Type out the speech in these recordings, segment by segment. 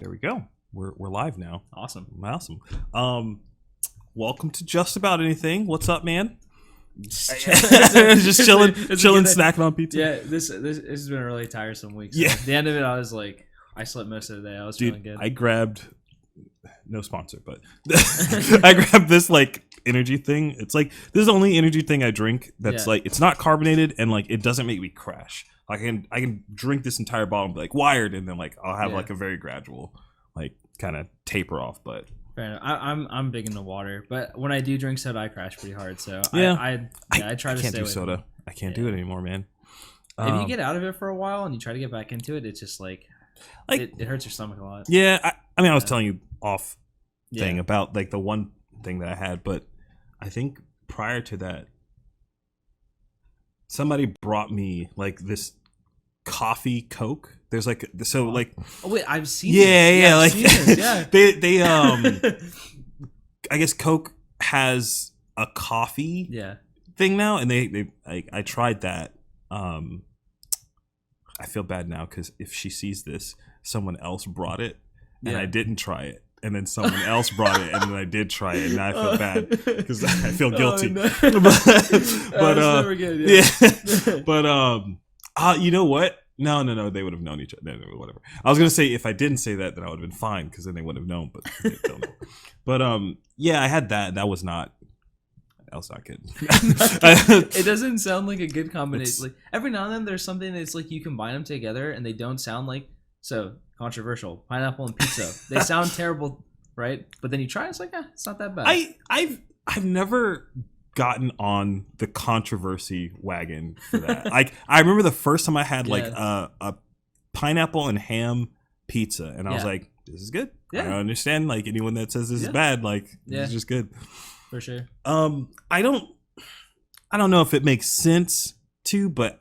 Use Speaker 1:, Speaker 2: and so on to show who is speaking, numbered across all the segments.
Speaker 1: There we go. We're live now.
Speaker 2: Awesome.
Speaker 1: Welcome to Just About Anything. What's up, man?
Speaker 2: Just
Speaker 1: chilling, snacking on pizza.
Speaker 2: Yeah, this has been a really tiresome week. So
Speaker 1: Yeah.
Speaker 2: At the end of it, I was like, I slept most of the day. I was feeling good.
Speaker 1: I grabbed, no sponsor, but I grabbed this like energy thing. It's like this is the only energy thing I drink that's like it's not carbonated and like it doesn't make me crash. Like I can drink this entire bottle and be like wired, and then like I'll have like a very gradual like kind of taper off. But
Speaker 2: fair enough. I'm big into water, but when I do drink soda, I crash pretty hard. So
Speaker 1: I
Speaker 2: try to
Speaker 1: can't
Speaker 2: stay
Speaker 1: do
Speaker 2: away
Speaker 1: soda.
Speaker 2: from it.
Speaker 1: I can't do it anymore, man.
Speaker 2: If you get out of it for a while and you try to get back into it, it's just like it hurts your stomach a lot.
Speaker 1: Yeah, I mean, I was telling you off thing about like the one thing that I had, but I think prior to that, somebody brought me like this coffee Coke. There's like like
Speaker 2: oh wait, I've seen
Speaker 1: yeah
Speaker 2: I've
Speaker 1: like
Speaker 2: seen this, yeah.
Speaker 1: they I guess Coke has a coffee thing now, and I tried that. I feel bad now because if she sees this, someone else brought it and I didn't try it, and then someone else brought it and then I did try it, and now I feel bad because I feel guilty.
Speaker 2: No.
Speaker 1: but
Speaker 2: never good,
Speaker 1: but you know what? No, they would have known each other. No, whatever. I was gonna say if I didn't say that, then I would have been fine because then they would have known. But they don't know. But I had that. That was not. That was not good.
Speaker 2: It doesn't sound like a good combination. Like every now and then, there's something that's like you combine them together and they don't sound like so controversial. Pineapple and pizza. They sound terrible, right? But then you try, it's like, it's not that bad.
Speaker 1: I've never gotten on the controversy wagon for that. Like I remember the first time I had like a pineapple and ham pizza, and I was like, "This is good." I don't understand like anyone that says this is bad. Like this is just good.
Speaker 2: For sure.
Speaker 1: I don't know if it makes sense to, but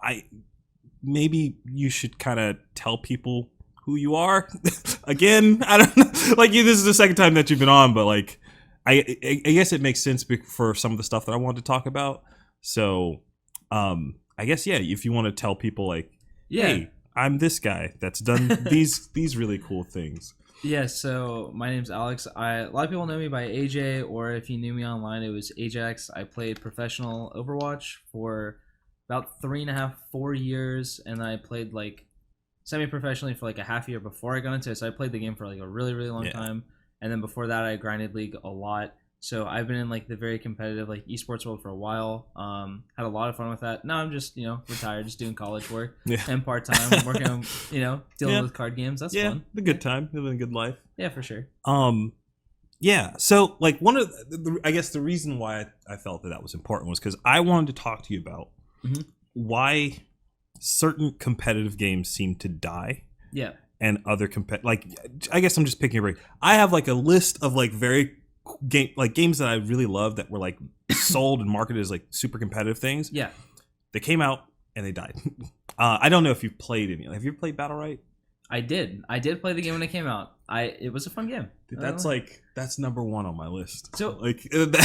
Speaker 1: maybe you should kind of tell people who you are. Again, I don't know. Like this is the second time that you've been on, but like I guess it makes sense for some of the stuff that I wanted to talk about. So, I guess if you want to tell people like, hey, I'm this guy that's done these really cool things.
Speaker 2: Yeah, so my name's Alex. A lot of people know me by AJ, or if you knew me online, it was Ajax. I played professional Overwatch for about 3.5, 4 years, and I played like semi-professionally for like a half year before I got into it. So I played the game for like a really, really long time, and then before that, I grinded League a lot. So I've been in like the very competitive like esports world for a while. Had a lot of fun with that. Now I'm just retired, just doing college work and part time working on dealing with card games. That's fun.
Speaker 1: The good time, living a good life.
Speaker 2: Yeah, for sure.
Speaker 1: So like one of I guess the reason why I felt that was important was because I wanted to talk to you about why certain competitive games seem to die. Yeah. And other like I guess I'm just picking a break. I have like a list of like very games that I really love that were like sold and marketed as like super competitive things. Yeah, they came out and they died. I don't know if you've played any. Have you played Battle Right?
Speaker 2: I did play the game when it came out. It was a fun game.
Speaker 1: Dude, that's number one on my list.
Speaker 2: So
Speaker 1: like
Speaker 2: the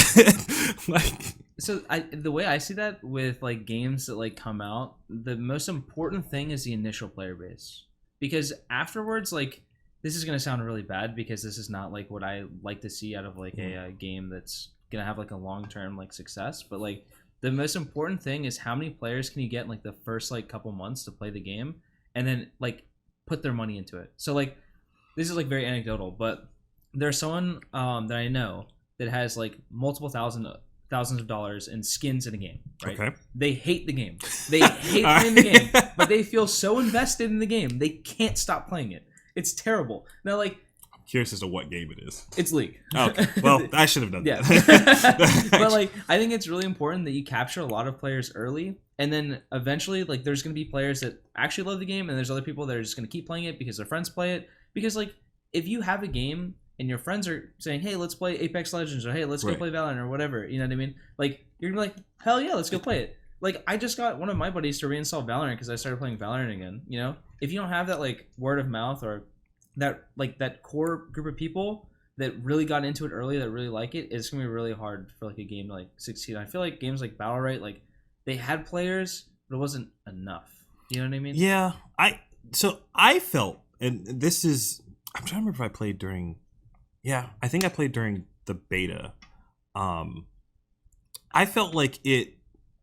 Speaker 2: way I see that with like games that like come out, the most important thing is the initial player base, because afterwards like. This is going to sound really bad because this is not like what I like to see out of like a game that's going to have like a long-term like success. But like the most important thing is how many players can you get in like the first like couple months to play the game and then like put their money into it. So like this is like very anecdotal, but there's someone that I know that has like multiple thousands of dollars in skins in a game, right? Okay. They hate the game. They hate playing the game, but they feel so invested in the game, they can't stop playing it. It's terrible. Now, like,
Speaker 1: I'm curious as to what game it is.
Speaker 2: It's League.
Speaker 1: Okay. Well, I should have done that.
Speaker 2: But like, I think it's really important that you capture a lot of players early, and then eventually, like, there's going to be players that actually love the game, and there's other people that are just going to keep playing it because their friends play it. Because like, if you have a game and your friends are saying, "Hey, let's play Apex Legends," or "Hey, let's go play Valorant," or whatever, you know what I mean? Like, you're gonna be like, "Hell yeah, let's go play it." Like, I just got one of my buddies to reinstall Valorant because I started playing Valorant again. You know, if you don't have that like word of mouth or that core group of people that really got into it early, that really like it, it's gonna be really hard for like a game to like succeed. I feel like games like Battle Right, like they had players, but it wasn't enough. You know what I mean?
Speaker 1: Yeah, I felt, and this is I'm trying to remember if I played during. Yeah, I think I played during the beta. I felt like it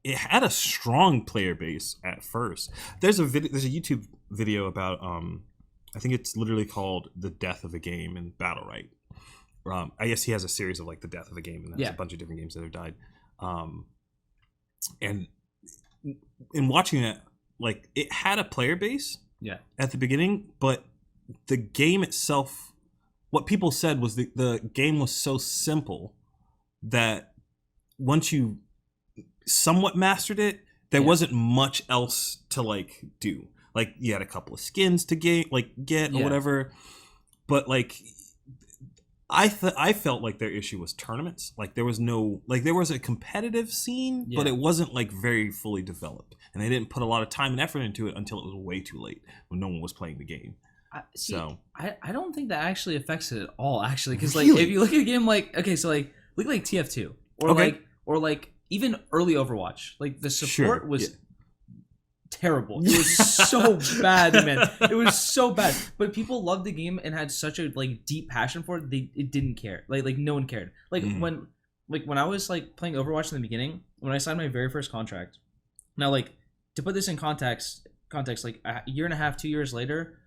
Speaker 1: had a strong player base at first. There's a YouTube video about I think it's literally called "The Death of a Game" in Battle Right. I guess he has a series of like the death of a game, and there's a bunch of different games that have died. And in watching that, like it had a player base, at the beginning, but the game itself, what people said was the game was so simple that once you somewhat mastered it, there wasn't much else to like do. Like you had a couple of skins to get or whatever, but like I felt like their issue was tournaments. Like there was a competitive scene, but it wasn't like very fully developed, and they didn't put a lot of time and effort into it until it was way too late when no one was playing the game.
Speaker 2: I don't think that actually affects it at all. Actually, because like
Speaker 1: Really?
Speaker 2: if you look at a game like look like TF2 or like even early Overwatch, like the support was terrible. It was so bad, man. It was so bad. But people loved the game and had such a like deep passion for it. It didn't care. Like no one cared. Like when I was like playing Overwatch in the beginning, when I signed my very first contract. Now, like to put this in context, like a year and a half, 2 years later,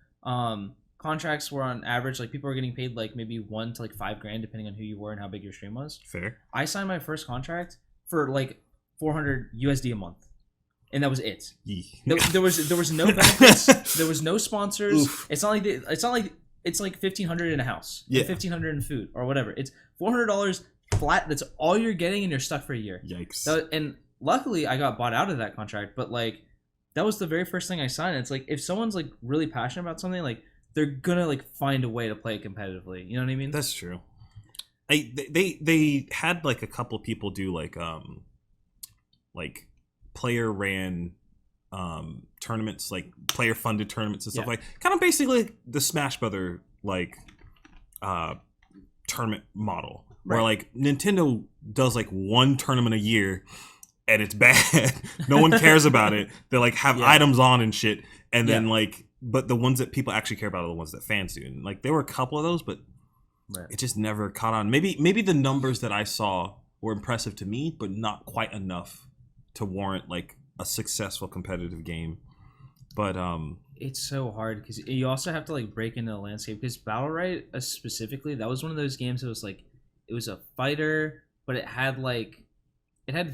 Speaker 2: contracts were on average like people were getting paid like maybe $1 to like $5,000 depending on who you were and how big your stream was.
Speaker 1: Fair.
Speaker 2: I signed my first contract for like 400 USD a month. And that was it. There was no benefits. There was no sponsors. Oof. It's not like it's like $1,500 in a house. Yeah. $1,500 in food or whatever. It's $400 flat. That's all you're getting, and you're stuck for a year.
Speaker 1: Yikes.
Speaker 2: And luckily, I got bought out of that contract. But like, that was the very first thing I signed. It's like if someone's like really passionate about something, like they're gonna like find a way to play it competitively. You know what I mean?
Speaker 1: That's true. They had like a couple people do like player ran tournaments, like player funded tournaments and stuff, like kind of basically the Smash Brother like tournament model, where like Nintendo does like one tournament a year and it's bad. No one cares about it. They like have items on and shit, and then like, but the ones that people actually care about are the ones that fans do. And like there were a couple of those, but it just never caught on. Maybe the numbers that I saw were impressive to me, but not quite enough to warrant like a successful competitive game. But
Speaker 2: it's so hard because you also have to like break into the landscape, because Battle Right specifically, that was one of those games that was like, it was a fighter, but it had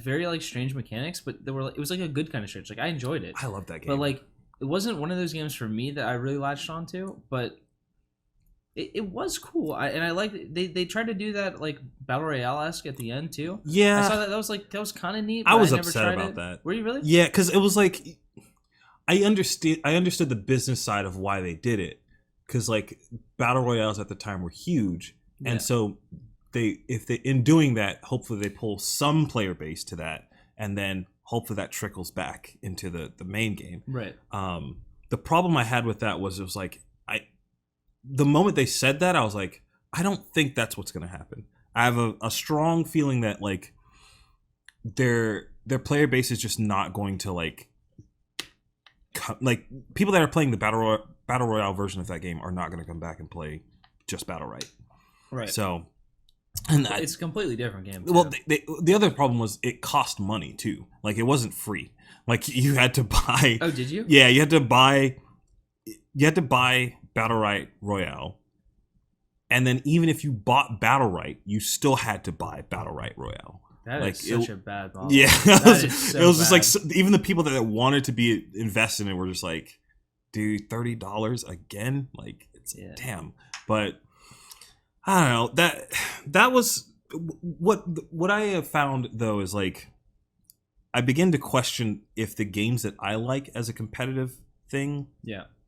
Speaker 2: very like strange mechanics, but it was like a good kind of strange. Like I enjoyed it.
Speaker 1: I love that game.
Speaker 2: But like it wasn't one of those games for me that I really latched onto, but it was cool. I like they tried to do that like Battle Royale-esque at the end too.
Speaker 1: Yeah,
Speaker 2: I saw that. That was kind of neat.
Speaker 1: I was upset about that.
Speaker 2: Were you really?
Speaker 1: Yeah, because it was like I understood the business side of why they did it, because like Battle Royales at the time were huge, and so in doing that, hopefully they pull some player base to that, and then hopefully that trickles back into the main game.
Speaker 2: Right.
Speaker 1: The problem I had with that was it was like the moment they said that, I was like, I don't think that's what's going to happen. I have a strong feeling that like their player base is just not going to like people that are playing the Battle Royale version of that game are not going to come back and play just Battle Right.
Speaker 2: Right.
Speaker 1: So, and
Speaker 2: it's a completely different game too.
Speaker 1: Well, the other problem was it cost money too. Like it wasn't free. Like you had to buy.
Speaker 2: Oh, did you?
Speaker 1: Yeah, you had to buy Battle Right Royale, and then even if you bought Battle Right, you still had to buy Battle Right Royale.
Speaker 2: That
Speaker 1: like,
Speaker 2: is such a bad model.
Speaker 1: Yeah,
Speaker 2: it was
Speaker 1: just like even the people that wanted to be invested in it were just like, dude, $30 again? Like, it's damn. But I don't know, that was what I have found though is like I begin to question if the games that I like as a competitive thing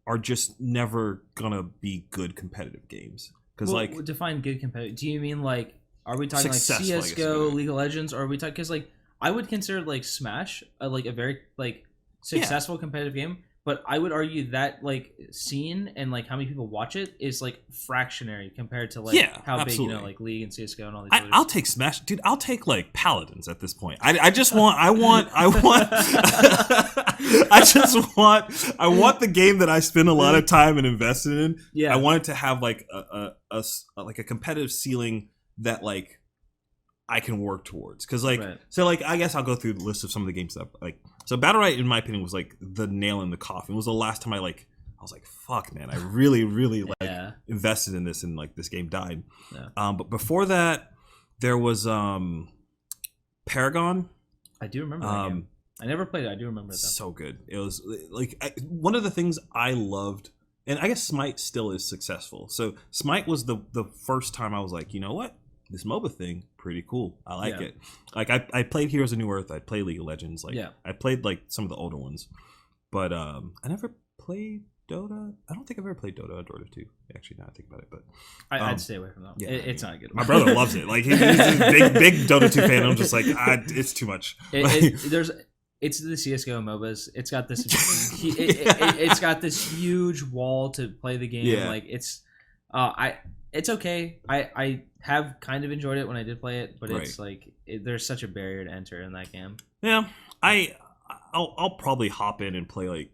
Speaker 1: are just never gonna be good competitive games. Because like
Speaker 2: define good competitive. Do you mean like, are we talking like
Speaker 1: Successful,
Speaker 2: CS:GO, League of Legends, or are we talking, because like I would consider like Smash like a very like successful competitive game, but I would argue that like scene and like how many people watch it is like fractionary compared to like how
Speaker 1: absolutely.
Speaker 2: big like League and CS:GO and all these.
Speaker 1: I'll take Smash, dude. I'll take like Paladins at this point. I just want I want I want the game that I spend a lot of time and invested in.
Speaker 2: Yeah,
Speaker 1: I want it to have like a competitive ceiling that like I can work towards, because like so like I guess I'll go through the list of some of the games that like. So Battle Right, in my opinion, was like the nail in the coffin. It was the last time I was like, fuck, man, I really, really like invested in this, and like this game died. Yeah. But before that, there was Paragon.
Speaker 2: I do remember that game. I never played it. I do remember that.
Speaker 1: So good. It was like one of the things I loved, and I guess Smite still is successful. So Smite was the first time I was like, you know what? This MOBA thing, pretty cool. I like it. Like I played Heroes of New Earth. I played League of Legends. Like I played like some of the older ones, but I never played Dota. I don't think I've ever played Dota or Dota 2. Actually, now I think about it, but
Speaker 2: I'd stay away from that. Yeah, it's not good.
Speaker 1: My brother loves it. Like he's a big Dota 2 fan. I'm just like, it's too much.
Speaker 2: It's the CS:GO MOBAs. It's got this. It's got this huge wall to play the game. Yeah. Like it's okay. I have kind of enjoyed it when I did play it, but it's like there's such a barrier to enter in that game.
Speaker 1: Yeah, I'll probably hop in and play like.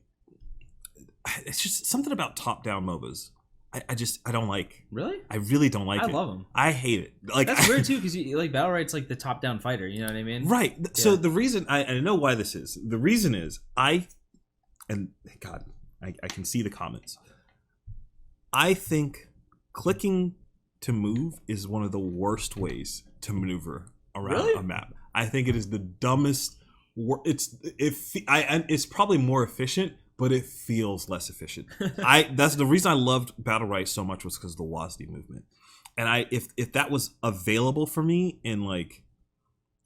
Speaker 1: It's just something about top-down MOBAs. I don't like.
Speaker 2: Really?
Speaker 1: I really don't like it.
Speaker 2: I love them.
Speaker 1: I hate it. Like
Speaker 2: that's weird too, because like Battle Right's like the top-down fighter. You know what I mean?
Speaker 1: Right. Yeah. So the reason I know why this is. The reason is and God, I can see the comments. I think clicking to move is one of the worst ways to maneuver around a map. I think it is the dumbest. It's probably more efficient, but it feels less efficient. That's the reason I loved Battle Right so much, was because of the WASD movement. And if that was available for me in like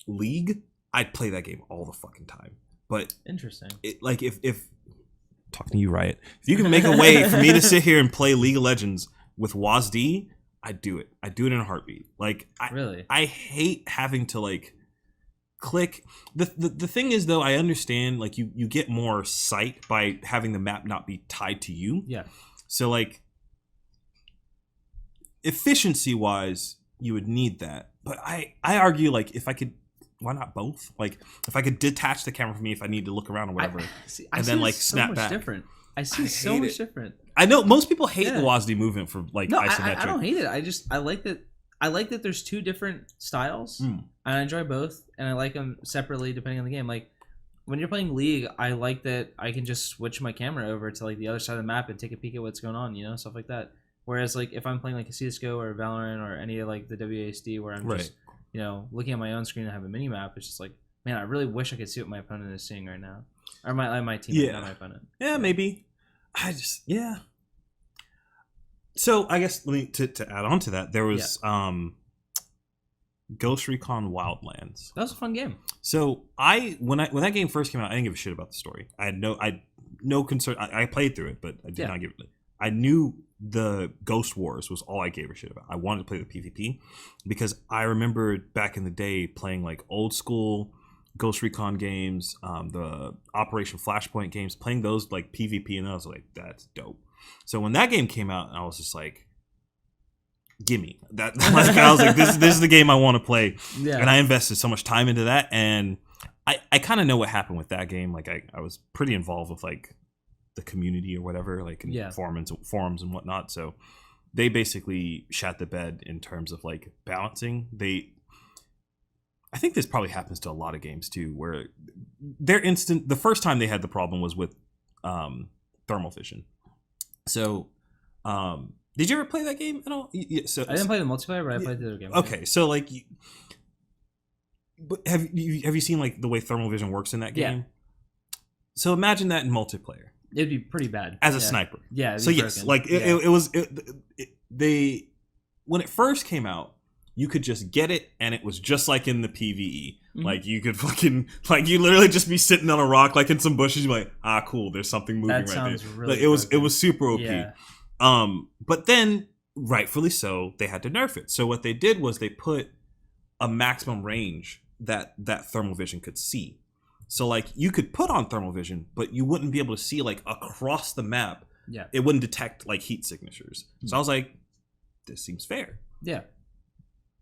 Speaker 1: League, I'd play that game all the fucking time. But
Speaker 2: interesting.
Speaker 1: Like if talking to you, Riot, if you can make a way for me to sit here and play League of Legends with WASD, I'd do it. I'd do it in a heartbeat. Like I hate having to like click. The thing is though, I understand like you get more sight by having the map not be tied to you.
Speaker 2: Yeah.
Speaker 1: So like efficiency wise, you would need that. But I argue like if I could, why not both? Like if I could detach the camera from me if I need to look around or whatever, and then like snap back.
Speaker 2: Different. I see so much different.
Speaker 1: I know most people hate the WASD movement for like isometric.
Speaker 2: I don't hate it. I like that. I like that there's two different styles, and I enjoy both, and I like them separately depending on the game. Like when you're playing League, I like that I can just switch my camera over to like the other side of the map and take a peek at what's going on, stuff like that. Whereas like if I'm playing like a CS:GO or a Valorant or any of like the WASD where I'm just looking at my own screen and have a mini map, it's just like, man, I really wish I could see what my opponent is seeing right now, or my teammate, not my opponent.
Speaker 1: Yeah, maybe. So I guess to add on to that, there was Ghost Recon Wildlands.
Speaker 2: That was a fun game.
Speaker 1: So when that game first came out, I didn't give a shit about the story. I had no concern. I played through it, but I did not give it. I knew the Ghost Wars was all I gave a shit about. I wanted to play the PvP because I remember back in the day playing like old school Ghost Recon games, the Operation Flashpoint games, playing those like PvP, and I was like, that's dope. So when that game came out, I was just like, gimme that. I was like, this is the game I want to play. Yeah. And I invested so much time into that, and I kind of know what happened with that game. Like I was pretty involved with like the community or whatever, like in forums and whatnot. So they basically shat the bed in terms of like balancing. I think this probably happens to a lot of games too, where the first time they had the problem was with thermal vision. So, did you ever play that game at all? So
Speaker 2: I didn't play the multiplayer, but I played the other game.
Speaker 1: Okay, so like, but have you seen like the way thermal vision works in that game? Yeah. So imagine that in multiplayer.
Speaker 2: It'd be pretty bad
Speaker 1: as a sniper.
Speaker 2: Yeah.
Speaker 1: So yes, broken. Like it was when it first came out, you could just get it, and it was just like in the PvE. Mm-hmm. Like you could fucking you literally just be sitting on a rock, like in some bushes. You're like, cool. There's something moving right there. Really like, it was super OP. Yeah. But then rightfully so, they had to nerf it. So what they did was they put a maximum range that thermal vision could see. So like you could put on thermal vision, but you wouldn't be able to see like across the map.
Speaker 2: Yeah.
Speaker 1: It wouldn't detect like heat signatures. So I was like, this seems fair.
Speaker 2: Yeah.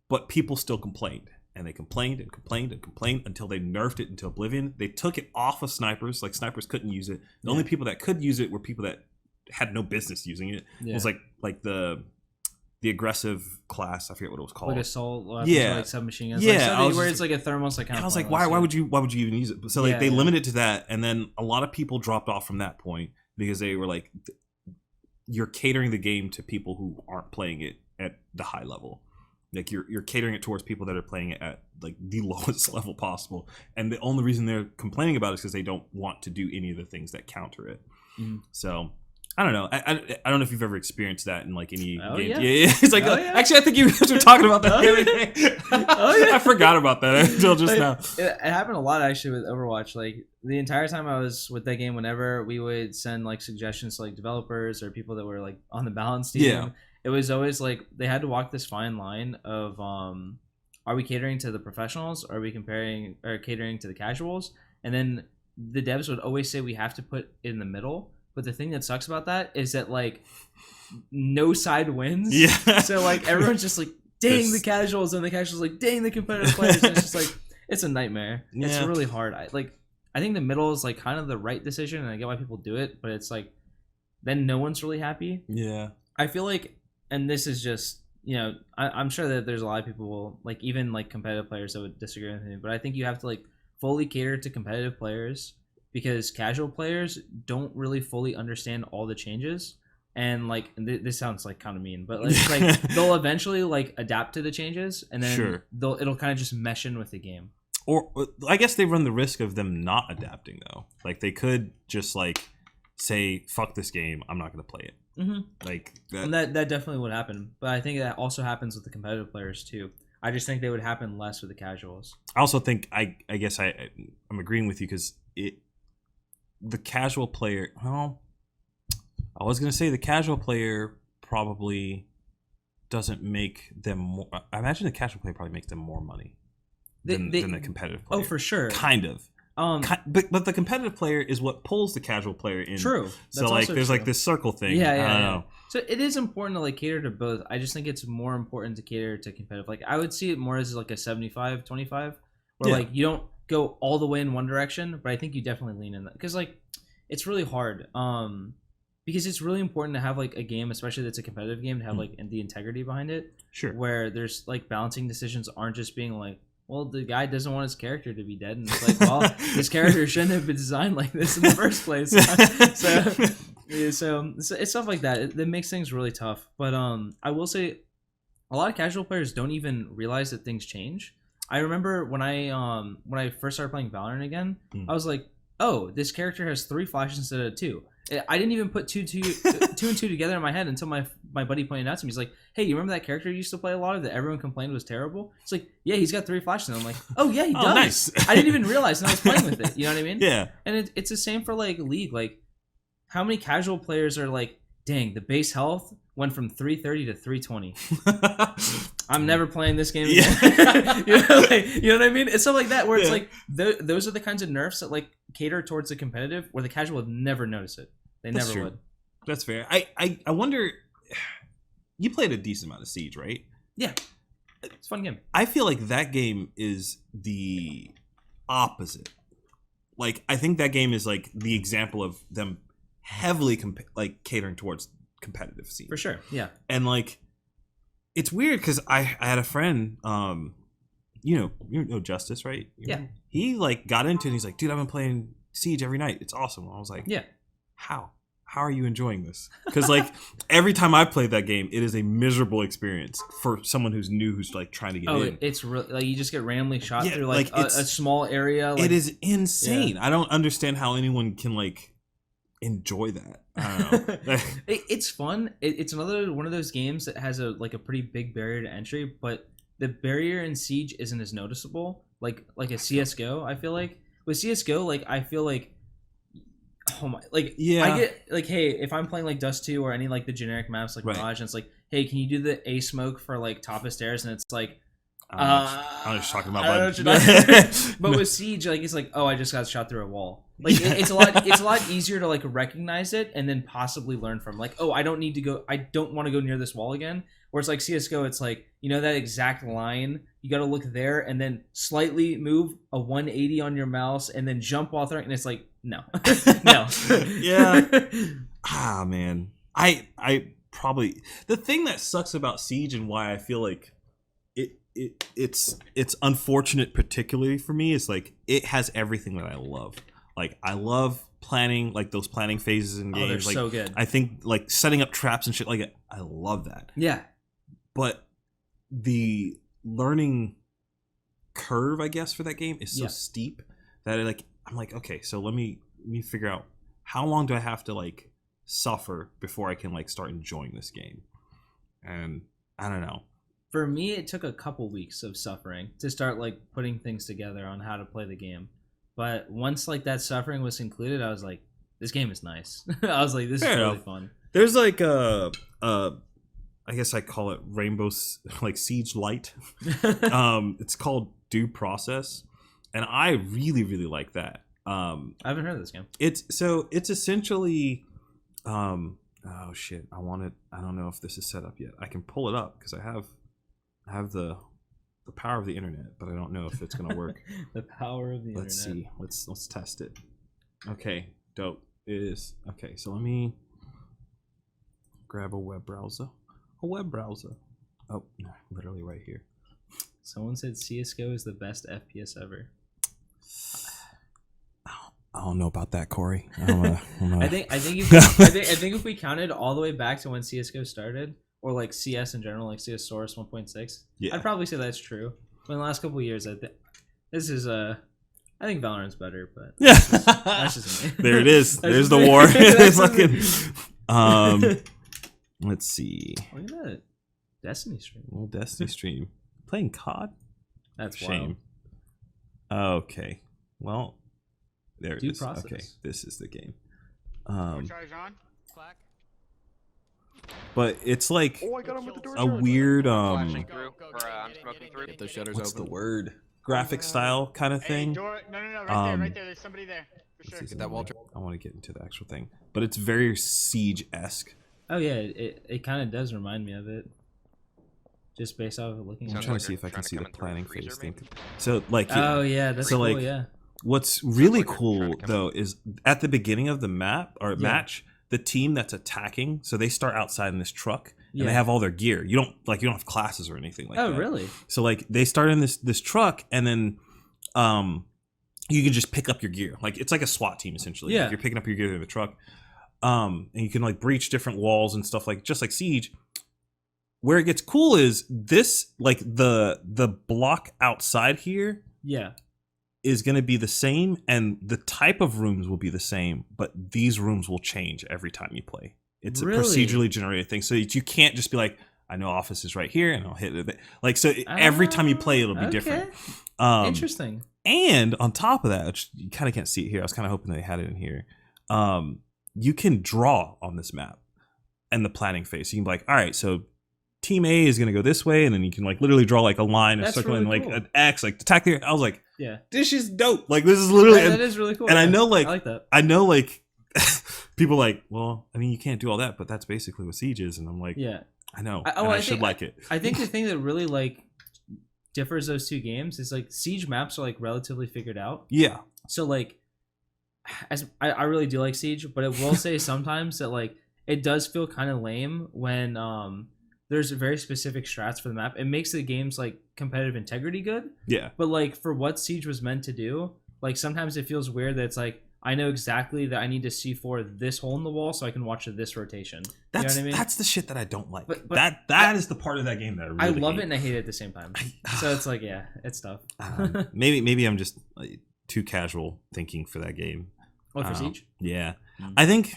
Speaker 1: But people still complained. And they complained and complained and complained until they nerfed it into oblivion. They took it off of snipers. Like snipers couldn't use it. The only people that could use it were people that had no business using it. It was like the aggressive class. I forget what it was called.
Speaker 2: Like assault weapons,
Speaker 1: yeah,
Speaker 2: like submachine guns.
Speaker 1: Yeah,
Speaker 2: like where it's like a thermal. Like kind
Speaker 1: I
Speaker 2: of
Speaker 1: was like, why would you even use it? So like they limited it to that, and then a lot of people dropped off from that point because they were like, you're catering the game to people who aren't playing it at the high level. Like you're catering it towards people that are playing it at like the lowest level possible, and the only reason they're complaining about it is because they don't want to do any of the things that counter it. So I don't know. I don't know if you've ever experienced that in like any game.
Speaker 2: Yeah.
Speaker 1: It's like actually, I think you guys were talking about that the other day. I forgot about that until just now.
Speaker 2: It happened a lot actually with Overwatch. Like the entire time I was with that game, whenever we would send like suggestions to like developers or people that were like on the balance team. It was always like they had to walk this fine line of are we catering to the professionals or are we catering to the casuals? And then the devs would always say we have to put it in the middle. But the thing that sucks about that is that like no side wins.
Speaker 1: Yeah.
Speaker 2: So like everyone's just like dang the casuals and the casuals like dang the competitive players. And it's just like it's a nightmare. Yeah. It's really hard. I think the middle is like kind of the right decision and I get why people do it, but it's like then no one's really happy.
Speaker 1: Yeah.
Speaker 2: I feel like, and this is just, you know, I'm sure that there's a lot of people will, like even like competitive players that would disagree with me, but I think you have to like fully cater to competitive players because casual players don't really fully understand all the changes. And like this sounds like kind of mean, but like they'll eventually like adapt to the changes, and then it'll kind of just mesh in with the game.
Speaker 1: Or I guess they run the risk of them not adapting though. Like they could just like say, "Fuck this game, I'm not going to play it." Like that.
Speaker 2: And that definitely would happen, but I think that also happens with the competitive players too. I just think they would happen less with the casuals.
Speaker 1: I also think I guess I'm agreeing with you because the casual player. Well, I was gonna say the casual player probably doesn't make them more. I imagine the casual player probably makes them more money than the competitive player.
Speaker 2: Oh, for sure.
Speaker 1: Kind of. But the competitive player is what pulls the casual player in.
Speaker 2: True.
Speaker 1: So like there's like this circle thing.
Speaker 2: Yeah.
Speaker 1: I don't know.
Speaker 2: So it is important to like cater to both. I just think it's more important to cater to competitive. Like I would see it more as like a 75-25 where like you don't go all the way in one direction, but I think you definitely lean in that because like it's really hard. Because it's really important to have like a game, especially that's a competitive game, to have like the integrity behind it.
Speaker 1: Sure. Where
Speaker 2: there's like balancing decisions aren't just being like, well, the guy doesn't want his character to be dead, and it's like, well, this character shouldn't have been designed like this in the first place. So it's stuff like that. It makes things really tough. But I will say, a lot of casual players don't even realize that things change. I remember when I first started playing Valorant again, I was like, oh, this character has 3 flashes instead of 2. I didn't even put two and two together in my head until my buddy pointed out to me. He's like, hey, you remember that character you used to play a lot of that everyone complained was terrible? It's like, yeah, he's got 3 flashes. And I'm like, oh, yeah, he does.
Speaker 1: Nice.
Speaker 2: I didn't even realize, and I was playing with it. You know what I mean?
Speaker 1: Yeah.
Speaker 2: And it's the same for, like, League. Like, how many casual players are like, dang, the base health went from 330 to 320. I'm never playing this game again. you know what I mean? It's stuff like that where it's like those are the kinds of nerfs that like cater towards the competitive where the casual would never notice it.
Speaker 1: That's
Speaker 2: never
Speaker 1: true.
Speaker 2: would.
Speaker 1: That's fair. I wonder. You played a decent amount of Siege, right?
Speaker 2: Yeah, it's a fun game.
Speaker 1: I feel like that game is the opposite. Like I think that game is like the example of them heavily catering towards competitive scene.
Speaker 2: For sure. Yeah.
Speaker 1: And like it's weird because I had a friend, you know Justice, right?
Speaker 2: Yeah.
Speaker 1: He like got into it and he's like, dude, I've been playing Siege every night. It's awesome. And I was like,
Speaker 2: yeah.
Speaker 1: How are you enjoying this? Because like every time I played that game, it is a miserable experience for someone who's new, who's like trying to get in.
Speaker 2: It's really like you just get randomly shot through like a small area. Like,
Speaker 1: it is insane. Yeah. I don't understand how anyone can like enjoy that. I don't know.
Speaker 2: It's fun. It's another one of those games that has a pretty big barrier to entry, but the barrier in Siege isn't as noticeable. Like a CS:GO, I feel like with CS:GO, like I feel like. Oh my! Like I get like, hey, if I'm playing like Dust 2 or any like the generic maps like Mirage, and it's like, hey, can you do the A smoke for like top of stairs? And it's like,
Speaker 1: I don't know what you're talking about.
Speaker 2: I don't know what you're talking but with Siege, like it's like, oh, I just got shot through a wall. Like it's a lot easier to like recognize it and then possibly learn from. Like, oh, I don't want to go near this wall again. Whereas like CS:GO, it's like, you know, that exact line, you got to look there and then slightly move a 180 on your mouse and then jump while throwing, and it's like, no, no.
Speaker 1: Yeah. Man, I probably, the thing that sucks about Siege and why I feel like it's unfortunate, particularly for me, is like it has everything that I love. Like I love planning, like those planning phases in games.
Speaker 2: They're
Speaker 1: like,
Speaker 2: so good.
Speaker 1: I think like setting up traps and shit like it. I love that.
Speaker 2: Yeah.
Speaker 1: But the learning curve, I guess, for that game is so steep that I'm like, okay, so let me figure out how long do I have to like suffer before I can like start enjoying this game. And I don't know.
Speaker 2: For me, it took a couple weeks of suffering to start like putting things together on how to play the game. But once like that suffering was included, I was like, this game is nice. I was like, this is really fun.
Speaker 1: There's like I guess I call it Rainbow like Siege Light. It's called Due Process, and I really like that.
Speaker 2: I haven't heard of this game.
Speaker 1: It's essentially oh shit, I don't know if this is set up yet. I can pull it up because I have the power of the internet, but I don't know if it's gonna work.
Speaker 2: The power of the internet.
Speaker 1: Let's see. Let's test it. Okay, dope. It is. Okay, so let me grab a web browser. Oh, literally right here.
Speaker 2: Someone said CS:GO is the best FPS ever.
Speaker 1: I don't know about that, Corey. I
Speaker 2: think if we counted all the way back to when CS:GO started, or like CS in general, like CS Source 1.6, I'd probably say that's true. But in the last couple of years, I think Valorant's better, but that's just me.
Speaker 1: There it is. There's the war. Let's see.
Speaker 2: Look at that Destiny stream.
Speaker 1: Little Destiny stream. Playing COD?
Speaker 2: That's
Speaker 1: shame. Wild. Okay. Well, there it is.
Speaker 2: Process.
Speaker 1: Okay, this is the game. But it's like a weird
Speaker 3: I'm the shutters
Speaker 1: what's
Speaker 3: open.
Speaker 1: the word? Graphic style kind of thing.
Speaker 4: No, right there. There's somebody there. For sure.
Speaker 3: Get that Walter.
Speaker 1: I want to get into the actual thing, but it's very Siege-esque.
Speaker 2: Oh yeah, it kind of does remind me of it, just based off of looking.
Speaker 1: I'm
Speaker 2: at
Speaker 1: trying
Speaker 2: it.
Speaker 1: to see if I can see the planning phase thing. So like,
Speaker 2: Oh yeah, that's
Speaker 1: so
Speaker 2: cool.
Speaker 1: like,
Speaker 2: Yeah.
Speaker 1: What's really cool though is at the beginning of the map or match, the team that's attacking, so they start outside in this truck and they have all their gear. You don't have classes or anything like that.
Speaker 2: Oh really?
Speaker 1: So like they start in this truck and then you can just pick up your gear. Like it's like a SWAT team essentially.
Speaker 2: Yeah.
Speaker 1: Like, you're picking up your gear in the truck. And you can like breach different walls and stuff like just like Siege. Where it gets cool is this like the block outside here is going to be the same and the type of rooms will be the same, but these rooms will change every time you play. It's a procedurally generated thing, so you can't just be like, I know office is right here and I'll hit it. Like so every time you play it'll be different.
Speaker 2: Interesting.
Speaker 1: And on top of that, which you kind of can't see it here, I was kind of hoping they had it in here. You can draw on this map and the planning phase. So you can be like, all right, so team A is going to go this way, and then you can like literally draw like a line, a circle, and like an X, like attack there. I was like, this is dope. Like this is literally
Speaker 2: that is really cool.
Speaker 1: And I know like
Speaker 2: I like that.
Speaker 1: I know like people like, well, I mean you can't do all that, but that's basically what Siege is. And I'm like, I know. I should like it.
Speaker 2: I think the thing that really like differs those two games is like Siege maps are like relatively figured out.
Speaker 1: Yeah.
Speaker 2: So like, as I really do like Siege, but I will say sometimes that like it does feel kind of lame when there's very specific strats for the map. It makes the game's like competitive integrity good. Yeah. But like for what Siege was meant to do, like sometimes it feels weird that it's like I know exactly that I need to C4 this hole in the wall so I can watch this rotation.
Speaker 1: That's,
Speaker 2: you know what I mean?
Speaker 1: That's the shit that I don't like.
Speaker 2: But
Speaker 1: that is the part of that game that I really
Speaker 2: love
Speaker 1: hate.
Speaker 2: it and I hate it at the same time. So it's like, yeah, it's tough.
Speaker 1: Maybe I'm just too casual thinking for that game.
Speaker 2: What, for Siege?
Speaker 1: Yeah. I think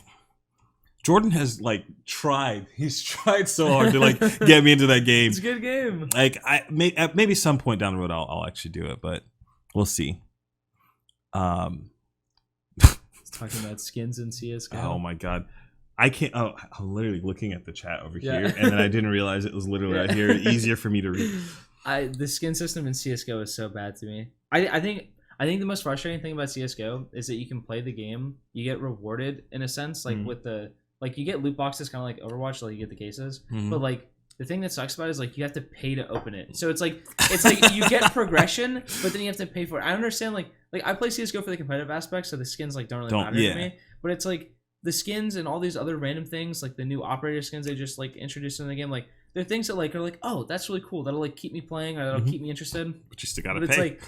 Speaker 1: Jordan has like tried. He's tried so hard to like get me into that game.
Speaker 2: It's a good game.
Speaker 1: Like maybe some point down the road I'll actually do it, but we'll see.
Speaker 2: Talking about skins in CS:GO.
Speaker 1: Oh my god. I can't. Oh, I'm literally looking at the chat over here, and then I didn't realize it was literally right here. Easier for me to read.
Speaker 2: The skin system in CS:GO is so bad to me. I think the most frustrating thing about CS:GO is that you can play the game, you get rewarded in a sense, like with the you get loot boxes, kind of like Overwatch, like you get the cases, but like the thing that sucks about it is like you have to pay to open it. So it's like you get progression, but then you have to pay for it. I understand like I play CS:GO for the competitive aspect, so the skins like don't really matter to me. But it's like the skins and all these other random things, like the new operator skins they just like introduced in the game, like they're things that like are like, oh, that's really cool. That'll like keep me playing or that'll keep me interested.
Speaker 1: But you still gotta
Speaker 2: pay.
Speaker 1: It's
Speaker 2: like,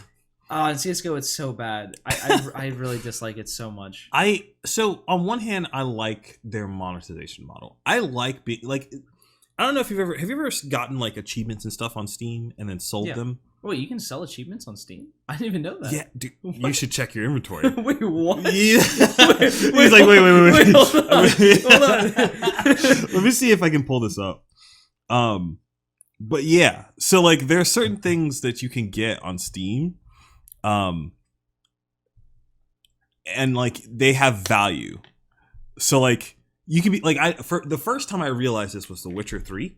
Speaker 2: in CS:GO it's so bad. I really dislike it so much.
Speaker 1: So on one hand, I like their monetization model. I like being like, I don't know if have you ever gotten like achievements and stuff on Steam and then sold them?
Speaker 2: Wait, you can sell achievements on Steam? I didn't even know that.
Speaker 1: Yeah, dude, you should check your inventory.
Speaker 2: Wait, what?
Speaker 1: Yeah. He's like, wait.
Speaker 2: Hold on.
Speaker 1: Let me see if I can pull this up. But yeah, so like there are certain things that you can get on Steam, and like they have value. So like you can be like, for the first time I realized this was The Witcher 3.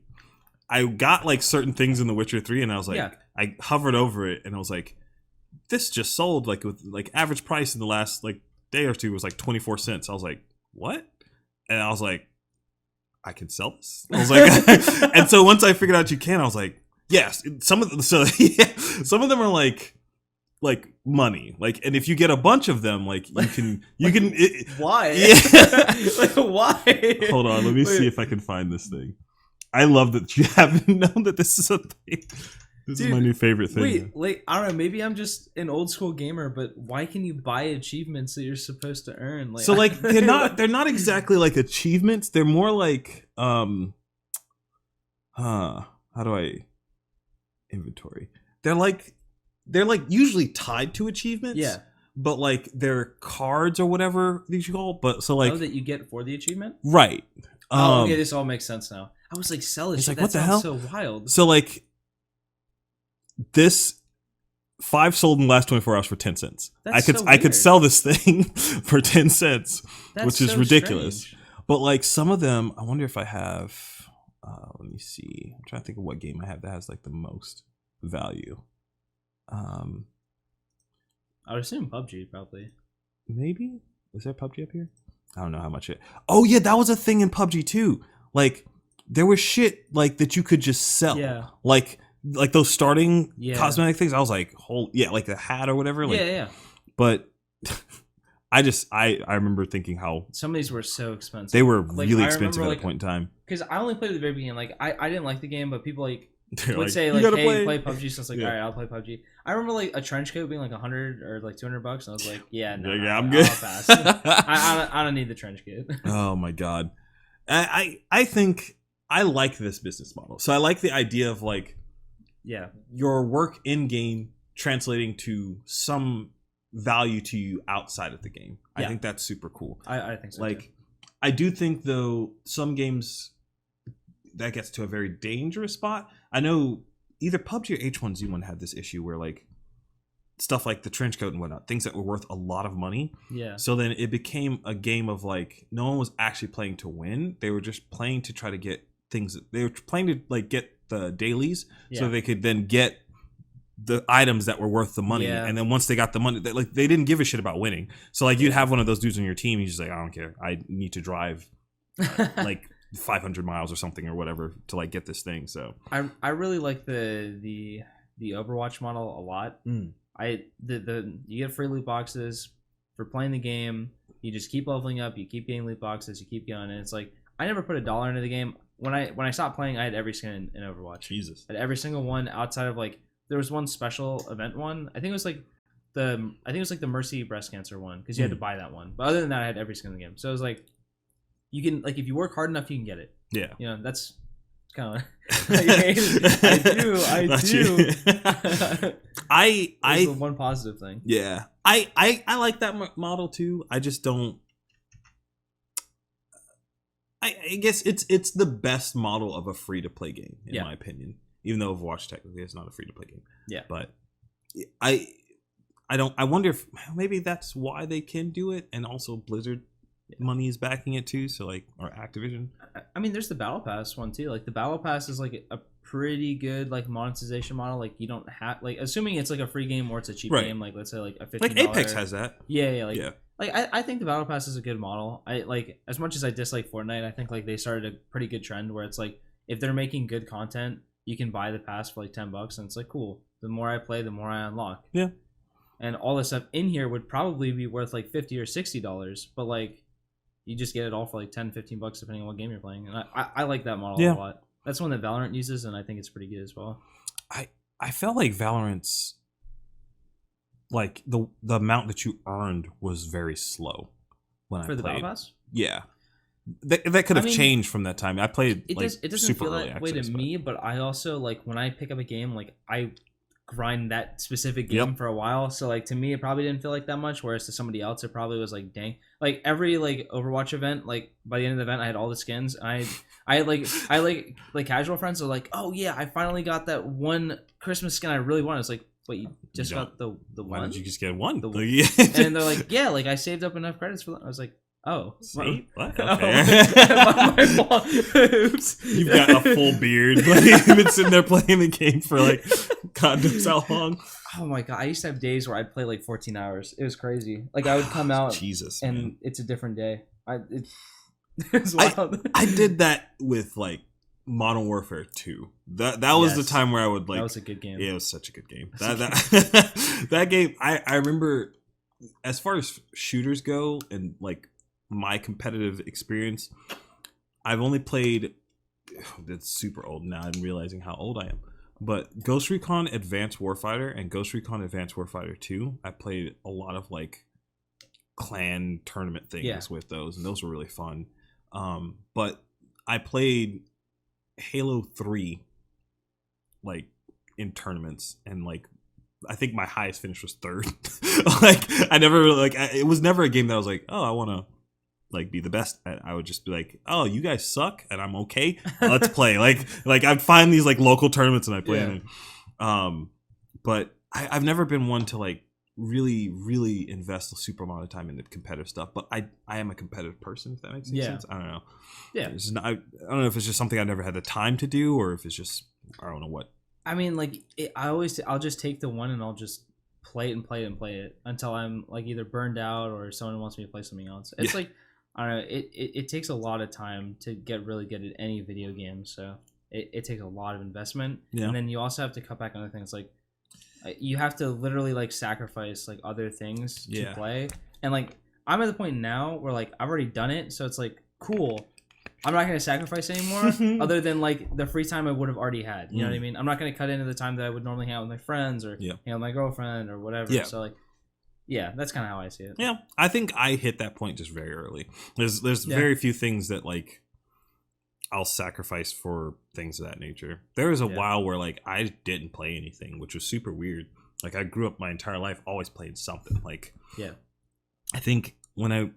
Speaker 1: I got like certain things in The Witcher 3 and I was like, I hovered over it and I was like, this just sold like with like average price in the last like day or two was like 24 cents. I was like, what? And I was like, I can sell this. I was like, and so once I figured out you can, I was like, yes. Some of them, some of them are like money. Like, and if you get a bunch of them, like you can.
Speaker 2: Why?
Speaker 1: Yeah.
Speaker 2: Like why?
Speaker 1: Hold on, let me see if I can find this thing. I love that you haven't known that this is a thing. This is my new favorite thing.
Speaker 2: Wait, like I don't know. Maybe I'm just an old school gamer, but why can you buy achievements that you're supposed to earn? Like,
Speaker 1: so like they're not exactly like achievements. They're more like how do I inventory? They're like usually tied to achievements.
Speaker 2: Yeah.
Speaker 1: But like they're cards or whatever these you call. But so like
Speaker 2: that you get for the achievement.
Speaker 1: Right.
Speaker 2: Okay, this all makes sense now. I was like, sell it.
Speaker 1: It's like, what the hell?
Speaker 2: So wild.
Speaker 1: So like this 5 sold in the last 24 hours for 10 cents. I could sell this thing for 10 cents, which is so ridiculous. Strange. But like some of them, I wonder if I have let me see. I'm trying to think of what game I have that has like the most value. I
Speaker 2: would assume PUBG probably.
Speaker 1: Maybe? Is there PUBG up here? I don't know how much it. Oh yeah, that was a thing in PUBG too. Like there was shit like that you could just sell.
Speaker 2: Yeah.
Speaker 1: Like those starting cosmetic things. I was like, like the hat or whatever. Like,
Speaker 2: yeah.
Speaker 1: But I remember thinking how
Speaker 2: some of these were so expensive.
Speaker 1: They were really expensive at a point in time.
Speaker 2: Because I only played at the very beginning. Like I didn't like the game, but people like would
Speaker 1: like,
Speaker 2: say like, "Hey, play PUBG." So I was like,
Speaker 1: Yeah.
Speaker 2: "All right, I'll play PUBG." I remember like a trench coat being like $100 or like $200, and I was like, "Yeah, no,
Speaker 1: Yeah, I'm good."
Speaker 2: I'll pass. I don't need the trench coat.
Speaker 1: Oh my god, I think I like this business model. So I like the idea of like, your work in game translating to some value to you outside of the game. I think that's super cool.
Speaker 2: I think so.
Speaker 1: Like,
Speaker 2: too.
Speaker 1: I do think though some games that gets to a very dangerous spot. I know either PUBG or H1Z1 had this issue where like stuff like the trench coat and whatnot, things that were worth a lot of money.
Speaker 2: Yeah.
Speaker 1: So then it became a game of like no one was actually playing to win. They were just playing to try to get things. They were playing to like get the dailies so they could then get the items that were worth the money. And then once they got the money, they didn't give a shit about winning. So like you'd have one of those dudes on your team. He's just like, I don't care. I need to drive like 500 miles or something or whatever to like get this thing. So
Speaker 2: I really like the Overwatch model a lot. You get free loot boxes for playing the game. You just keep leveling up, you keep getting loot boxes, you keep going, and it's like I never put $1 into the game. When I stopped playing, I had every skin in Overwatch.
Speaker 1: Jesus.
Speaker 2: I had every single one outside of like there was one special event one. I think it was like the Mercy breast cancer one because you had to buy that one. But other than that, I had every skin in the game. So it was like you can like if you work hard enough, you can get it.
Speaker 1: Yeah.
Speaker 2: You know, that's kind of I do.
Speaker 1: I
Speaker 2: the one positive thing.
Speaker 1: Yeah. I like that model too. I just don't. I guess it's the best model of a free to play game in my opinion. Even though Overwatch technically is not a free to play game.
Speaker 2: Yeah.
Speaker 1: But I wonder if maybe that's why they can do it, and also Blizzard money is backing it too. So like, or Activision.
Speaker 2: I mean, there's the Battle Pass one too. Like the Battle Pass is like pretty good like monetization model. Like you don't have like assuming it's like a free game or it's a cheap
Speaker 1: Right.
Speaker 2: game. Like let's say like a $15.
Speaker 1: Like Apex has that.
Speaker 2: Yeah.
Speaker 1: Yeah.
Speaker 2: Like I think the battle pass is a good model. I like as much as I dislike Fortnite. I think like they started a pretty good trend where it's like if they're making good content, you can buy the pass for like $10, and it's like cool. The more I play, the more I unlock.
Speaker 1: Yeah.
Speaker 2: And all this stuff in here would probably be worth like $50 or $60, but like you just get it all for like $10-15 depending on what game you're playing. And I like that model a lot. That's one that Valorant uses, and I think it's pretty good as well.
Speaker 1: I felt like Valorant's like the amount that you earned was very slow when
Speaker 2: For
Speaker 1: I
Speaker 2: the
Speaker 1: played.
Speaker 2: battle pass?
Speaker 1: Yeah. That could have
Speaker 2: I mean,
Speaker 1: changed from that time. I played
Speaker 2: It
Speaker 1: like
Speaker 2: doesn't
Speaker 1: super
Speaker 2: feel
Speaker 1: early
Speaker 2: that way
Speaker 1: access,
Speaker 2: to
Speaker 1: but-
Speaker 2: me, but I also like when I pick up a game, like I grind that specific game for a while. So like to me, it probably didn't feel like that much. Whereas to somebody else, it probably was like, dang. Like every like Overwatch event, like by the end of the event, I had all the skins. I had like casual friends who were like, oh yeah, I finally got that one Christmas skin I really wanted. It's like, wait, you just got the
Speaker 1: Why
Speaker 2: one?
Speaker 1: did you just get one?
Speaker 2: And they're like, yeah, like I saved up enough credits for that. I was like, oh,
Speaker 1: See? What?
Speaker 2: Oh,
Speaker 1: Okay.
Speaker 2: my fault. Oops.
Speaker 1: You've got a full beard. Like, you've been sitting there playing the game for like God knows how long.
Speaker 2: Oh my god, I used to have days where I'd play like 14 hours. It was crazy. Like I would come out
Speaker 1: Jesus,
Speaker 2: and
Speaker 1: man.
Speaker 2: it's a different day. It's wild.
Speaker 1: I did that with like Modern Warfare 2. That was the
Speaker 2: Yes.
Speaker 1: time where I would like.
Speaker 2: That was a good game.
Speaker 1: Yeah, it was such a good game. That game, I remember. As far as shooters go, and like my competitive experience, I've only played. That's super old now. I'm realizing how old I am. But Ghost Recon Advanced Warfighter and Ghost Recon Advanced Warfighter 2, I played a lot of like clan tournament things with those, and those were really fun. But I played Halo 3 like in tournaments, and like I think my highest finish was 3rd. Like I never really like it was never a game that I was like, oh, I want to like be the best at. I would just be like, oh, you guys suck and I'm okay, let's play. like I'd find these like local tournaments and I play them. But I've never been one to like really invest a super amount of time into competitive stuff, but I am a competitive person, if that makes any sense. I don't know. It's not, I don't know if it's just something I've never had the time to do, or if it's just I don't know what.
Speaker 2: I mean, like I'll just take the one and I'll just play it until I'm like either burned out or someone wants me to play something else. It's like I don't know. It takes a lot of time to get really good at any video game, so it takes a lot of investment. And then you also have to cut back on other things. Like you have to literally like sacrifice like other things to play. And like I'm at the point now where like I've already done it, so it's like cool. I'm not gonna sacrifice anymore, other than like the free time I would have already had. You know what I mean? I'm not gonna cut into the time that I would normally hang out with my friends or hang out with my girlfriend or whatever. So like. Yeah, that's kind of how I see it.
Speaker 1: Yeah, I think I hit that point just very early. There's very few things that like I'll sacrifice for things of that nature. There was a while where like I didn't play anything, which was super weird. Like I grew up my entire life always playing something. Like I think when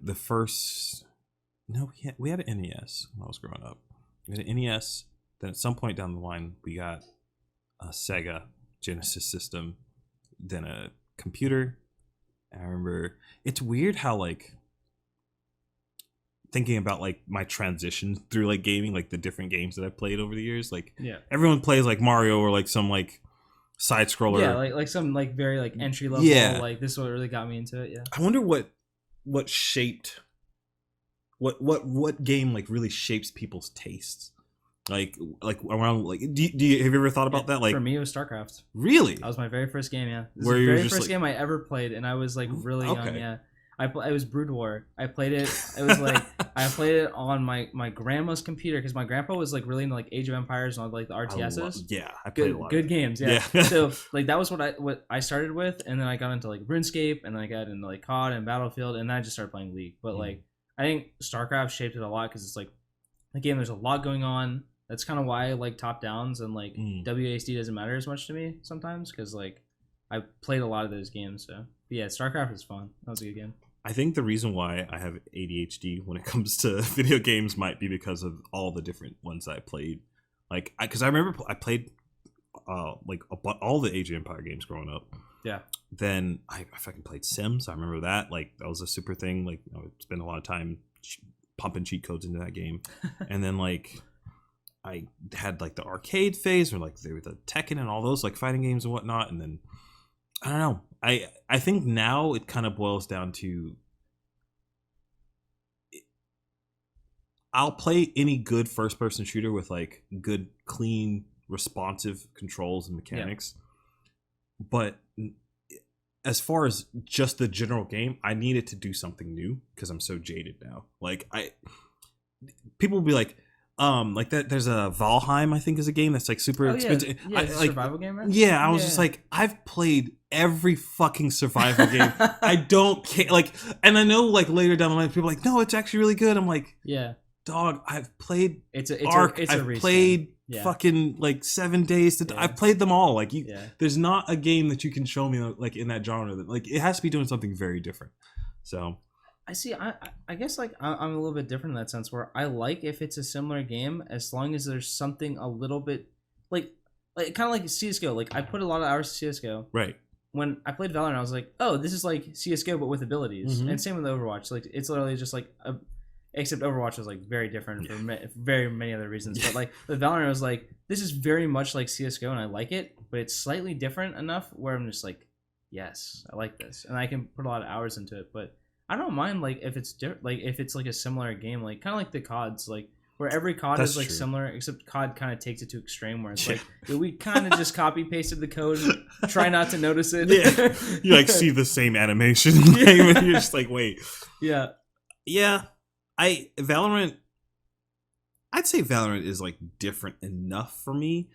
Speaker 1: we had an NES when I was growing up. We had an NES. Then at some point down the line, we got a Sega Genesis system, then a computer. I remember it's weird how like thinking about like my transition through like gaming, like the different games that I played over the years. Like everyone plays like Mario or like some like side scroller.
Speaker 2: Yeah, like some like very like entry level.
Speaker 1: Yeah.
Speaker 2: Like this is what really got me into it. Yeah.
Speaker 1: I wonder what shaped what game like really shapes people's tastes. Like around like do you have you ever thought about that? Like
Speaker 2: for me, it was StarCraft.
Speaker 1: Really?
Speaker 2: That was my very first game. Yeah, this
Speaker 1: Where
Speaker 2: was
Speaker 1: you
Speaker 2: the
Speaker 1: were
Speaker 2: very
Speaker 1: just,
Speaker 2: first
Speaker 1: like-
Speaker 2: game I ever played, and I was like really young.
Speaker 1: Okay.
Speaker 2: Yeah, it was Brood War. I played it. It was like I played it on my grandma's computer because my grandpa was like really into like Age of Empires and all like the RTSs.
Speaker 1: I played a lot.
Speaker 2: Good games. Yeah.
Speaker 1: Yeah.
Speaker 2: So like that was what I started with, and then I got into like RuneScape, and then I got into like COD and Battlefield, and then I just started playing League. But like I think StarCraft shaped it a lot because it's like again, there's a lot going on. That's kind of why I like top downs and like WASD doesn't matter as much to me sometimes because like I played a lot of those games. So but yeah, StarCraft is fun. That was a good game.
Speaker 1: I think the reason why I have ADHD when it comes to video games might be because of all the different ones I played. Like, because I remember I played like all the Age of Empire games growing up.
Speaker 2: Yeah.
Speaker 1: Then I fucking played Sims. I remember that. Like, that was a super thing. Like, I would spend a lot of time pumping cheat codes into that game. And then like I had like the arcade phase, or like the Tekken and all those like fighting games and whatnot, and then I don't know. I think now it kind of boils down to I'll play any good first person shooter with like good, clean, responsive controls and mechanics. Yeah. But as far as just the general game, I needed to do something new because I'm so jaded now. Like people will be like that. There's a Valheim, I think, is a game that's like super expensive.
Speaker 2: Yeah, it's a survival game, right?
Speaker 1: Yeah, I was just like, I've played every fucking survival game. I don't care. Like, and I know like later down the line, people are like, no, it's actually really good. I'm like,
Speaker 2: yeah.
Speaker 1: Dog, I've played
Speaker 2: Ark.
Speaker 1: I've played fucking like 7 days. I've played them all. Like there's not a game that you can show me like in that genre that like it has to be doing something very different. So
Speaker 2: I see. I guess like I'm a little bit different in that sense where I like if it's a similar game as long as there's something a little bit like kind of like CS:GO. Like I put a lot of hours to CS:GO.
Speaker 1: Right.
Speaker 2: When I played Valorant, I was like, oh, this is like CS:GO but with abilities. Mm-hmm. And same with Overwatch. Like it's literally just like except Overwatch was like very different for very many other reasons. But like the Valorant was like, this is very much like CS:GO and I like it, but it's slightly different enough where I'm just like, yes, I like this, and I can put a lot of hours into it. But I don't mind like if it's like if it's like a similar game, like kind of like the CODs, like where every COD is like similar, except COD kind of takes it to extreme where it's like we kind of just copy pasted the code, and try not to notice it.
Speaker 1: Yeah, you like see the same animation, and you're just like, wait,
Speaker 2: yeah.
Speaker 1: I'd say Valorant is like different enough for me.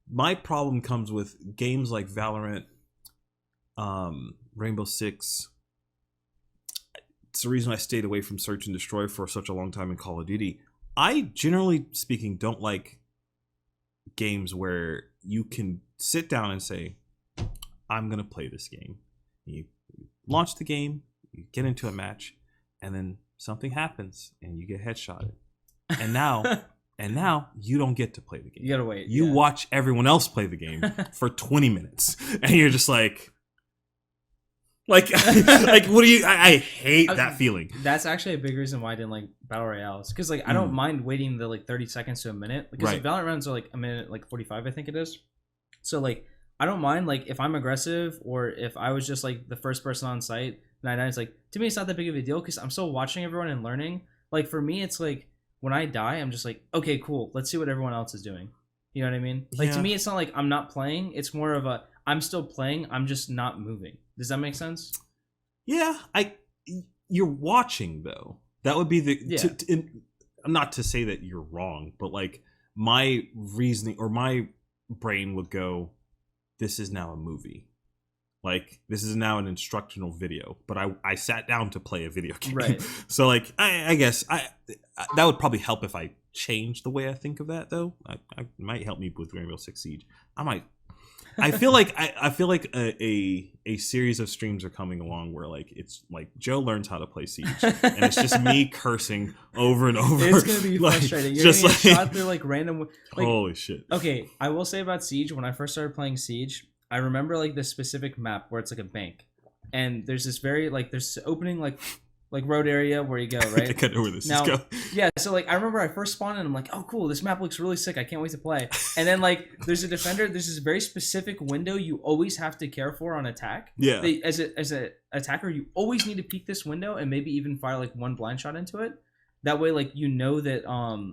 Speaker 1: My problem comes with games like Valorant, Rainbow Six. It's the reason I stayed away from Search and Destroy for such a long time in Call of Duty. I, generally speaking, don't like games where you can sit down and say, I'm going to play this game. You launch the game, you get into a match, and then something happens and you get headshotted. And now you don't get to play the game.
Speaker 2: You gotta wait.
Speaker 1: You watch everyone else play the game for 20 minutes. And you're just like what do you I hate that feeling.
Speaker 2: That's actually a big reason why I didn't like battle royales, because like I don't mind waiting the like 30 seconds to a minute, because like, Valorant rounds are like a minute like 45 I think it is. So like I don't mind like if I'm aggressive or if I was just like the first person on site 99, it's like to me it's not that big of a deal because I'm still watching everyone and learning. Like for me it's like when I die I'm just like, okay, cool, let's see what everyone else is doing. You know what I mean? Like to me it's not like I'm not playing, it's more of a I'm still playing, I'm just not moving. Does that make sense?
Speaker 1: Yeah, you're watching though. That would be the not to say that you're wrong, but like my reasoning or my brain would go, this is now a movie. Like this is now an instructional video, but I sat down to play a video game.
Speaker 2: Right.
Speaker 1: So like I guess that would probably help if I changed the way I think of that though. I might help me with Rainbow Six Siege. I feel like a series of streams are coming along where like it's like Joe learns how to play Siege and it's just me cursing over and over.
Speaker 2: It's gonna be frustrating. You're just gonna get shot through like random. Like,
Speaker 1: holy shit.
Speaker 2: Okay, I will say about Siege, when I first started playing Siege, I remember like this specific map where it's like a bank, and there's this very like there's opening like road area where you go, right?
Speaker 1: I kind of know where this
Speaker 2: now,
Speaker 1: is going.
Speaker 2: Yeah, so like I remember I first spawned and I'm like, oh cool, this map looks really sick. I can't wait to play. And then like there's a defender. There's this very specific window you always have to care for on attack.
Speaker 1: Yeah.
Speaker 2: As a attacker, you always need to peek this window and maybe even fire like one blind shot into it. That way, like you know that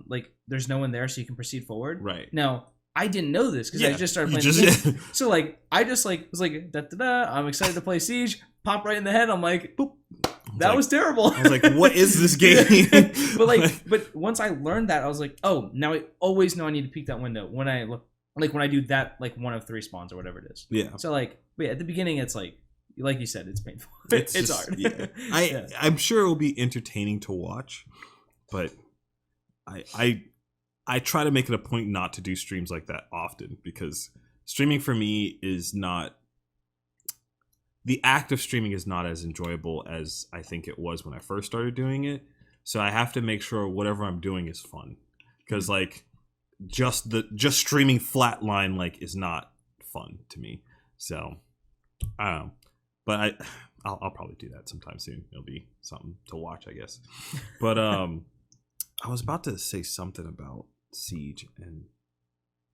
Speaker 2: like there's no one there, so you can proceed forward.
Speaker 1: Right.
Speaker 2: Now I didn't know this because I just started playing the game. So like I just like was like da da da. I'm excited to play Siege. Pop right in the head. I'm like, boop. That was terrible.
Speaker 1: I was like, what is this game?
Speaker 2: but once I learned that, I was like, oh, now I always know I need to peek that window when I look, like when I do that, like one of 3 spawns or whatever it is.
Speaker 1: Yeah.
Speaker 2: So like, but yeah, at the beginning, it's like you said, it's painful. It's just hard.
Speaker 1: Yeah. I'm sure it will be entertaining to watch, but I try to make it a point not to do streams like that often because streaming for me is not. The act of streaming is not as enjoyable as I think it was when I first started doing it. So I have to make sure whatever I'm doing is fun. Because like just streaming flatline like is not fun to me. So I don't know. But I'll probably do that sometime soon. It'll be something to watch, I guess. But I was about to say something about Siege, and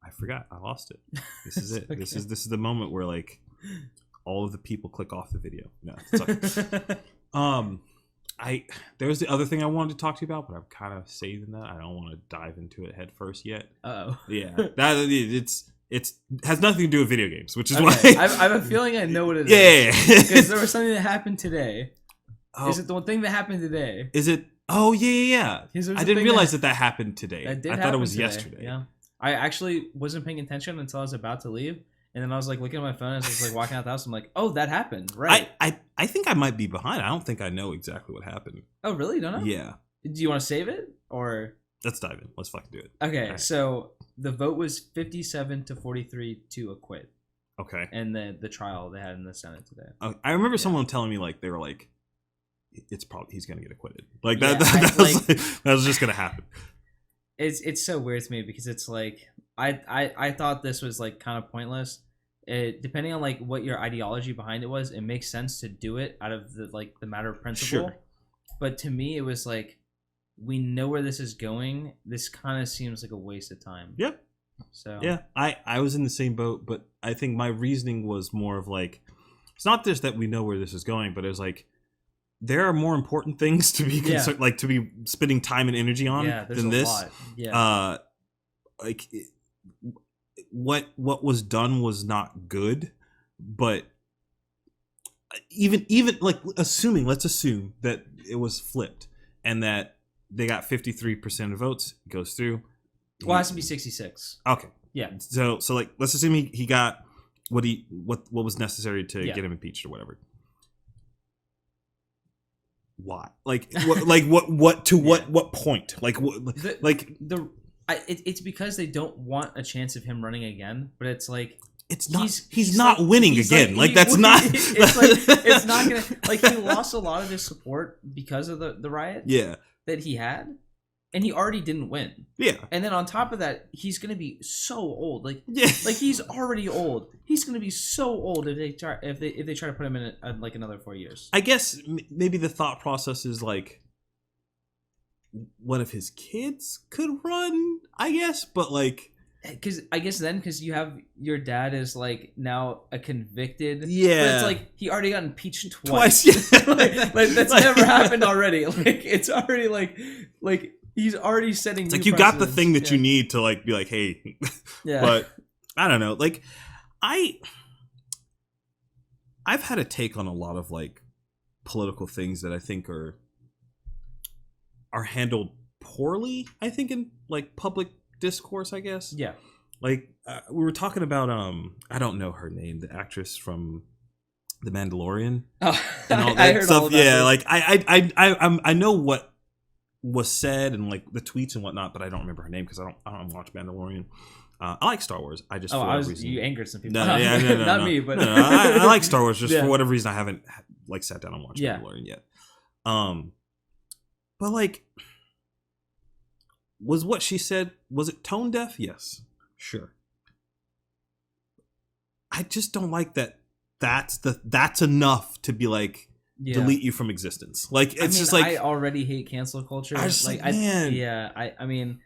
Speaker 1: I forgot. I lost it. This is it.
Speaker 2: Okay.
Speaker 1: This is the moment where like all of the people click off the video. No, it's okay. There was the other thing I wanted to talk to you about, but I'm kind of saving that. I don't want to dive into it head first yet.
Speaker 2: Oh,
Speaker 1: yeah, it's has nothing to do with video games, which is
Speaker 2: okay.
Speaker 1: why
Speaker 2: I have a feeling I know what it is.
Speaker 1: Yeah,
Speaker 2: Because there was something that happened today.
Speaker 1: Oh,
Speaker 2: Is it the one thing that happened today?
Speaker 1: Is it? Oh yeah.
Speaker 2: Because there was
Speaker 1: I
Speaker 2: a
Speaker 1: didn't
Speaker 2: thing
Speaker 1: realize that happened today.
Speaker 2: That did
Speaker 1: I thought it
Speaker 2: happen
Speaker 1: was
Speaker 2: today.
Speaker 1: yesterday.
Speaker 2: Yeah, I actually wasn't paying attention until I was about to leave, and then I was like looking at my phone as I was like walking out the house. I'm like, oh, that happened, right?
Speaker 1: I think I might be behind. I don't think I know exactly what happened.
Speaker 2: Oh, really? You don't know?
Speaker 1: Yeah.
Speaker 2: Do you want to save it or?
Speaker 1: Let's dive in. Let's fucking do it.
Speaker 2: Okay,
Speaker 1: Right.
Speaker 2: so the vote was 57 to 43 to acquit,
Speaker 1: Okay.
Speaker 2: and the trial they had in the Senate today.
Speaker 1: I remember someone telling me like they were like, it's probably he's gonna get acquitted. Like
Speaker 2: Yeah,
Speaker 1: that was just gonna happen.
Speaker 2: It's so weird to me because it's like I thought this was like kind of pointless. Depending on like what your ideology behind it was, it makes sense to do it out of the matter of principle.
Speaker 1: Sure.
Speaker 2: But to me, it was like, we know where this is going. This kind of seems like a waste of time.
Speaker 1: Yeah.
Speaker 2: So
Speaker 1: Yeah, I was in the same boat, but I think my reasoning was more of like, it's not just that we know where this is going, but it was like, there are more important things to be concerned, like to be spending time and energy on than this.
Speaker 2: Lot. Yeah.
Speaker 1: Like what was done was not good, but even like let's assume that it was flipped and that they got 53% of votes, it goes through.
Speaker 2: Well, it has to be 66.
Speaker 1: Okay.
Speaker 2: Yeah.
Speaker 1: So like let's assume he got what was necessary to get him impeached or whatever. Why? Like what to what point? Like what
Speaker 2: it's because they don't want a chance of him running again, but it's like
Speaker 1: it's not he's not like, winning again. Like that's not
Speaker 2: it's like it's not gonna like he lost a lot of his support because of the riot that he had, and he already didn't win. Yeah. And then on top of that, he's gonna be so old. Like like he's already old. He's gonna be so old if they try to put him in like another 4 years.
Speaker 1: I guess maybe the thought process is like, what if his kids could run? I guess, but like,
Speaker 2: because you have your dad is like now a convicted. But it's like he already got impeached twice. like that's never happened already. Like it's already like he's already setting.
Speaker 1: It's like you got the thing that you need to like be like, hey. But I don't know. Like I've had a take on a lot of like political things that I think are handled poorly. I think in like public discourse, I guess. Yeah. Like we were talking about I don't know her name, the actress from The Mandalorian.
Speaker 2: Oh,
Speaker 1: and all that
Speaker 2: I heard
Speaker 1: stuff.
Speaker 2: all about this.
Speaker 1: Like I know what was said and like the tweets and whatnot, but I don't remember her name because I don't watch Mandalorian. I like Star Wars. I just
Speaker 2: you angered some people.
Speaker 1: No,
Speaker 2: not me, but
Speaker 1: I like Star Wars just for whatever reason. I haven't like sat down and watched Mandalorian yet. But like, was what she said, was it tone deaf? Yes, sure. I just don't like that. That's enough to be like delete you from existence. Like it's just like
Speaker 2: I already hate cancel culture.
Speaker 1: I just
Speaker 2: like I mean,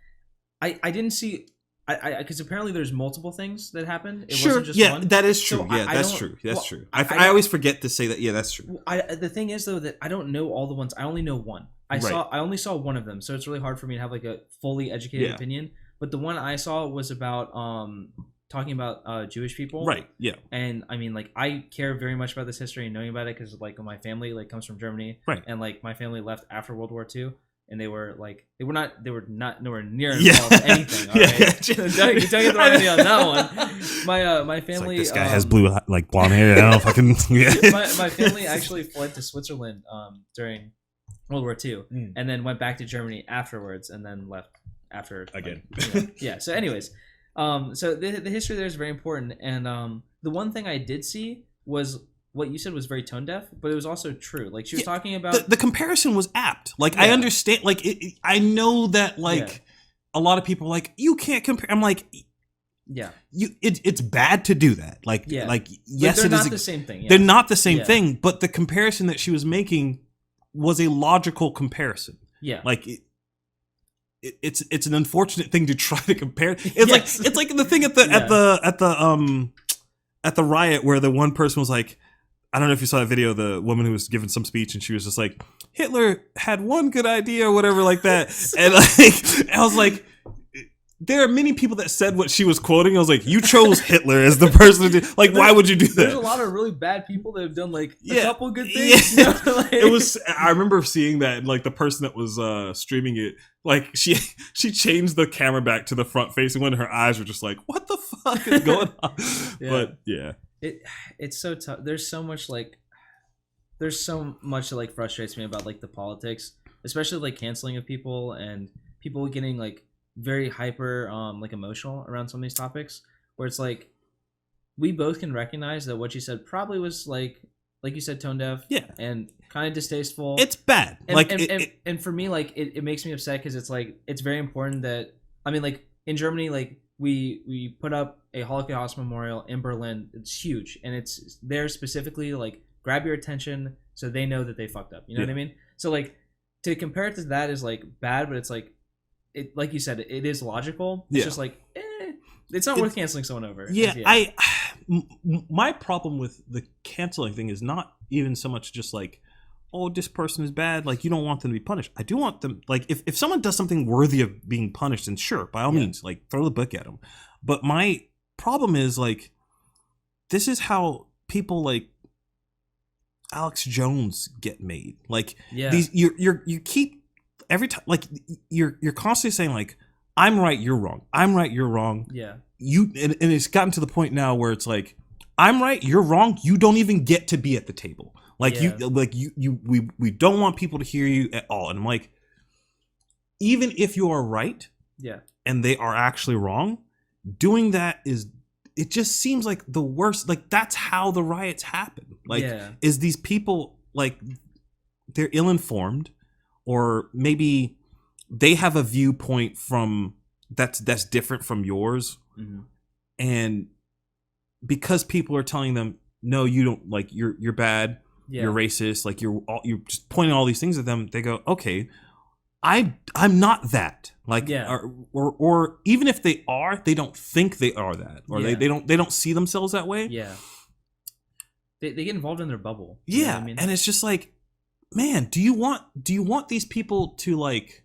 Speaker 2: I didn't see. I because apparently there's multiple things that happened. It wasn't just one.
Speaker 1: That is true.
Speaker 2: So
Speaker 1: That's true. That's true. I always forget to say that. Yeah, that's true.
Speaker 2: The thing is though that I don't know all the ones. I only know one. I only saw one of them, so it's really hard for me to have like a fully educated opinion. But the one I saw was about talking about Jewish people. Right. Yeah. And I mean, like, I care very much about this history and knowing about it because like my family like comes from Germany. Right. And like my family left after World War II. And they were not nowhere near involved in anything. All right? Don't get the wrong idea on that one. My family.
Speaker 1: Like, this guy has blonde hair. I don't know if I can.
Speaker 2: My family actually fled to Switzerland during World War II, and then went back to Germany afterwards, and then left after again. Yeah. So, anyways, so the history there is very important, and the one thing I did see was. What you said was very tone deaf, but it was also true. Like she was talking about
Speaker 1: the comparison was apt. Like I understand. Like I know that like a lot of people are like you can't compare. I'm like, it's bad to do that. Like yes,
Speaker 2: they're not the same thing. Yeah.
Speaker 1: They're not the same thing. But the comparison that she was making was a logical comparison. Yeah, like it's an unfortunate thing to try to compare. It's
Speaker 2: Yes.
Speaker 1: like the thing at the riot where the one person was like, I don't know if you saw that video, the woman who was giving some speech and she was just like, Hitler had one good idea or whatever like that. And like, I was like, there are many people that said what she was quoting. I was like, you chose Hitler as the person to do, like, why would you do that?
Speaker 2: There's a lot of really bad people that have done like a
Speaker 1: Yeah.
Speaker 2: couple good things.
Speaker 1: Yeah.
Speaker 2: You know? Like,
Speaker 1: It was, I remember seeing that, and like the person that was streaming it, like she changed the camera back to the front facing one, and her eyes were just like, what the fuck is going on?
Speaker 2: Yeah.
Speaker 1: But yeah.
Speaker 2: It's so tough. There's so much that like frustrates me about like the politics, especially like canceling of people and people getting like very hyper like emotional around some of these topics, where it's like we both can recognize that what you said probably was like you said, tone deaf,
Speaker 1: Yeah.
Speaker 2: and kind of distasteful.
Speaker 1: It's bad.
Speaker 2: And for me, like it makes me upset because it's like it's very important that, I mean, like in Germany, like we put up a Holocaust memorial in Berlin. It's huge, and it's there specifically to like grab your attention so they know that they fucked up. You know what I mean? So like to compare it to that is like bad, but it's like it, like you said, it is logical. It's just like it's not worth canceling someone over.
Speaker 1: Yeah, my problem with the canceling thing is not even so much just like, oh, this person is bad, like you don't want them to be punished. I do want them, like if someone does something worthy of being punished, then sure, by all means, like throw the book at them. But my problem is like, this is how people like Alex Jones get made. Like these, you keep every time, like you're constantly saying like, I'm right, you're wrong. I'm right, you're wrong.
Speaker 2: Yeah.
Speaker 1: And it's gotten to the point now where it's like, I'm right, you're wrong. You don't even get to be at the table. Like we don't want people to hear you at all. And I'm like, even if you are right, and they are actually wrong, doing that it just seems like the worst. Like that's how the riots happen. Like is these people like they're ill-informed, or maybe they have a viewpoint from that's different from yours, and because people are telling them, no, you don't, like you're bad, you're racist, like you're just pointing all these things at them, they go, okay, I'm not that, like or even if they are, they don't think they are that, or they don't see themselves that way.
Speaker 2: They get involved in their bubble.
Speaker 1: You know what I mean? And it's just like, man, do you want these people to like,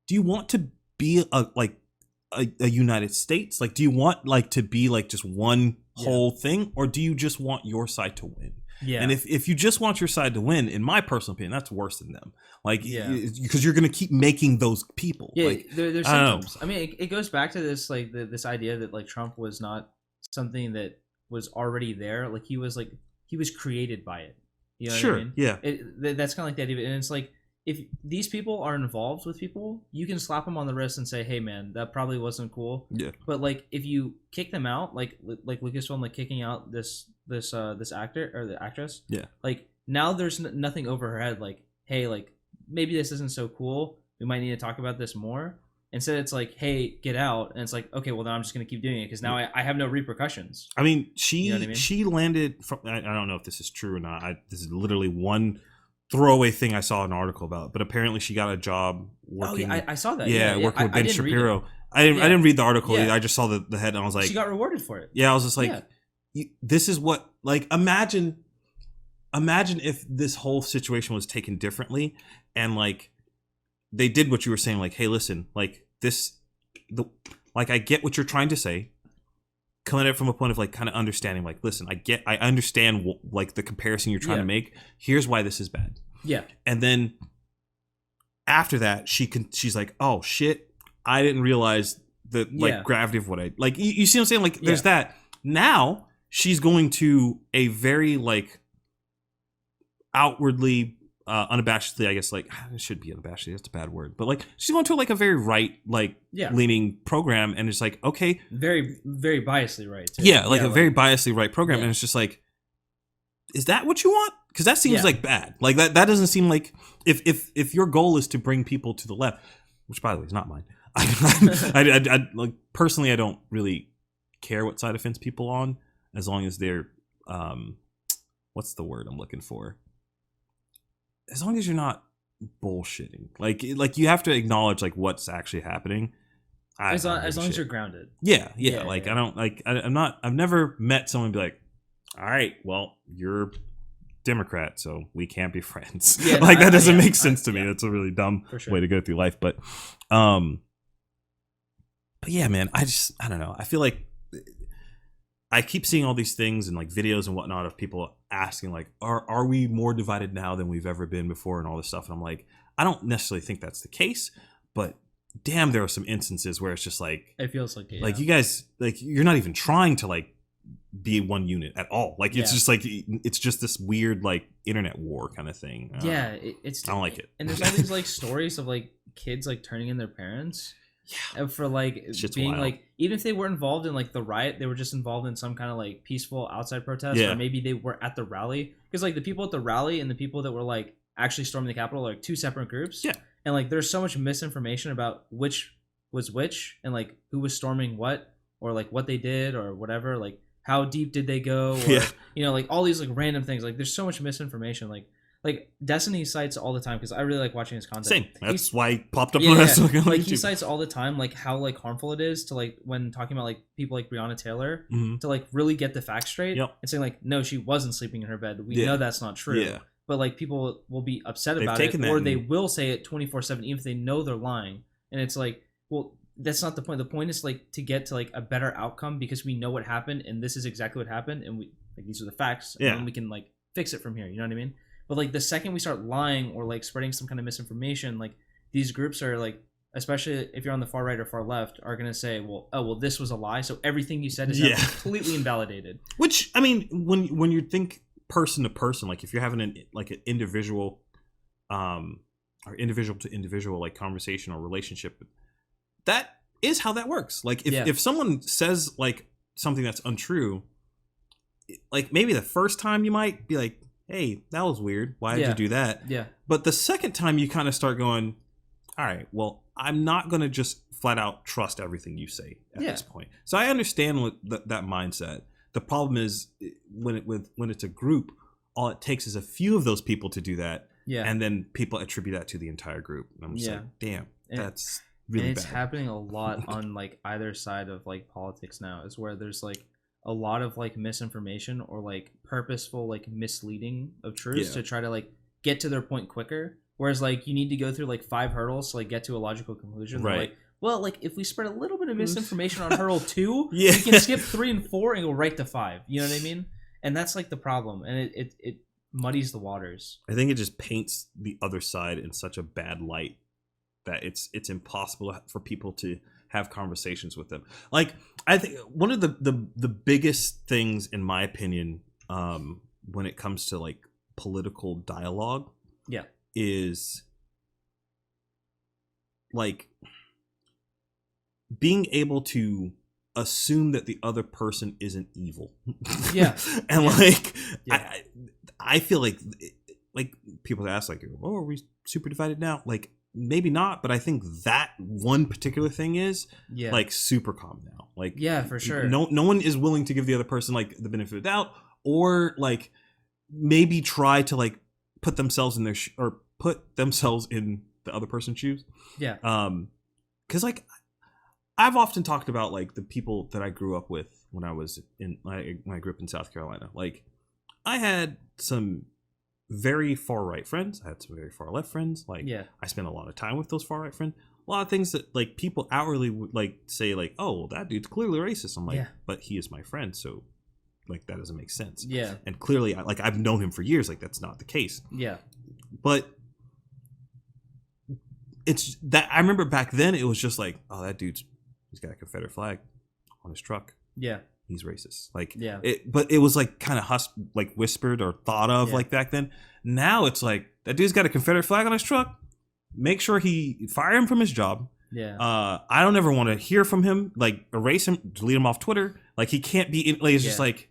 Speaker 1: do you want to be a United States? Like, do you want like to be like just one whole thing, or do you just want your side to win? And if you just want your side to win, in my personal opinion, that's worse than them. Like, because you're gonna keep making those people. Like,
Speaker 2: there's symptoms. I mean, it goes back to this like this idea that like Trump was not something that was already there. Like he was created by it. You know what I mean?
Speaker 1: Yeah.
Speaker 2: That's kind of like the idea. And it's like, if these people are involved with people, you can slap them on the wrist and say, "Hey, man, that probably wasn't cool."
Speaker 1: Yeah.
Speaker 2: But like, if you kick them out, like Lucasfilm, like kicking out this actor or the actress, like now there's nothing over her head. Like, hey, like maybe this isn't so cool. We might need to talk about this more. Instead, it's like, hey, get out, and it's like, okay, well, then I'm just gonna keep doing it because now I have no repercussions.
Speaker 1: I mean, she
Speaker 2: You know what I mean?
Speaker 1: she landed from. I don't know if this is true or not. This is literally one throwaway thing I saw an article about, but apparently she got a job working.
Speaker 2: Oh, yeah, I saw that.
Speaker 1: Working with Ben
Speaker 2: didn't read
Speaker 1: Shapiro.
Speaker 2: it.
Speaker 1: I didn't read the article.
Speaker 2: Yeah.
Speaker 1: I just saw the head, and I was like,
Speaker 2: She got rewarded for it.
Speaker 1: Yeah, I was just like, this is what, like, imagine if this whole situation was taken differently, and like they did what you were saying, like, hey, listen, like like I get what you're trying to say, coming at it from a point of like kind of understanding, like, listen, I understand like the comparison you're trying to make. Here's why this is bad. Yeah. And then after that, she's like, oh shit, I didn't realize the like gravity of what I like. You see what I'm saying? Like, there's that. Now she's going to a very like outwardly unabashedly, I guess, like, it should be unabashedly, that's a bad word, but like she's going to like a very right like leaning program, and it's like, okay,
Speaker 2: very very biasly right too.
Speaker 1: Very biasly right program, and it's just like, is that what you want? Because that seems like bad. Like that doesn't seem like, if your goal is to bring people to the left, which by the way is not mine. I like personally, I don't really care what side of fence people on, as long as they're what's the word I'm looking for? As long as you're not bullshitting. Like you have to acknowledge like what's actually happening.
Speaker 2: As long as you're grounded.
Speaker 1: Yeah.
Speaker 2: Yeah,
Speaker 1: Like
Speaker 2: yeah.
Speaker 1: I don't like I'm not. I've never met someone be like, all right, well you're Democrat, so we can't be friends.
Speaker 2: Yeah,
Speaker 1: Like that doesn't
Speaker 2: yeah,
Speaker 1: make sense to me.
Speaker 2: yeah.
Speaker 1: That's a really dumb
Speaker 2: For sure.
Speaker 1: way to go through life. But yeah, man, I don't know. I feel like I keep seeing all these things and like videos and whatnot of people asking like, are we more divided now than we've ever been before and all this stuff? And I'm like, I don't necessarily think that's the case, but damn, there are some instances where it's just like,
Speaker 2: It feels like it.
Speaker 1: like
Speaker 2: yeah.
Speaker 1: you guys, like you're not even trying to like be one unit at all. Like it's
Speaker 2: Yeah.
Speaker 1: just like, it's just this weird like internet war kind of thing.
Speaker 2: Yeah, it's
Speaker 1: I don't like it.
Speaker 2: And there's all these like stories of like kids like turning in their parents.
Speaker 1: Yeah.
Speaker 2: And for like
Speaker 1: Shit's
Speaker 2: being
Speaker 1: wild.
Speaker 2: like, even if they were involved in like the riot, they were just involved in some kind of like peaceful outside protest,
Speaker 1: Yeah.
Speaker 2: or maybe they were at the rally. Because like the people at the rally and the people that were like actually storming the Capitol are like two separate groups.
Speaker 1: Yeah.
Speaker 2: And like there's so much misinformation about which was which and like who was storming what, or like what they did or whatever. Like how deep did they go? Or,
Speaker 1: Yeah.
Speaker 2: you know, like all these like random things. Like there's so much misinformation. Like Destiny cites all the time because I really like watching his content.
Speaker 1: Same. That's
Speaker 2: He's-
Speaker 1: why it popped up
Speaker 2: yeah,
Speaker 1: when I
Speaker 2: yeah.
Speaker 1: was looking on
Speaker 2: Like he
Speaker 1: YouTube.
Speaker 2: cites all the time like how like harmful it is to like when talking about like people like Breonna Taylor
Speaker 1: Mhm.
Speaker 2: to like really get the facts straight
Speaker 1: Yep.
Speaker 2: and saying like no, she wasn't sleeping in her bed. We
Speaker 1: Yeah.
Speaker 2: know that's not true.
Speaker 1: Yeah.
Speaker 2: But like people will be upset
Speaker 1: They've
Speaker 2: about it,
Speaker 1: taken that
Speaker 2: or
Speaker 1: and-
Speaker 2: they will say it 24/7 even if they know they're lying. And it's like, well, that's not the point. The point is like to get to like a better outcome because we know what happened and this is exactly what happened and we like these are the facts
Speaker 1: Yeah.
Speaker 2: and then we can like fix it from here. You know what I mean? But like the second we start lying or like spreading some kind of misinformation, like these groups are like, especially if you're on the far right or far left, are gonna say, well, this was a lie, so everything you said is now
Speaker 1: Yeah.
Speaker 2: completely invalidated.
Speaker 1: Which I mean, when you think person to person, like if you're having an individual, or individual to individual like conversation or relationship, that is how that works. Like if someone says like something that's untrue, like maybe the first time you might be like, hey, that was weird. Why did
Speaker 2: Yeah.
Speaker 1: you do that?
Speaker 2: Yeah,
Speaker 1: But the second time you kind of start going, all right, well, I'm not going to just flat out trust everything you say at
Speaker 2: Yeah.
Speaker 1: this point. So I understand that mindset. The problem is when it's a group, all it takes is a few of those people to do that.
Speaker 2: yeah.
Speaker 1: And then people attribute that to the entire group. And I'm just
Speaker 2: Yeah.
Speaker 1: like, damn,
Speaker 2: And-
Speaker 1: that's really
Speaker 2: and it's
Speaker 1: bad.
Speaker 2: happening a lot on like either side of like politics now, is where there's like a lot of like misinformation or like purposeful like misleading of truths
Speaker 1: Yeah.
Speaker 2: to try to like get to their point quicker, whereas like you need to go through like 5 hurdles to like get to a logical conclusion. They're
Speaker 1: Right.
Speaker 2: like, well, like if we spread a little bit of misinformation on hurdle 2,
Speaker 1: Yeah.
Speaker 2: we can skip 3 and 4 and go right to 5. You know what I mean? And that's like the problem, and it muddies the waters.
Speaker 1: I think it just paints the other side in such a bad light that it's impossible for people to have conversations with them. Like I think one of the biggest things, in my opinion, when it comes to like political dialogue,
Speaker 2: Yeah.
Speaker 1: is like being able to assume that the other person isn't evil.
Speaker 2: Yeah.
Speaker 1: And
Speaker 2: Yeah.
Speaker 1: like
Speaker 2: Yeah.
Speaker 1: I feel like people ask like, oh, are we super divided now? Like maybe not, but I think that one particular thing is
Speaker 2: Yeah.
Speaker 1: like super common now. Like
Speaker 2: Yeah, for sure.
Speaker 1: no one is willing to give the other person like the benefit of the doubt, or like maybe try to like put themselves in their or put themselves in the other person's shoes.
Speaker 2: Yeah.
Speaker 1: Because like I've often talked about like the people that I grew up with when I was when I grew up in South Carolina. Like I had some very far right friends. I had some very far left friends. Like
Speaker 2: Yeah.
Speaker 1: I spent a lot of time with those far right friends. A lot of things that like people outwardly would like say like, oh, well, that dude's clearly racist. I'm like,
Speaker 2: Yeah.
Speaker 1: but he is my friend, so like that doesn't make sense.
Speaker 2: Yeah.
Speaker 1: And clearly, I've known him for years. Like that's not the case.
Speaker 2: Yeah.
Speaker 1: But it's that I remember back then it was just like, oh, that dude's he's got a Confederate flag on his truck.
Speaker 2: Yeah.
Speaker 1: He's racist. Like
Speaker 2: Yeah.
Speaker 1: but it was like kind of like whispered or thought of
Speaker 2: Yeah.
Speaker 1: like back then. Now it's like that dude's got a Confederate flag on his truck. Make sure he fire him from his job.
Speaker 2: Yeah.
Speaker 1: I don't ever want to hear from him. Like erase him, delete him off Twitter. Like he can't be. Like it's just
Speaker 2: Yeah.
Speaker 1: like,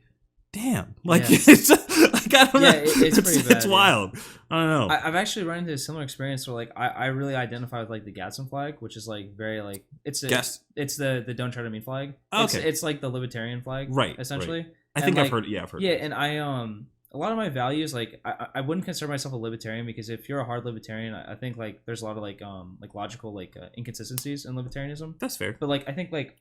Speaker 1: damn. Like
Speaker 2: Yeah.
Speaker 1: it's like I don't
Speaker 2: Yeah,
Speaker 1: know.
Speaker 2: it's pretty bad,
Speaker 1: It's
Speaker 2: yeah.
Speaker 1: wild. I don't know.
Speaker 2: I've actually run into a similar experience where like I really identify with like the Gadsden flag, which is like very like it's the Don't Try to Me flag.
Speaker 1: Okay.
Speaker 2: It's like the libertarian flag,
Speaker 1: Right,
Speaker 2: essentially.
Speaker 1: I think
Speaker 2: and,
Speaker 1: I've heard. Yeah, I've heard.
Speaker 2: Yeah, and I a lot of my values, like I wouldn't consider myself a libertarian, because if you're a hard libertarian, I think like there's a lot of like logical inconsistencies in libertarianism.
Speaker 1: That's fair.
Speaker 2: But like I think like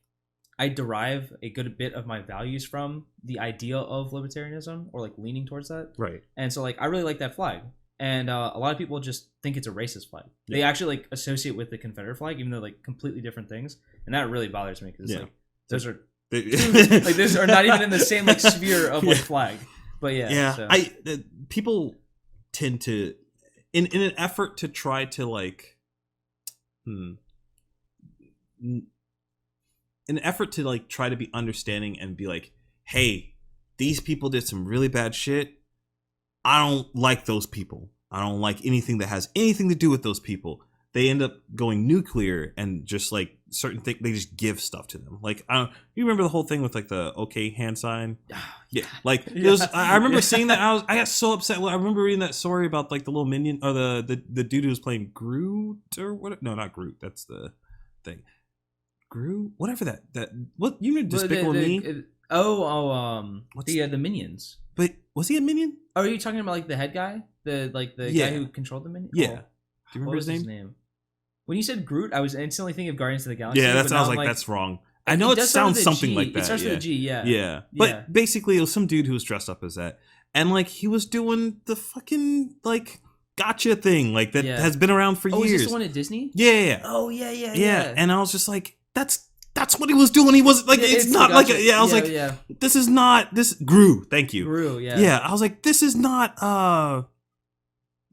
Speaker 2: I derive a good bit of my values from the idea of libertarianism, or like leaning towards that.
Speaker 1: Right.
Speaker 2: And so like I really like that flag. And a lot of people just think it's a racist flag. They actually like associate with the Confederate flag, even though like completely different things. And that really bothers me, because like those are like those are not even in the same like sphere of like flag. But yeah. So.
Speaker 1: People tend to, in an effort to try to like, in an effort to like try to be understanding and be like, hey, these people did some really bad shit. I don't like those people. I don't like anything that has anything to do with those people. They end up going nuclear, and just like certain things, they just give stuff to them. Like, you remember the whole thing with like the OK hand sign? Yeah, like it was. I remember seeing that. I got so upset. I remember reading that story about like the little minion, or the dude who was playing Groot, or what? No, not Groot. That's the thing. Groot, whatever that what, you know, Despicable Me.
Speaker 2: The Minions.
Speaker 1: But was he a minion?
Speaker 2: Oh, are you talking about like the head guy, the guy who controlled the minion?
Speaker 1: Yeah.
Speaker 2: Oh,
Speaker 1: Do you remember his name?
Speaker 2: When you said Groot, I was instantly thinking of Guardians of the Galaxy.
Speaker 1: Yeah, that's. I was like, that's wrong. I know it sounds something like that.
Speaker 2: It starts with a G. Yeah.
Speaker 1: Yeah. But basically, it was some dude who was dressed up as that, and like he was doing the fucking like gotcha thing, like that has been around for years.
Speaker 2: Oh, is this the one at Disney?
Speaker 1: Yeah.
Speaker 2: Oh yeah.
Speaker 1: And I was just like, that's what he was doing. He wasn't like, it's not like I was like, this is not this Gru. Thank you.
Speaker 2: Gru. Yeah.
Speaker 1: Yeah. I was like, this is not a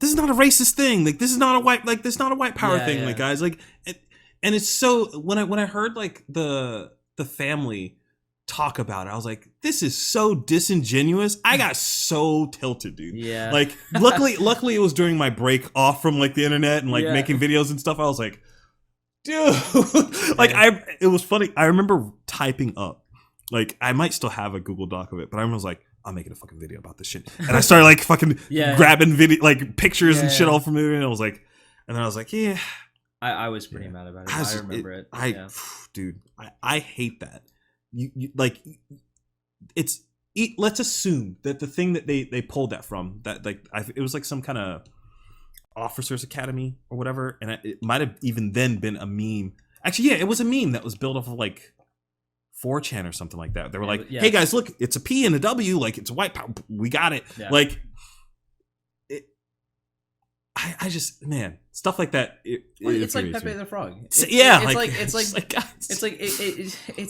Speaker 1: racist thing. Like, this is not a white power thing.
Speaker 2: Yeah.
Speaker 1: Like, guys, like, and it's so, when I heard like the family talk about it, I was like, this is so disingenuous. I got so tilted, dude.
Speaker 2: Yeah.
Speaker 1: Like, luckily it was during my break off from like the internet and like making videos and stuff. I was like, dude, like it was funny. I remember typing up, like, I might still have a Google Doc of it, but I was like, I'm making a fucking video about this shit, and I started like fucking grabbing video, like pictures and shit all from it, and I was like, yeah,
Speaker 2: I was pretty mad about it. I remember it.
Speaker 1: Dude, I hate that. You like, let's assume that the thing that they pulled that from, that like it was like some kind of Officers Academy or whatever, and it might have even then been a meme. Actually, yeah, it was a meme that was built off of like 4chan or something like that. They were like, hey guys, look, it's a P and a W, like it's a white power, we got it. Like, I just, man, stuff like that.
Speaker 2: It's like Pepe the Frog. It's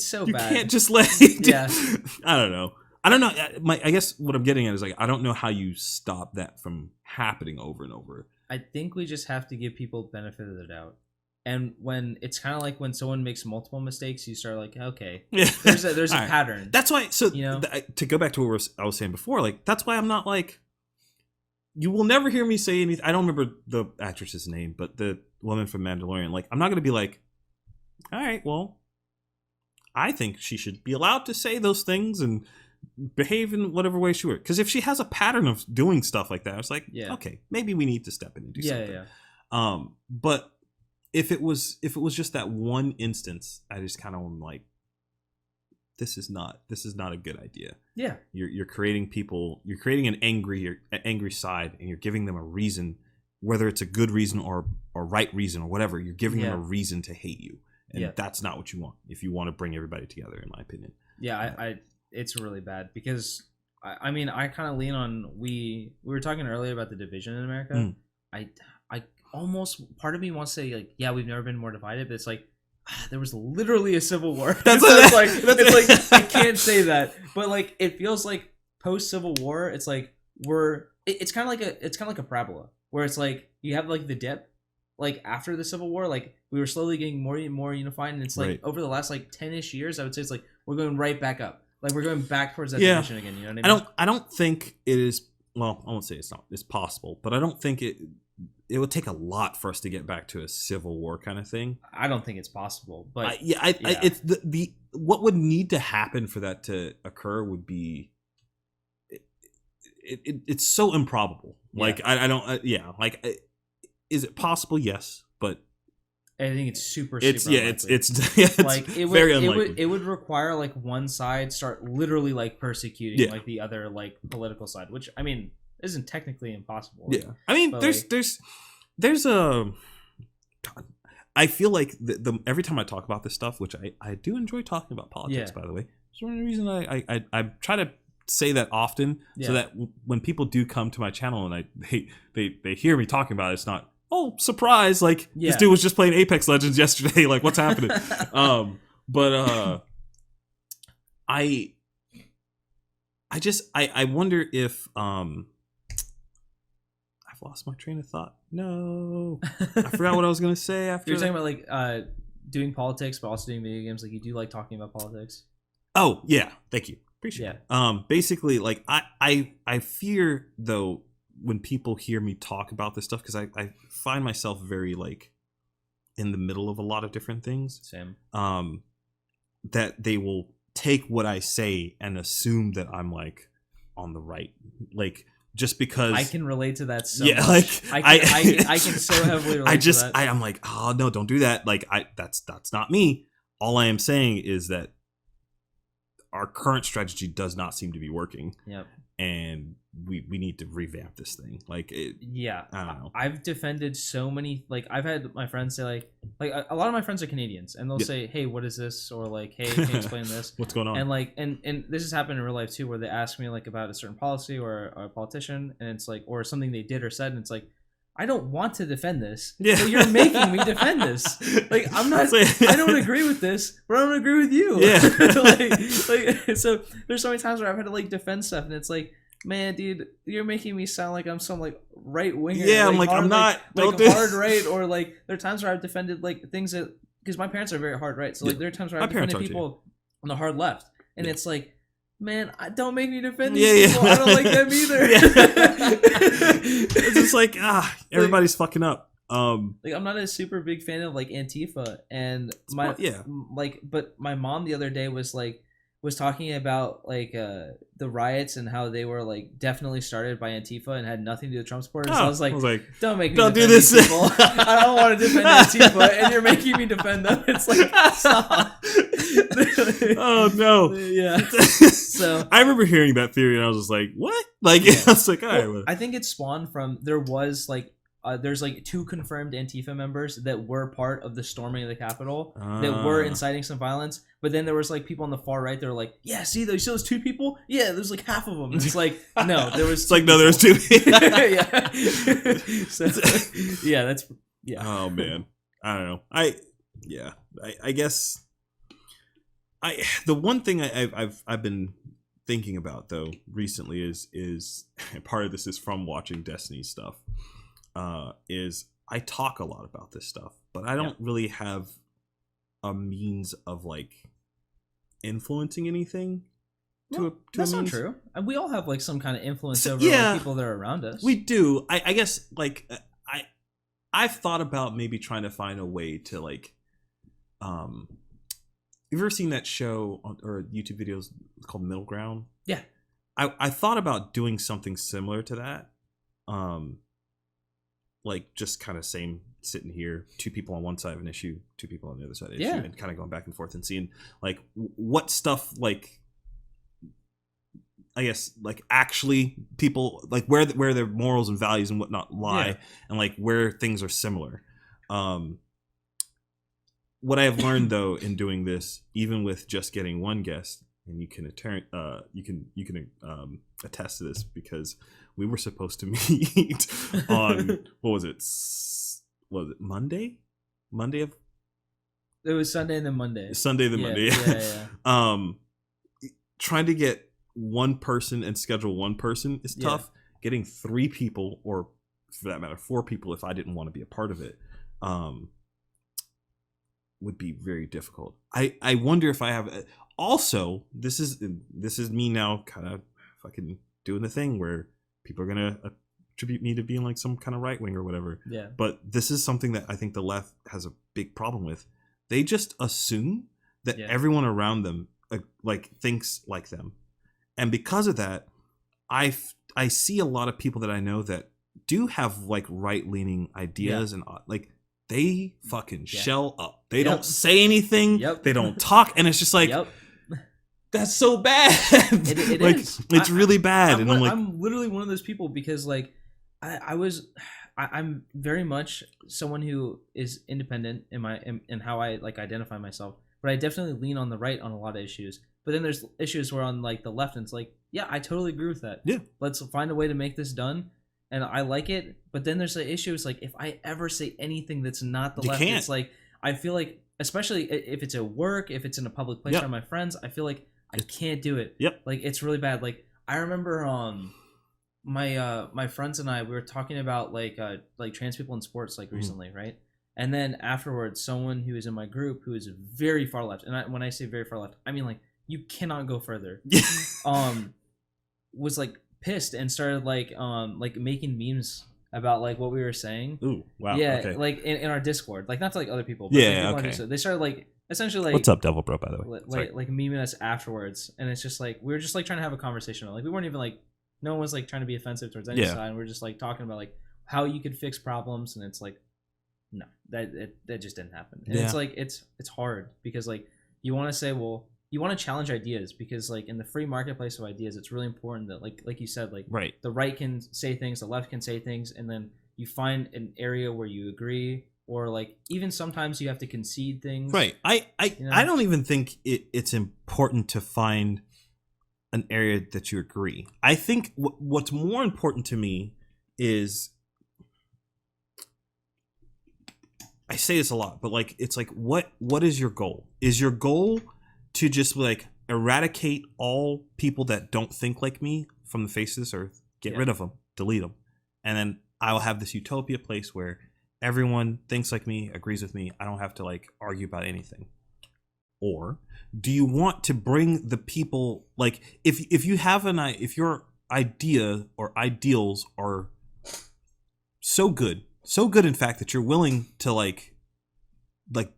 Speaker 2: so bad.
Speaker 1: You can't just let. I don't know. I guess what I'm getting at is like, I don't know how you stop that from happening over and over.
Speaker 2: I think we just have to give people benefit of the doubt. And when it's kind of like when someone makes multiple mistakes, you start like, okay, there's a pattern.
Speaker 1: That's why. So to go back to what I was saying before, like, that's why I'm not like, you will never hear me say anything. I don't remember the actress's name, but the woman from Mandalorian. Like, I'm not going to be like, all right, well, I think she should be allowed to say those things and behave in whatever way she were. Because if she has a pattern of doing stuff like that, it's like, okay, maybe we need to step in and do something. But if it was just that one instance, I just kind of am like, this is not a good idea.
Speaker 2: Yeah.
Speaker 1: You're creating an angry side, and you're giving them a reason, whether it's a good reason or right reason or whatever, you're giving them a reason to hate you. And that's not what you want if you want to bring everybody together, in my opinion.
Speaker 2: Yeah, it's really bad, because I mean, I kind of lean on, we were talking earlier about the division in America. I almost, part of me wants to say like, yeah, we've never been more divided, but it's like, there was literally a civil war. It's like I can't say that, but like it feels like post Civil War, it's like it's kind of like a parabola, where it's like you have like the dip, like after the Civil War, like we were slowly getting more and more unified, and it's like over the last like 10-ish years, I would say it's like we're going right back up. Like we're going back towards that division again. You know what I mean?
Speaker 1: I don't think it is. Well, I won't say it's possible, but I don't think it would take a lot for us to get back to a civil war kind of thing.
Speaker 2: I don't think it's possible, but
Speaker 1: it's the what would need to happen for that to occur would be. It's so improbable. Like I don't. Like, is it possible? Yes, but
Speaker 2: I think it's super
Speaker 1: It's
Speaker 2: unlikely.
Speaker 1: it's
Speaker 2: like
Speaker 1: very unlikely.
Speaker 2: it would require like one side start literally like persecuting
Speaker 1: Yeah.
Speaker 2: like the other like political side, which I mean isn't technically impossible.
Speaker 1: Yeah, I mean,
Speaker 2: But,
Speaker 1: there's a. I feel like the every time I talk about this stuff, which I do enjoy talking about politics,
Speaker 2: Yeah.
Speaker 1: by the way. It's one reason I try to say that often,
Speaker 2: Yeah.
Speaker 1: so that when people do come to my channel and they hear me talking about it, it's not, oh, surprise, like
Speaker 2: Yeah.
Speaker 1: this dude was just playing Apex Legends yesterday, like what's happening? But I wonder if I've lost my train of thought. No, I forgot what I was gonna say after.
Speaker 2: You're talking about like doing politics, but also doing video games. Like you do like talking about politics.
Speaker 1: Oh yeah, thank you, appreciate
Speaker 2: Yeah.
Speaker 1: it. Basically, like I fear though when people hear me talk about this stuff, because I find myself very like in the middle of a lot of different things.
Speaker 2: Same.
Speaker 1: That they will take what I say and assume that I'm like on the right, like just because
Speaker 2: I can relate to that so
Speaker 1: yeah,
Speaker 2: much.
Speaker 1: like
Speaker 2: I can so heavily relate to that.
Speaker 1: I'm like, oh no, don't do that. Like that's not me. All I am saying is that our current strategy does not seem to be working.
Speaker 2: Yep.
Speaker 1: And we need to revamp this thing. Like it,
Speaker 2: Yeah,
Speaker 1: I don't know.
Speaker 2: I've defended so many. Like I've had my friends say like a lot of my friends are Canadians, and they'll
Speaker 1: Yeah.
Speaker 2: say, "Hey, what is this?" Or like, "Hey, can you explain this?"
Speaker 1: What's going on?
Speaker 2: And like, and this has happened in real life too, where they ask me like about a certain policy or a politician, and it's like, or something they did or said, and it's like, I don't want to defend this.
Speaker 1: Yeah.
Speaker 2: But you're making me defend this. Like I'm not. I don't agree with this, but I don't agree with you.
Speaker 1: Yeah.
Speaker 2: like so. There's so many times where I've had to like defend stuff, and it's like, man, dude, you're making me sound like I'm some like right winger.
Speaker 1: Yeah, I'm like,
Speaker 2: hard,
Speaker 1: I'm not.
Speaker 2: like
Speaker 1: Don't do
Speaker 2: hard right, or like there are times where I've defended like things that because my parents are very hard right. So like
Speaker 1: Yeah.
Speaker 2: there are times where
Speaker 1: My
Speaker 2: I've
Speaker 1: parents
Speaker 2: defended
Speaker 1: are,
Speaker 2: people on the hard left, and
Speaker 1: Yeah.
Speaker 2: it's like, man, don't make me defend
Speaker 1: Yeah,
Speaker 2: these
Speaker 1: yeah.
Speaker 2: people. I don't like them either.
Speaker 1: It's just like everybody's fucking up.
Speaker 2: Like I'm not a super big fan of like Antifa, and my
Speaker 1: yeah.
Speaker 2: like, but my mom the other day was talking about like the riots and how they were like definitely started by Antifa and had nothing to do with Trump supporters. So I was like, don't make me
Speaker 1: don't
Speaker 2: defend
Speaker 1: do this.
Speaker 2: these people. I don't want to defend Antifa, and you're making me defend them. It's like stop.
Speaker 1: Oh no.
Speaker 2: Yeah. So
Speaker 1: I remember hearing that theory and I was just like, what? Like
Speaker 2: Yeah.
Speaker 1: I was like, all right.
Speaker 2: well, I think it spawned from there's like 2 confirmed Antifa members that were part of the storming of the Capitol that were inciting some violence. But then there was like people on the far right that were like, yeah, see those 2 people? Yeah, there's like half of them. It's like, no, there was.
Speaker 1: It's like, no, there's 2.
Speaker 2: Yeah. So, yeah, that's yeah.
Speaker 1: Oh man, I don't know. I guess the one thing I've been thinking about though recently is part of this is from watching Destiny stuff. Is I talk a lot about this stuff, but I don't really have a means of like influencing anything.
Speaker 2: That's not true. We all have like some kind of influence over
Speaker 1: yeah,
Speaker 2: like, people that are around us.
Speaker 1: We do. I guess like I've thought about maybe trying to find a way to like you've ever seen that show or YouTube videos called Middle Ground?
Speaker 2: Yeah.
Speaker 1: I thought about doing something similar to that. Like just kind of same sitting here, 2 people on one side of an issue, 2 people on the other side of the issue, and kind of going back and forth and seeing like what stuff like I guess like actually people like where their morals and values and whatnot lie, and like where things are similar. What I have learned though in doing this, even with just getting one guest, and you can attest to this because we were supposed to meet on what was it Monday of
Speaker 2: It was Sunday and then Monday.
Speaker 1: Monday. Trying to get one person and schedule one person is tough. Getting 3 people, or for that matter 4 people if I didn't want to be a part of it, would be very difficult. I wonder if I have also this is me now kind of fucking doing the thing where people are gonna attribute me to being like some kind of right wing or whatever.
Speaker 2: Yeah.
Speaker 1: But this is something that I think the left has a big problem with. They just assume that everyone around them like thinks like them, and because of that, I see a lot of people that I know that do have like right leaning ideas and like they fucking
Speaker 2: Yeah.
Speaker 1: shell up. They
Speaker 2: Yep.
Speaker 1: don't say anything.
Speaker 2: Yep.
Speaker 1: They don't talk, and it's just like
Speaker 2: Yep.
Speaker 1: that's so bad.
Speaker 2: It
Speaker 1: like
Speaker 2: is.
Speaker 1: it's really bad, and I'm like,
Speaker 2: I'm literally one of those people because like I'm very much someone who is independent in how I like identify myself, but I definitely lean on the right on a lot of issues. But then there's issues where on like the left, and it's like, yeah, I totally agree with that.
Speaker 1: Yeah.
Speaker 2: Let's find a way to make this done. And I like it. But then there's the issue is like, if I ever say anything that's not the
Speaker 1: You
Speaker 2: left,
Speaker 1: can't.
Speaker 2: it's like, I feel like, especially if it's at work, if it's in a public place
Speaker 1: Yep.
Speaker 2: around my friends, I feel like I can't do it.
Speaker 1: Yep.
Speaker 2: Like it's really bad. Like I remember my friends and I, we were talking about like trans people in sports like recently, right? And then afterwards, someone who is in my group who is very far left, and when I say very far left, I mean like you cannot go further. Was like pissed and started like making memes about like what we were saying.
Speaker 1: ooh, wow,
Speaker 2: Yeah,
Speaker 1: okay.
Speaker 2: like in our Discord, like not to like other people. But
Speaker 1: Yeah,
Speaker 2: like, people on
Speaker 1: okay.
Speaker 2: Discord. They started like essentially like
Speaker 1: What's up, Devil Bro? By the way, Sorry.
Speaker 2: like memeing us afterwards, and it's just like we were just like trying to have a conversation. Like we weren't even like no one was like trying to be offensive towards any
Speaker 1: Yeah.
Speaker 2: side. We're just like talking about like how you could fix problems, and it's like no, that just didn't happen. And
Speaker 1: Yeah.
Speaker 2: it's like it's hard because like you want to say, well, you want to challenge ideas because like in the free marketplace of ideas, it's really important that like you said, like
Speaker 1: right.
Speaker 2: the right can say things, the left can say things, and then you find an area where you agree, or like even sometimes you have to concede things.
Speaker 1: Right. I
Speaker 2: You know?
Speaker 1: I don't even think it's important to find an area that you agree. I think what's more important to me is, I say this a lot, but like it's like what is your goal? Is your goal to just like eradicate all people that don't think like me from the face of this earth, get rid of them, delete them, and then I will have this utopia place where everyone thinks like me, agrees with me. I don't have to like argue about anything. Or do you want to bring the people, like if you have if your idea or ideals are so good in fact that you're willing to like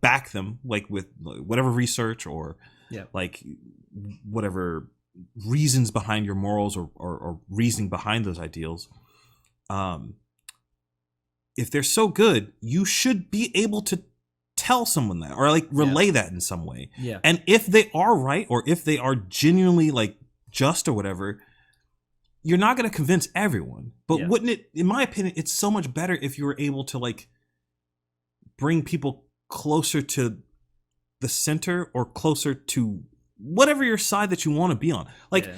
Speaker 1: back them like with whatever research or like whatever reasons behind your morals or reasoning behind those ideals, if they're so good, you should be able to tell someone that or like relay that in some way.
Speaker 2: Yeah.
Speaker 1: And if they are right or if they are genuinely like just or whatever, you're not going to convince everyone. But wouldn't it, in my opinion, it's so much better if you were able to like bring people closer to the center or closer to whatever your side that you want to be on. Like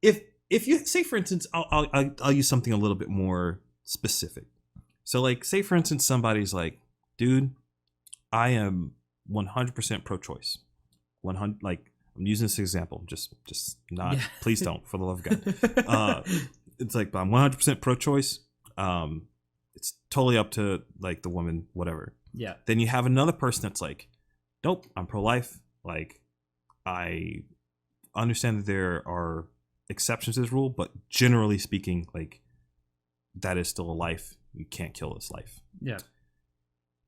Speaker 1: if you say, for instance, I'll use something a little bit more specific. So like say for instance, somebody's like, dude, I am 100% pro-choice. 100, like I'm using this example, just not. Please don't, for the love of God. It's like I'm 100% pro-choice. It's totally up to like the woman, whatever.
Speaker 2: Yeah.
Speaker 1: Then you have another person that's like, nope, I'm pro-life. Like I understand that there are exceptions to this rule, but generally speaking, like that is still a life. You can't kill this life.
Speaker 2: Yeah.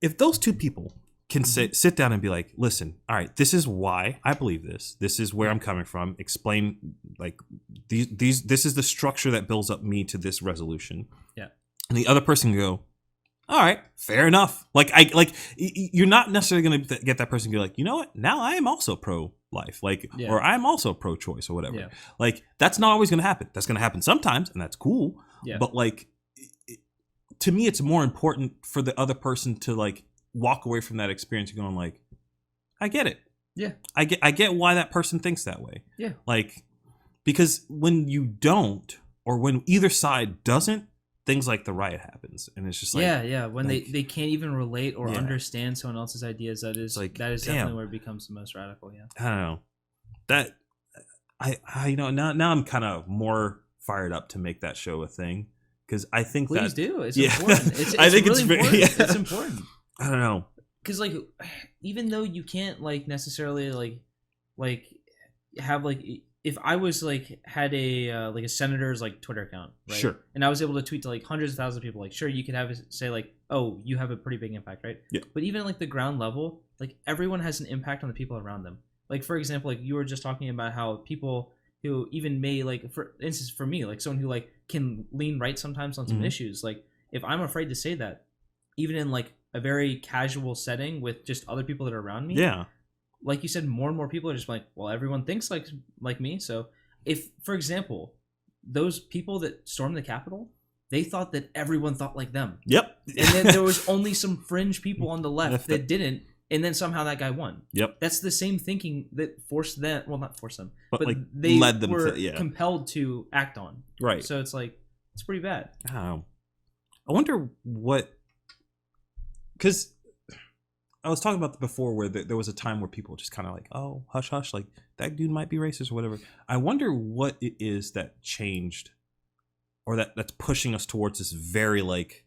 Speaker 1: If those two people can sit down and be like, listen, all right, this is why I believe this. This is where I'm coming from. Explain like this is the structure that builds up me to this resolution.
Speaker 2: Yeah.
Speaker 1: And the other person can go, all right, fair enough. Like you're not necessarily going to get that person to go like, you know what? Now I am also pro-life, like, or I'm also pro-choice or whatever.
Speaker 2: Yeah.
Speaker 1: Like that's not always going to happen. That's going to happen sometimes, and that's cool.
Speaker 2: Yeah.
Speaker 1: But like, to me, it's more important for the other person to like walk away from that experience going like, I get it.
Speaker 2: Yeah. I
Speaker 1: get why that person thinks that way.
Speaker 2: Yeah.
Speaker 1: Like, because when you don't, or when either side doesn't, things like the riot happens, and it's just like
Speaker 2: when
Speaker 1: like,
Speaker 2: they can't even relate or understand someone else's ideas, that is
Speaker 1: like,
Speaker 2: that is definitely where it becomes the most radical.
Speaker 1: I don't know that I you know now I'm kind of more fired up to make that show a thing because I think
Speaker 2: Please do. It's
Speaker 1: yeah.
Speaker 2: important. It's
Speaker 1: I think
Speaker 2: really
Speaker 1: it's
Speaker 2: important.
Speaker 1: very,
Speaker 2: It's important.
Speaker 1: I don't know,
Speaker 2: because like even though you can't like necessarily like have like if I was like had a like a senator's like Twitter account, right?
Speaker 1: Sure.
Speaker 2: And I was able to tweet to like hundreds of thousands of people, like sure you could have say like, oh, you have a pretty big impact, right?
Speaker 1: Yeah.
Speaker 2: But even like the ground level, like everyone has an impact on the people around them. Like for example, like you were just talking about how people who even may like, for instance, for me, like someone who like can lean right sometimes on some issues, like if I'm afraid to say that, even in like a very casual setting with just other people that are around me.
Speaker 1: Yeah.
Speaker 2: Like you said, more and more people are just like, well, everyone thinks like me. So if, for example, those people that stormed the Capitol, they thought that everyone thought like them.
Speaker 1: Yep.
Speaker 2: And then there was only some fringe people on the left that didn't, and then somehow that guy won.
Speaker 1: Yep.
Speaker 2: That's the same thinking that forced them, well, not forced them, but
Speaker 1: like
Speaker 2: they
Speaker 1: led them
Speaker 2: were
Speaker 1: to,
Speaker 2: compelled to act on.
Speaker 1: Right.
Speaker 2: So it's like, it's pretty bad.
Speaker 1: Oh. I wonder what, because I was talking about before where there was a time where people just kind of like, oh, hush, hush, like that dude might be racist or whatever. I wonder what it is that changed, or that's pushing us towards this very like,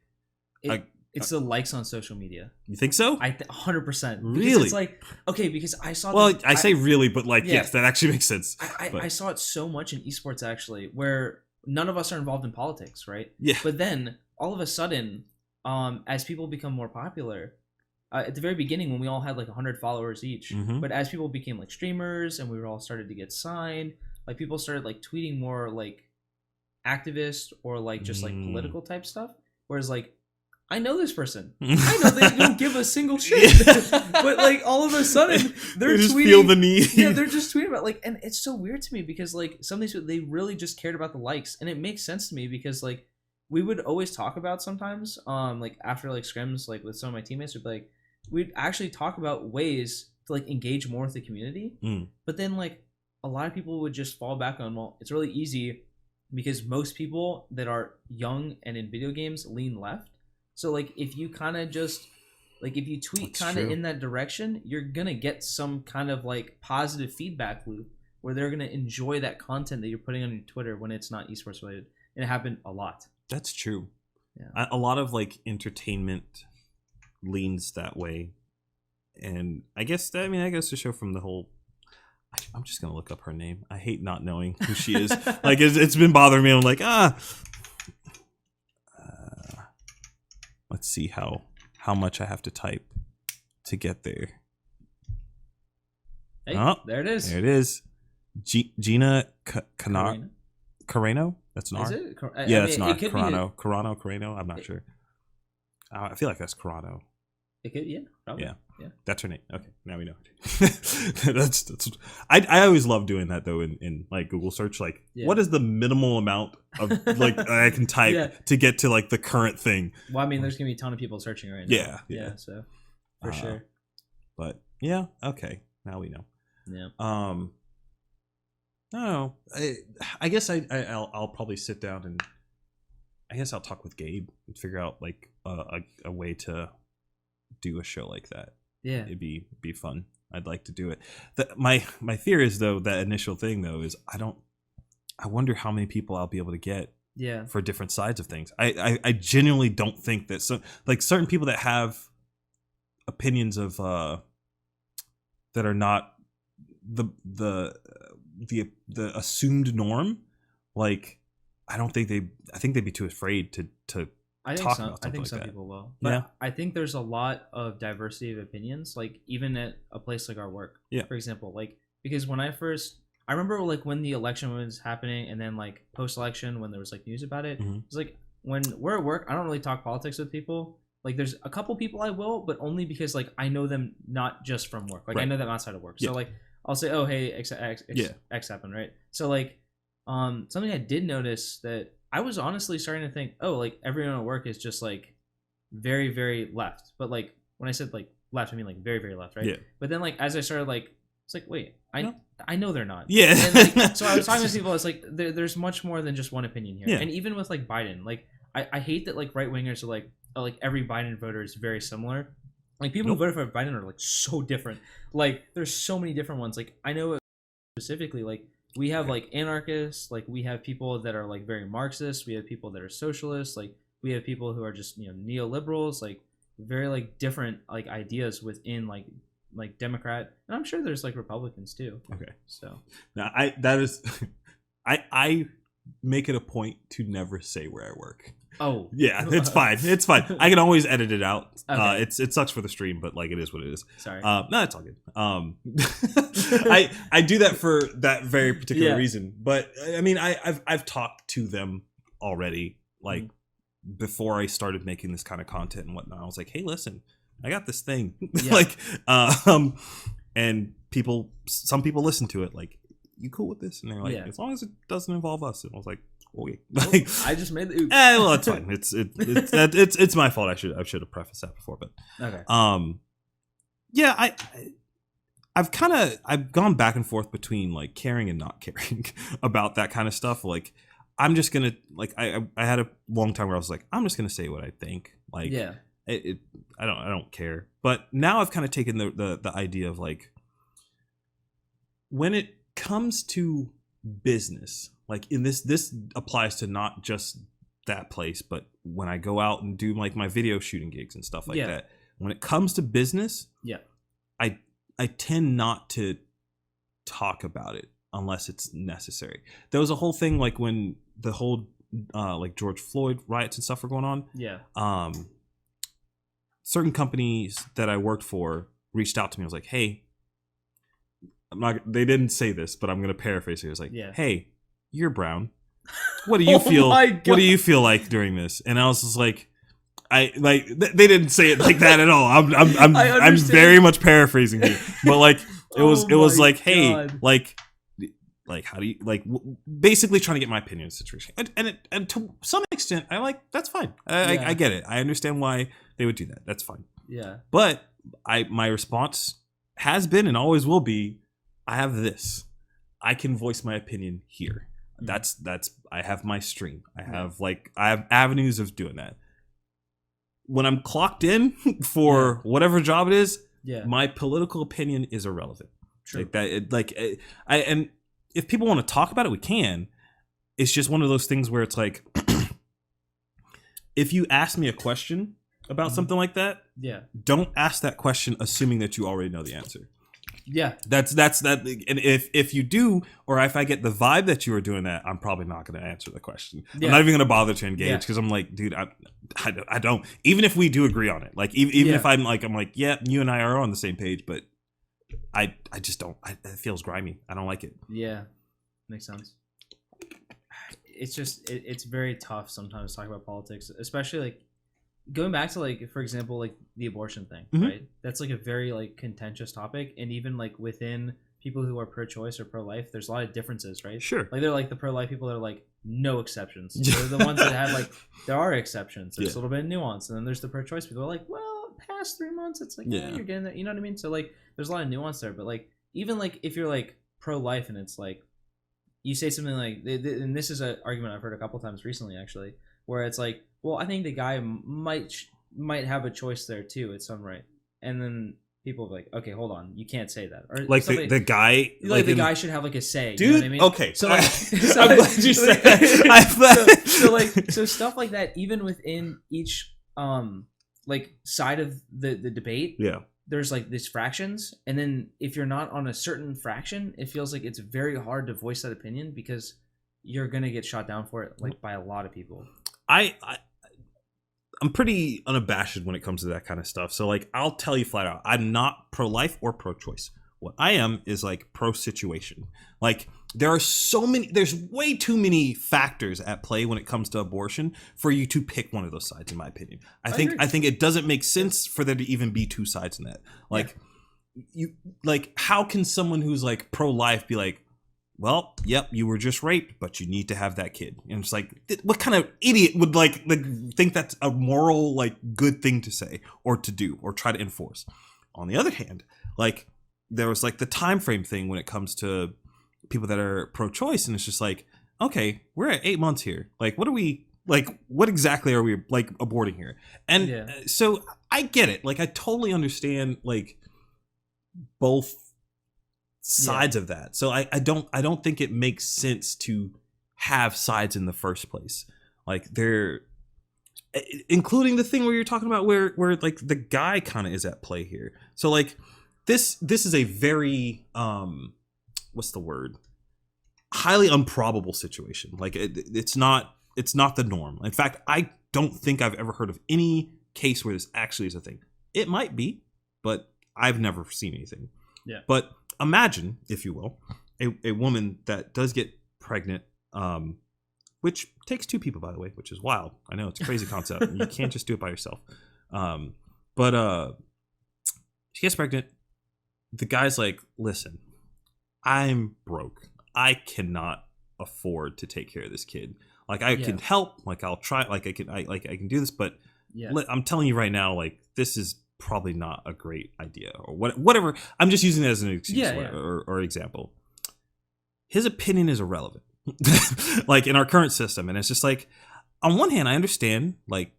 Speaker 2: It's the likes on social media.
Speaker 1: You think so?
Speaker 2: 100%.
Speaker 1: Really?
Speaker 2: It's like, okay, because I saw.
Speaker 1: Well, I say really, but like,
Speaker 2: yeah.
Speaker 1: yes, that actually makes sense.
Speaker 2: I saw it so much in esports actually, where none of us are involved in politics, right?
Speaker 1: Yeah.
Speaker 2: But then all of a sudden, as people become more popular, at the very beginning when we all had like 100 followers each, but as people became like streamers and we were all started to get signed, like people started like tweeting more like activist or like just like political type stuff. Whereas like, I know this person. I know they don't give a single shit. But like all of a sudden they're
Speaker 1: just
Speaker 2: tweeting.
Speaker 1: Feel the need.
Speaker 2: Yeah, they're just tweeting about like, and it's so weird to me because like some of these people, they really just cared about the likes, and it makes sense to me because like we would always talk about sometimes like after like scrims like with some of my teammates would like we'd actually talk about ways to like engage more with the community. But then like a lot of people would just fall back on, well, it's really easy because most people that are young and in video games lean left. So like if you kind of just like if you tweet kind of in that direction, you're gonna get some kind of like positive feedback loop where they're gonna enjoy that content that you're putting on your Twitter when it's not esports related. And it happened a lot.
Speaker 1: That's true.
Speaker 2: Yeah.
Speaker 1: A lot of like entertainment leans that way, and I guess to show from the whole. I'm just gonna look up her name. I hate not knowing who she is. Like it's been bothering me. I'm like let's see how much I have to type to get there.
Speaker 2: Hey,
Speaker 1: oh,
Speaker 2: there it is.
Speaker 1: There it is. Gina Carreno. That's an R.
Speaker 2: Is it?
Speaker 1: Yeah, that's not
Speaker 2: Carrano.
Speaker 1: I'm not sure. I feel like that's Carrano.
Speaker 2: It could, yeah, probably.
Speaker 1: Yeah, that's her name. Okay, now we know. that's. I always love doing that though in like Google search. Like, what is the minimal amount of like I can type to get to like the current thing?
Speaker 2: Well, I mean, there's gonna be a ton of people searching right now.
Speaker 1: Yeah.
Speaker 2: So for sure.
Speaker 1: But yeah, okay. Now we know.
Speaker 2: Yeah.
Speaker 1: I don't know. I guess I'll probably sit down and I guess I'll talk with Gabe and figure out like a way to do a show like that.
Speaker 2: Yeah,
Speaker 1: it'd be fun. I'd like to do it. My fear is though, that initial thing though is I wonder how many people I'll be able to get for different sides of things. I genuinely don't think that like certain people that have opinions of that are not the assumed norm, like I think they'd be too afraid to
Speaker 2: I think
Speaker 1: talk
Speaker 2: some,
Speaker 1: about
Speaker 2: I think
Speaker 1: like
Speaker 2: some
Speaker 1: that.
Speaker 2: people will. But I think there's a lot of diversity of opinions, like even at a place like our work.
Speaker 1: Yeah.
Speaker 2: For example, like because when I remember like when the election was happening and then like post-election when there was like news about it, it's like when we're at work, I don't really talk politics with people. Like there's a couple people I will, but only because like I know them not just from work. Like I know them outside of work. So like I'll say, oh hey, X happened, right? So like something I did notice that I was honestly starting to think, oh, like everyone at work is just like very, very left. But like when I said like left, I mean like very, very left, right?
Speaker 1: Yeah.
Speaker 2: But then like as I started like, it's like, wait, I know they're not.
Speaker 1: Yeah.
Speaker 2: And, like, so I was talking to people, it's like there's much more than just one opinion here.
Speaker 1: Yeah.
Speaker 2: And even with like Biden, like I hate that like right wingers are like, oh, like every Biden voter is very similar. Like people who voted for Biden are like so different. Like there's so many different ones. Like I know specifically like we have like anarchists, like we have people that are like very Marxist, we have people that are socialists, like we have people who are just, you know, neoliberals, like very like different like ideas within like Democrat, and I'm sure there's like Republicans too.
Speaker 1: Okay.
Speaker 2: So
Speaker 1: now I make it a point to never say where I work.
Speaker 2: Oh
Speaker 1: yeah, it's fine. It's fine. I can always edit it out.
Speaker 2: Okay.
Speaker 1: It sucks for the stream, but like it is what it is.
Speaker 2: Sorry.
Speaker 1: No, it's all good. I do that for that very particular reason. But I mean, I've talked to them already, like before I started making this kind of content and whatnot, I was like, hey, listen, I got this thing.
Speaker 2: Yeah.
Speaker 1: Like, and some people listen to it like, you cool with this? And they're like, as long as it doesn't involve us. And I was like, okay. Like,
Speaker 2: I just made the oops.
Speaker 1: well, that's fine. It's my fault. I should have prefaced that before, but
Speaker 2: Okay.
Speaker 1: yeah, I've gone back and forth between like caring and not caring about that kind of stuff. Like, I'm just gonna like I had a long time where I was like, I'm just gonna say what I think. Like,
Speaker 2: Yeah.
Speaker 1: I don't care. But now I've kind of taken the idea of like, when it comes to business, like in this applies to not just that place, but when I go out and do like my video shooting gigs and stuff like that. When it comes to business, I tend not to talk about it unless it's necessary. There was a whole thing like when the whole like George Floyd riots and stuff were going on.
Speaker 2: Yeah.
Speaker 1: Certain companies that I worked for reached out to me. I was like, hey, they didn't say this, but I'm going to paraphrase it. It was like, hey, you're brown. What do you feel? What do you feel like during this? And I was just like, they didn't say it like that at all. I'm very much paraphrasing here, but like it was like, hey, like how do you like basically trying to get my opinion on the situation, and to some extent, I like that's fine. I get it. I understand why they would do that. That's fine.
Speaker 2: Yeah.
Speaker 1: But my response has been and always will be, I have this. I can voice my opinion here. That's I have my stream. I have avenues of doing that. When I'm clocked in for whatever job it is, my political opinion is irrelevant. True. And if people want to talk about it, we can. It's just one of those things where it's like, if you ask me a question about something like that, don't ask that question assuming that you already know the answer. Yeah, that's that. And if you do, or if I get the vibe that you are doing that, I'm probably not going to answer the question. I'm not even going to bother to engage because I'm like, dude, I don't. Even if we do agree on it, like even if I'm like, yeah, you and I are on the same page, but I just don't. It feels grimy. I don't like it.
Speaker 2: Yeah, makes sense. It's just it's very tough sometimes to talk about politics, especially like going back to like, for example, like the abortion thing, right? That's like a very like contentious topic, and even like within people who are pro-choice or pro-life, there's a lot of differences, right?
Speaker 1: Sure.
Speaker 2: Like they're like the pro-life people that are like no exceptions. They're the ones that have like there are exceptions. There's a little bit of nuance, and then there's the pro-choice people who are like, well, past 3 months, it's like you're getting that, you know what I mean? So like, there's a lot of nuance there, but like even like if you're like pro-life and it's like you say something like, and this is an argument I've heard a couple times recently actually, where it's like, well, I think the guy might have a choice there too at some right, and then people are like, okay, hold on, you can't say that, or
Speaker 1: like the guy,
Speaker 2: like the guy should have like a say,
Speaker 1: dude.
Speaker 2: You know what I mean?
Speaker 1: Okay,
Speaker 2: so like,
Speaker 1: I'm glad you said that.
Speaker 2: So stuff like that, even within each like side of the debate, there's like these fractions, and then if you're not on a certain fraction, it feels like it's very hard to voice that opinion because you're gonna get shot down for it, like by a lot of people.
Speaker 1: I'm pretty unabashed when it comes to that kind of stuff. So like, I'll tell you flat out, I'm not pro-life or pro-choice. What I am is like pro-situation. Like there's way too many factors at play when it comes to abortion for you to pick one of those sides, in my opinion. I think it doesn't make sense for there to even be two sides in that. Like how can someone who's like pro-life be like, well, yep, you were just raped, but you need to have that kid. And it's like, what kind of idiot would like think that's a moral, like, good thing to say or to do or try to enforce? On the other hand, like, there was like the time frame thing when it comes to people that are pro-choice, and it's just like, okay, we're at 8 months here. Like, what exactly are we like aborting here? And so I get it. Like, I totally understand like both sides of that. So I don't think it makes sense to have sides in the first place. Like, they're including the thing where you're talking about where like the guy kind of is at play here. So like this is a very what's the word? Highly improbable situation. Like it's not the norm. In fact, I don't think I've ever heard of any case where this actually is a thing. It might be, but I've never seen anything. Yeah. But imagine, if you will, a woman that does get pregnant which takes 2 people, by the way, which is wild. I know, it's a crazy concept. You can't just do it by yourself. But she gets pregnant. The guy's like, listen, I'm broke. I cannot afford to take care of this kid. Like, I can help. Like, I'll try. Like, I can do this. But I'm telling you right now, like, this is probably not a great idea or whatever. I'm just using it as an excuse or example. His opinion is irrelevant. Like, in our current system. And it's just like, on one hand, I understand, like,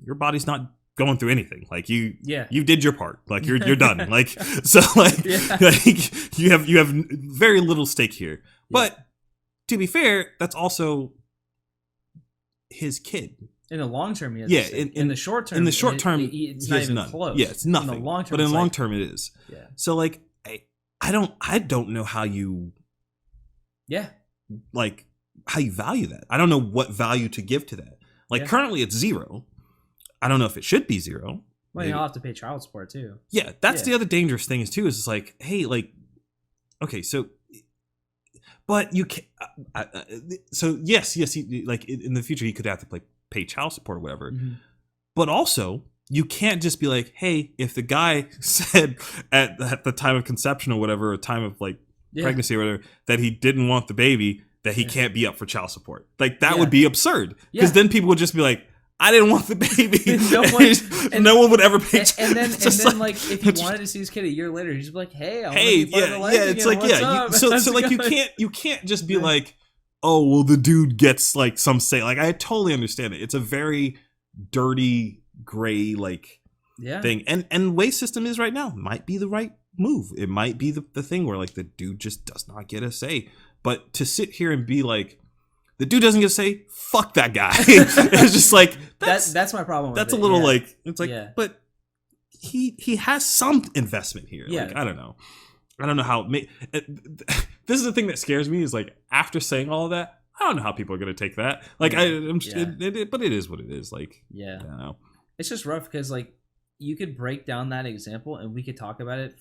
Speaker 1: your body's not going through anything. Like, you did your part. Like, you're done. Like, so like, like you have very little stake here. But to be fair, that's also his kid.
Speaker 2: In the long term, he has
Speaker 1: in
Speaker 2: the short term.
Speaker 1: In the short term,
Speaker 2: it's
Speaker 1: he
Speaker 2: not
Speaker 1: has
Speaker 2: even
Speaker 1: none.
Speaker 2: close.
Speaker 1: Yeah, it's nothing.
Speaker 2: In the long term,
Speaker 1: but in the long term, it is.
Speaker 2: Yeah.
Speaker 1: So like, I don't know how you.
Speaker 2: Yeah.
Speaker 1: Like, how you value that. I don't know what value to give to that. Like, currently it's 0. I don't know if it should be 0.
Speaker 2: Well, you'll have to pay child support too.
Speaker 1: Yeah, that's the other dangerous thing too. Is it's like, hey, like, okay, so, but you can. So yes, he, like, in the future he could have to like pay child support or whatever. Mm-hmm. But also, you can't just be like, hey, if the guy said at the time of conception or whatever, or time of like pregnancy or whatever, that he didn't want the baby, that he can't be up for child support. Like, that would be absurd. Because then people would just be like, I didn't want the baby. No one would ever pay.
Speaker 2: And then like if he wanted to see his kid a year later, he'd just be like, "Hey,
Speaker 1: it's like, so like you can't just be like, oh, well, the dude gets like some say. Like, I totally understand it. It's a very dirty gray like thing, and the way system is right now might be the right move. It might be the thing where like the dude just does not get a say. But to sit here and be like, the dude doesn't get to say, fuck that guy. It's just like,
Speaker 2: that's my problem with
Speaker 1: that's
Speaker 2: it.
Speaker 1: A little like, it's like, but he has some investment here.
Speaker 2: Yeah.
Speaker 1: Like, I don't know how this is the thing that scares me, is like, after saying all of that, I don't know how people are going to take that. Like, but it is what it is. Like, I don't know.
Speaker 2: It's just rough because like, you could break down that example and we could talk about it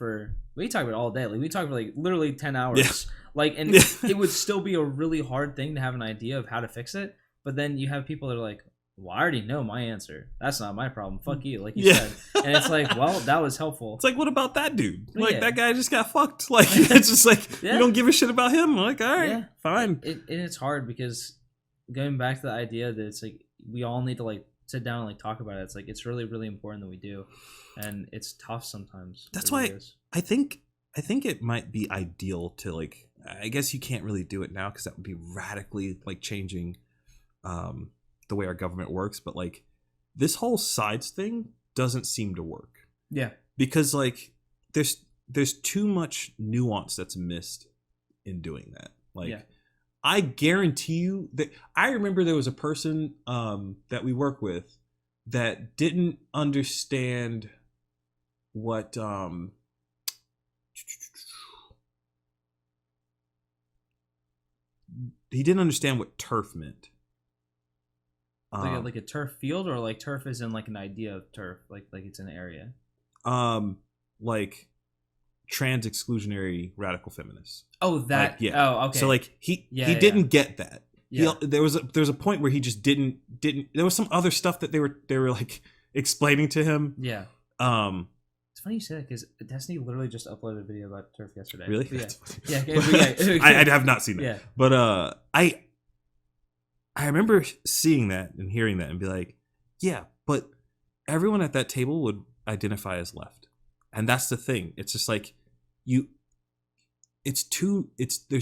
Speaker 2: we talk about it all day. Like, we talk for like literally 10 hours. Yeah. Like, and it would still be a really hard thing to have an idea of how to fix it. But then you have people that are like, well, I already know my answer. That's not my problem. Fuck you, like you said. And it's like, well, that was helpful.
Speaker 1: It's like, what about that dude? Like, that guy just got fucked. Like, it's just like, you don't give a shit about him. I'm like, all right, fine.
Speaker 2: And it's hard because going back to the idea that it's like, we all need to like sit down and like talk about it. It's like, it's really, really important that we do. And it's tough sometimes.
Speaker 1: That's why I think it might be ideal to like, I guess you can't really do it now because that would be radically like changing the way our government works. But like, this whole sides thing doesn't seem to work. Yeah. Because like, there's too much nuance that's missed in doing that. Like, I guarantee you that I remember there was a person that we work with that didn't understand what he didn't understand what turf meant.
Speaker 2: Like a turf field, or like turf is in like an idea of turf, like it's an area.
Speaker 1: Like trans exclusionary radical feminists.
Speaker 2: Oh, that.
Speaker 1: Like,
Speaker 2: Oh, okay.
Speaker 1: So like he didn't get that. Yeah. There was a point where he just didn't. There was some other stuff that they were like explaining to him.
Speaker 2: Yeah. It's funny you say that because Destiny literally just uploaded a video about turf yesterday.
Speaker 1: Really?
Speaker 2: Yeah.
Speaker 1: I have not seen that.
Speaker 2: Yeah.
Speaker 1: But I remember seeing that and hearing that and be like, yeah, but everyone at that table would identify as left. And that's the thing. It's just like there's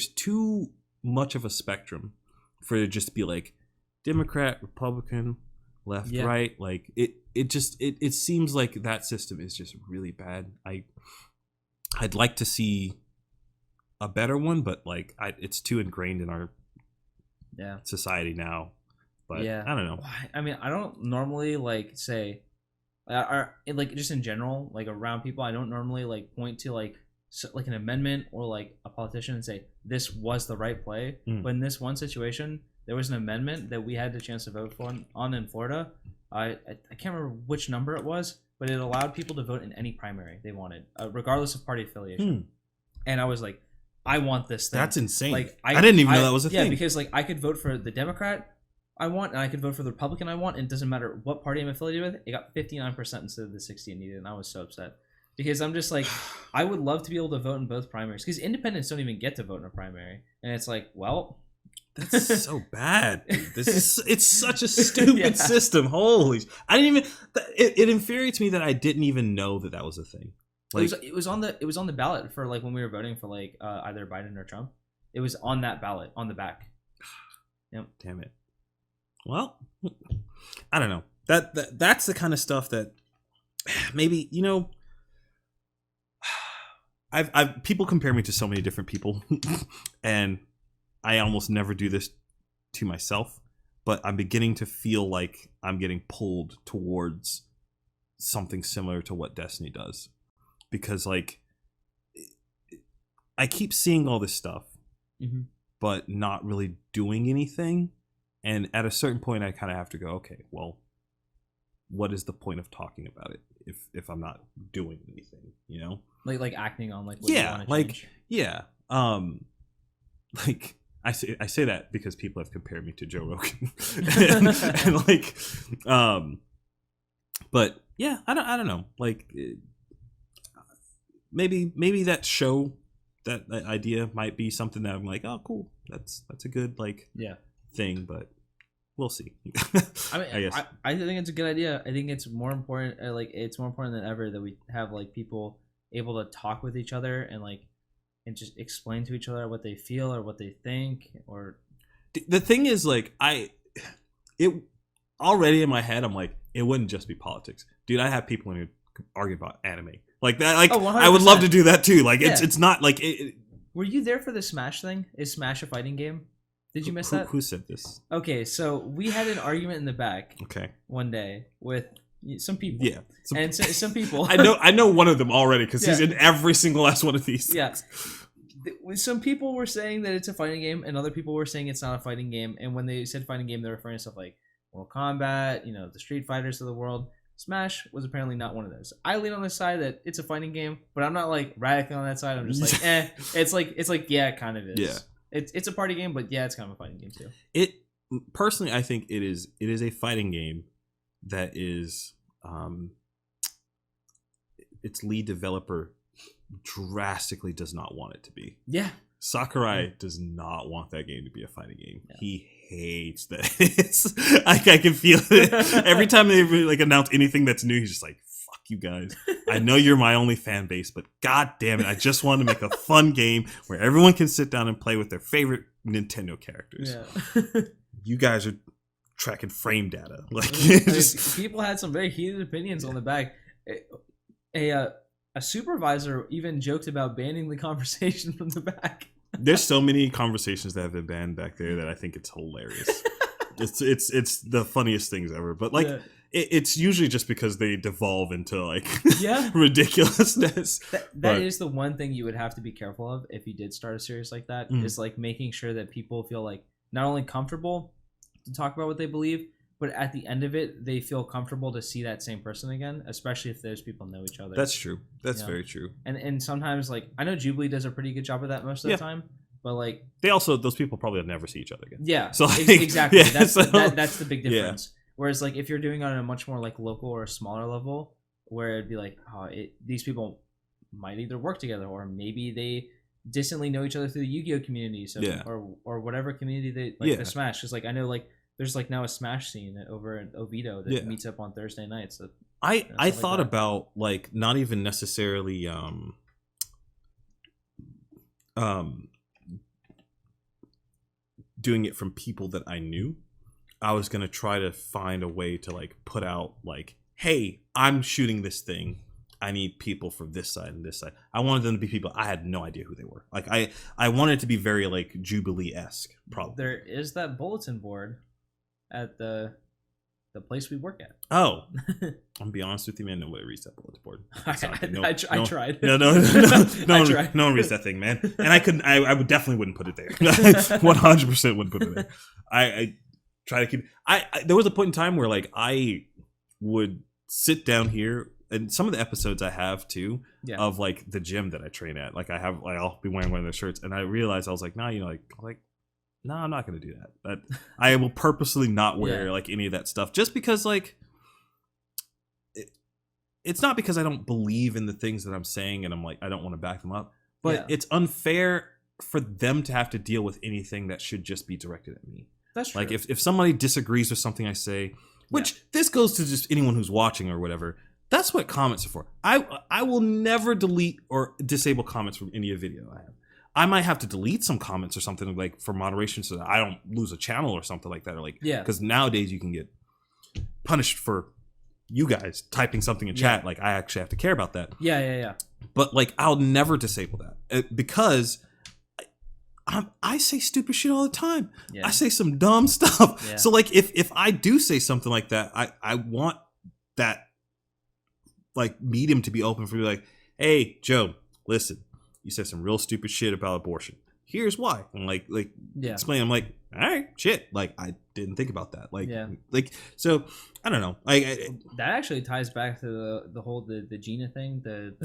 Speaker 1: too much of a spectrum for it to just be like Democrat, Republican, left, right. Like it seems like that system is just really bad. I'd like to see a better one, but like it's too ingrained in our society now. But I don't know.
Speaker 2: I mean, I don't normally like say like just in general, like around people, I don't normally like point to like an amendment or like a politician and say this was the right play. But in this one situation, there was an amendment that we had the chance to vote on in Florida. I can't remember which number it was, but it allowed people to vote in any primary they wanted, regardless of party affiliation. And I was like, I want this thing.
Speaker 1: That's insane.
Speaker 2: Like
Speaker 1: I didn't even know that was a thing.
Speaker 2: Yeah, because like I could vote for the Democrat I want, and I could vote for the Republican I want, and it doesn't matter what party I'm affiliated with. It got 59% instead of the 60 it needed, and I was so upset. Because I'm just like, I would love to be able to vote in both primaries. Because independents don't even get to vote in a primary. And it's like, well...
Speaker 1: That's so bad, dude. It's such a stupid system. Holy... I didn't even... It infuriates me that I didn't even know that was a thing. Like,
Speaker 2: it was on the ballot for like when we were voting for like either Biden or Trump. It was on that ballot, on the back. Yep.
Speaker 1: Damn it. Well, I don't know. That's the kind of stuff that maybe, you know... I've people compare me to so many different people, and I almost never do this to myself, but I'm beginning to feel like I'm getting pulled towards something similar to what Destiny does, because like I keep seeing all this stuff, but not really doing anything, and at a certain point I kind of have to go, okay, well, what is the point of talking about it if I'm not doing anything, you know?
Speaker 2: Like acting on like what you want to change.
Speaker 1: Like I say that because people have compared me to Joe Rogan, and like, but yeah, I don't know, like maybe that show, that idea might be something that I'm like, oh cool, that's a good like thing, but we'll see.
Speaker 2: I mean, I guess I think it's a good idea. I think it's more important, it's more important than ever that we have like people able to talk with each other and just explain to each other what they feel or what they think. Or
Speaker 1: the thing is, like, it already in my head, I'm like, it wouldn't just be politics, dude. I have people who argue about anime like that. Like, I would love to do that too. Like, it's not like it. Were
Speaker 2: you there for the Smash thing? Is Smash a fighting game? Did you miss that?
Speaker 1: Who said this?
Speaker 2: Okay, so we had an argument in the back.
Speaker 1: Okay.
Speaker 2: One day with some people.
Speaker 1: Yeah.
Speaker 2: Some people.
Speaker 1: I know one of them already because he's in every single last one of these.
Speaker 2: Yeah. Some people were saying that it's a fighting game, and other people were saying it's not a fighting game. And when they said fighting game, they're referring to stuff like Mortal Kombat, the Street Fighters of the world. Smash was apparently not one of those. I lean on the side that it's a fighting game, but I'm not like radically on that side. I'm just like, It's like yeah, it kind of is.
Speaker 1: Yeah.
Speaker 2: It's a party game, but yeah, it's kind of a fighting game too.
Speaker 1: It personally, I think it is a fighting game that is its lead developer drastically does not want it to be.
Speaker 2: Yeah.
Speaker 1: Sakurai does not want that game to be a fighting game. Yeah. He hates that. It's I can feel it every time they like announce anything that's new. He's just like, "Fuck you guys! I know you're my only fan base, but god damn it, I just want to make a fun game where everyone can sit down and play with their favorite Nintendo characters. Yeah. You guys are tracking frame data." Like,
Speaker 2: people had some very heated opinions on the back. A supervisor even joked about banning the conversation from the back.
Speaker 1: There's so many conversations that have been banned back there that I think it's hilarious. It's the funniest things ever. But like, it's usually just because they devolve into like ridiculousness.
Speaker 2: That is the one thing you would have to be careful of if you did start a series like that. Is like making sure that people feel like not only comfortable to talk about what they believe, but at the end of it, they feel comfortable to see that same person again, especially if those people know each other.
Speaker 1: That's true. That's very true.
Speaker 2: And sometimes, like, I know Jubilee does a pretty good job of that most of the time, but like
Speaker 1: those people probably will never see each other again.
Speaker 2: Yeah,
Speaker 1: so like,
Speaker 2: exactly. That's the big difference. Whereas like if you're doing it on a much more like local or smaller level, where it'd be like, these people might either work together or maybe they distantly know each other through the Yu-Gi-Oh community, or whatever community they like the Smash. Because like I know like. There's like now a Smash scene over in Oviedo that meets up on Thursday nights. So,
Speaker 1: I thought about like not even necessarily doing it from people that I knew. I was gonna try to find a way to like put out like, hey, I'm shooting this thing. I need people from this side and this side. I wanted them to be people I had no idea who they were. Like I wanted it to be very like Jubilee-esque. Probably
Speaker 2: there is that bulletin board at the place we work at.
Speaker 1: Oh, I'm gonna be honest with you, man. Nobody reads that bulletin board.
Speaker 2: I tried.
Speaker 1: No one reads that thing, man. And I would definitely wouldn't put it there. 100% wouldn't put it there. I try to keep. There was a point in time where like I would sit down here and some of the episodes I have too
Speaker 2: Yeah.
Speaker 1: of like the gym that I train at. Like I have, like I'll be wearing one of those shirts, and I realized I was like, nah, you know, like. No, I'm not gonna do that. I will purposely not wear like any of that stuff, just because like it's not because I don't believe in the things that I'm saying and I'm like I don't want to back them up, but it's unfair for them to have to deal with anything that should just be directed at me.
Speaker 2: That's true.
Speaker 1: Like if somebody disagrees with something I say, which this goes to just anyone who's watching or whatever. That's what comments are for. I will never delete or disable comments from any video I have. I might have to delete some comments or something like for moderation so that I don't lose a channel or something like that. Or like, because nowadays you can get punished for you guys typing something in chat. Like I actually have to care about that.
Speaker 2: Yeah.
Speaker 1: But like, I'll never disable that because I say stupid shit all the time. Yeah. I say some dumb stuff. Yeah. So like, if I do say something like that, I want that like medium to be open for me. Like, hey, Joe, listen. You said some real stupid shit about abortion. Here's why. And explain. I'm like, all right, shit. Like, I didn't think about that. Like, so I don't know.
Speaker 2: That actually ties back to the whole the Gina thing, the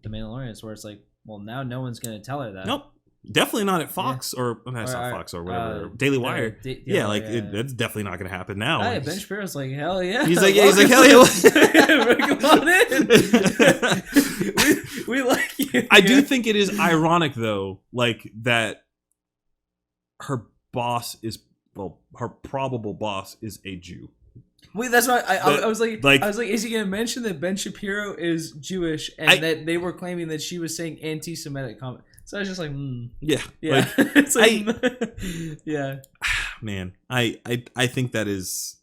Speaker 2: Mandalorians, where it's like, well, now no one's gonna tell her that.
Speaker 1: Nope. Definitely not at Fox or not Fox or whatever. Daily Wire. That's definitely not going to happen now.
Speaker 2: Hey, Ben Shapiro's like, hell yeah.
Speaker 1: He's like hell yeah.
Speaker 2: Come on in. we like you.
Speaker 1: I do think it is ironic though, like that her boss is her probable boss is a Jew.
Speaker 2: Wait, that's why I was like, is he going to mention that Ben Shapiro is Jewish and that they were claiming that she was saying anti-Semitic comments? So I was just like, yeah.
Speaker 1: Like,
Speaker 2: it's like, yeah.
Speaker 1: Man, I think that is.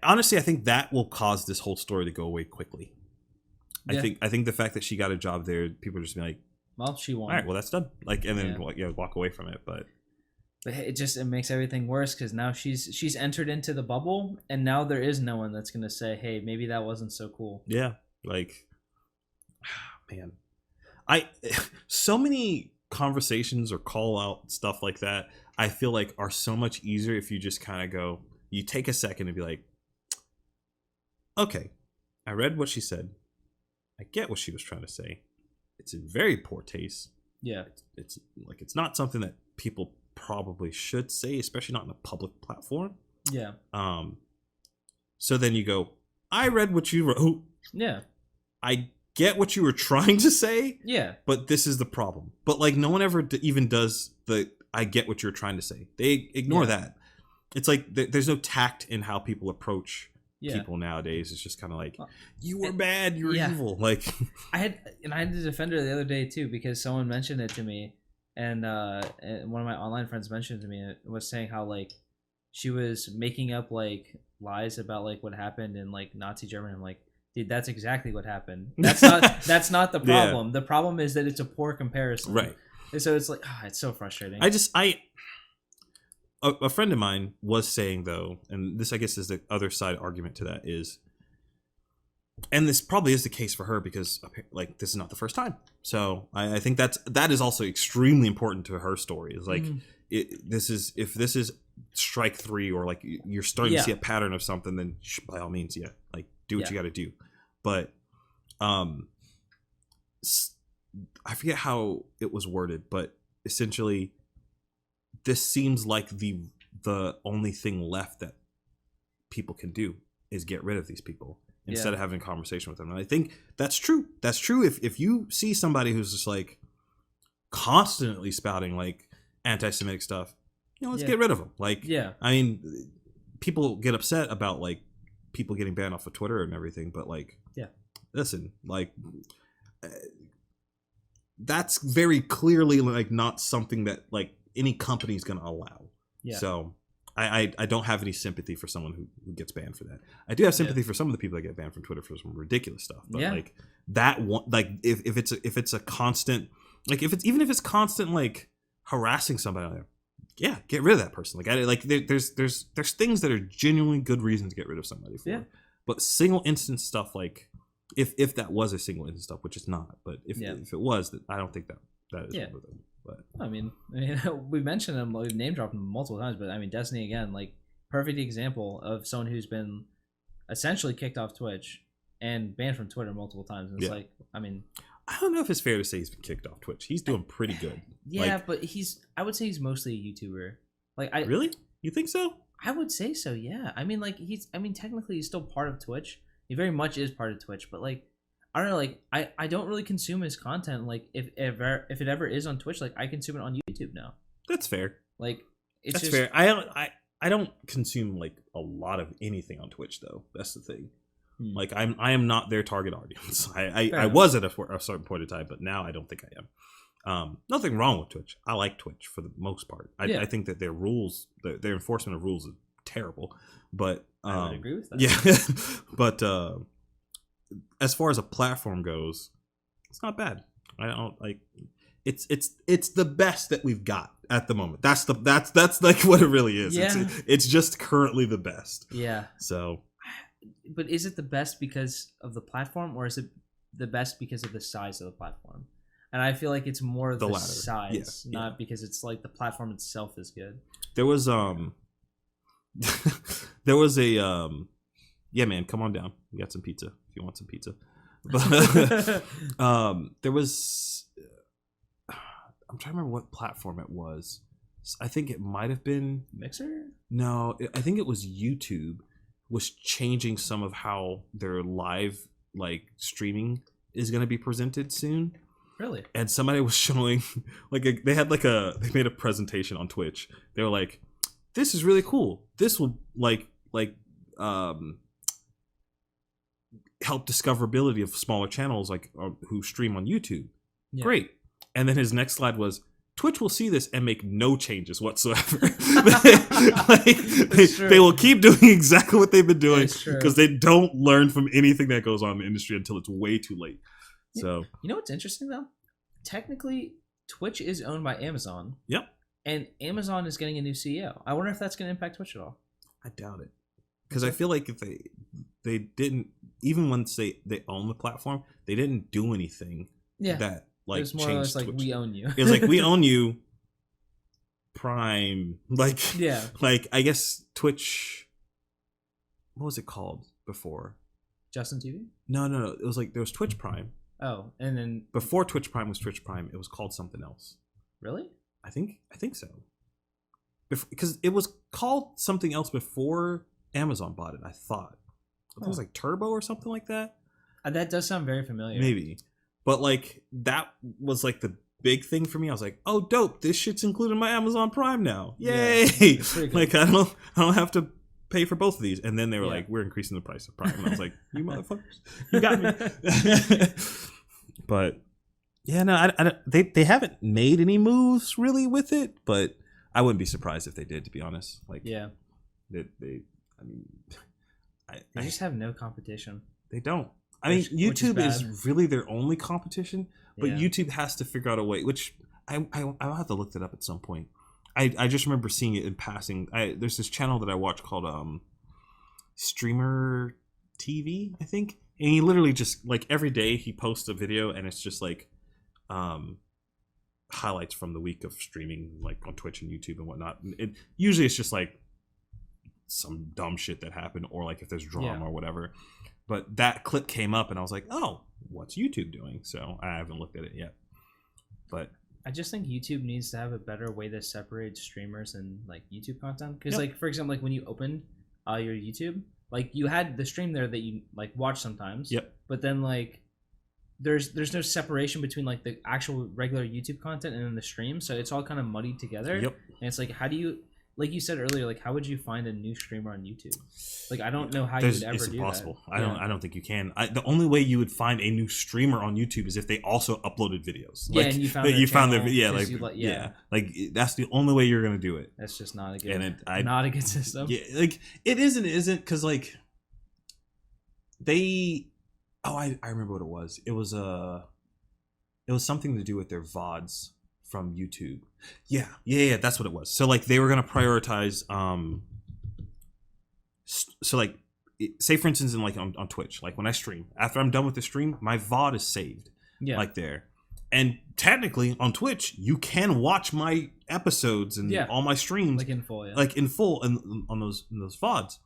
Speaker 1: Honestly, I think that will cause this whole story to go away quickly. I think the fact that she got a job there, people are just be like,
Speaker 2: well, she won.
Speaker 1: All right, well that's done. Like, and then walk away from it. But
Speaker 2: it makes everything worse because now she's entered into the bubble, and now there is no one that's gonna say, hey, maybe that wasn't so cool.
Speaker 1: Yeah, like, man. So many conversations or call out stuff like that I feel like are so much easier if you just kind of go, you take a second and be like, okay, I read what she said, I get what she was trying to say, it's in very poor taste, it's like it's not something that people probably should say, especially not in a public platform. So then you go, I read what you wrote, I get what you were trying to say, but this is the problem. But like no one ever even does the I get what you're trying to say. They ignore that. It's like there's no tact in how people approach people nowadays. It's just kind of like, you were bad, you were evil. Like
Speaker 2: I had to defend her the other day too because someone mentioned it to me, and one of my online friends mentioned it to me, and it was saying how like she was making up like lies about like what happened in like Nazi Germany. I'm like, dude, that's exactly what happened. That's not the problem. The problem is that it's a poor comparison.
Speaker 1: Right.
Speaker 2: And so it's like, it's so frustrating.
Speaker 1: A friend of mine was saying though, and this I guess is the other side argument to that is, and this probably is the case for her because like this is not the first time. So I think that is also extremely important to her story. Is like if this is strike 3 or like you're starting to see a pattern of something, then by all means, like do what you got to do. But I forget how it was worded, but essentially this seems like the only thing left that people can do is get rid of these people instead of having a conversation with them. And I think that's true. That's true. If you see somebody who's just like constantly spouting like anti-Semitic stuff, let's get rid of them. Like, I mean, people get upset about like people getting banned off of Twitter and everything, but like, listen, like that's very clearly like not something that like any company is going to allow. So I don't have any sympathy for someone who gets banned for that. I do have sympathy for some of the people that get banned from Twitter for some ridiculous stuff. But like that one, like if it's a constant, like if it's constant like harassing somebody, get rid of that person. Like there's things that are genuinely good reasons to get rid of somebody for. But single instance stuff, like if that was a single instance stuff, which it's not, but if it was, I don't think that is one of them. But
Speaker 2: I mean, we mentioned him, we've name dropped him multiple times, but I mean, Destiny again, like perfect example of someone who's been essentially kicked off Twitch and banned from Twitter multiple times. And it's
Speaker 1: Yeah.
Speaker 2: like, I mean,
Speaker 1: I don't know if it's fair to say he's been kicked off Twitch. He's doing pretty good.
Speaker 2: yeah,
Speaker 1: Like,
Speaker 2: but I would say he's mostly a YouTuber. Like,
Speaker 1: really? You think so?
Speaker 2: I would say so, yeah. I mean, like, technically he's still part of Twitch. He very much is part of Twitch, but like, I don't know, like, I don't really consume his content. Like, if it ever is on Twitch, like, I consume it on YouTube now.
Speaker 1: That's fair.
Speaker 2: Like, it's
Speaker 1: That's
Speaker 2: just
Speaker 1: fair. I don't consume like a lot of anything on Twitch though. That's the thing. Like I am not their target audience. I was at a certain point in time, but now I don't think I am. Nothing wrong with Twitch. I like Twitch for the most part. I think that their rules, their enforcement of rules is terrible. But
Speaker 2: I would agree with that.
Speaker 1: Yeah, but as far as a platform goes, it's not bad. I don't like. It's the best that we've got at the moment. That's like what it really is.
Speaker 2: Yeah.
Speaker 1: It's just currently the best.
Speaker 2: Yeah.
Speaker 1: So,
Speaker 2: but is it the best because of the platform, or is it the best because of the size of the platform? And I feel like it's more the
Speaker 1: latter.
Speaker 2: size,
Speaker 1: Yeah,
Speaker 2: not because it's like the platform itself is good.
Speaker 1: there was there was a yeah, man, come on down. We got some pizza if you want some pizza. But there was, I'm trying to remember what platform it was. I think it might have been
Speaker 2: Mixer.
Speaker 1: No, I think it was YouTube was changing some of how their live like streaming is going to be presented soon.
Speaker 2: Really?
Speaker 1: And somebody was showing like they made a presentation on Twitch. They were like, "This is really cool. This will like help discoverability of smaller channels like who stream on YouTube." Yeah. Great. And then his next slide was, Twitch will see this and make no changes whatsoever. They will keep doing exactly what they've been doing because they don't learn from anything that goes on in the industry until it's way too late. So
Speaker 2: you know what's interesting though? Technically, Twitch is owned by Amazon.
Speaker 1: Yep.
Speaker 2: And Amazon is getting a new CEO. I wonder if that's going to impact Twitch at all.
Speaker 1: I doubt it, because I feel like if they didn't, even once they own the platform, they didn't do anything. Yeah. That like
Speaker 2: it's more or less like Twitch. We own you.
Speaker 1: It's like we own you. Prime, like
Speaker 2: yeah,
Speaker 1: like I guess Twitch. What was it called before?
Speaker 2: Justin TV?
Speaker 1: No. It was like there was Twitch Prime.
Speaker 2: Oh, and then
Speaker 1: before Twitch Prime was Twitch Prime, it was called something else.
Speaker 2: Really?
Speaker 1: I think so. Because it was called something else before Amazon bought it. I thought it was like Turbo or something like that.
Speaker 2: That does sound very familiar.
Speaker 1: Maybe, but like that was like the big thing for me. I was like, oh, dope! This shit's included in my Amazon Prime now. Yay! Yeah, like I don't have to pay for both of these. And then they were like, we're increasing the price of Prime. And I was like, you motherfuckers, you got me. But yeah, no, they haven't made any moves really with it, but I wouldn't be surprised if they did, to be honest. Like,
Speaker 2: yeah,
Speaker 1: they
Speaker 2: just have no competition.
Speaker 1: They don't. I mean, YouTube is really their only competition, but YouTube has to figure out a way, which I'll have to look that up at some point. I just remember seeing it in passing. There's this channel that I watch called Streamer TV, I think. And he literally just, like, every day he posts a video, and it's just, like, highlights from the week of streaming, like, on Twitch and YouTube and whatnot. And usually it's just, like, some dumb shit that happened, or, like, if there's drama or whatever. But that clip came up, and I was like, oh, what's YouTube doing? So I haven't looked at it yet. But
Speaker 2: I just think YouTube needs to have a better way to separate streamers and, like, YouTube content. Because, like, for example, like, when you open your YouTube, like, you had the stream there that you, like, watch sometimes. Yep. But then, like, there's no separation between, like, the actual regular YouTube content and then the stream. So it's all kind of muddied together. Yep. And it's like, how do you, like you said earlier, like, how would you find a new streamer on YouTube? Like, I don't know how you would ever do that. It's impossible. I don't think you can. The only way you would find a new streamer on YouTube is if they also uploaded videos. Yeah, like, and you found their
Speaker 1: like that's the only way you're gonna do it.
Speaker 2: That's just not a good, not a good system.
Speaker 1: Yeah, like it isn't because like they. Oh, I remember what it was. It was something to do with their VODs from YouTube. Yeah, that's what it was. So like they were gonna prioritize so like say for instance in like on Twitch, like when I stream, after I'm done with the stream, my VOD is saved. Yeah. Like there. And technically on Twitch, you can watch my episodes and all my streams
Speaker 2: like in full,
Speaker 1: like in full and on those VODs.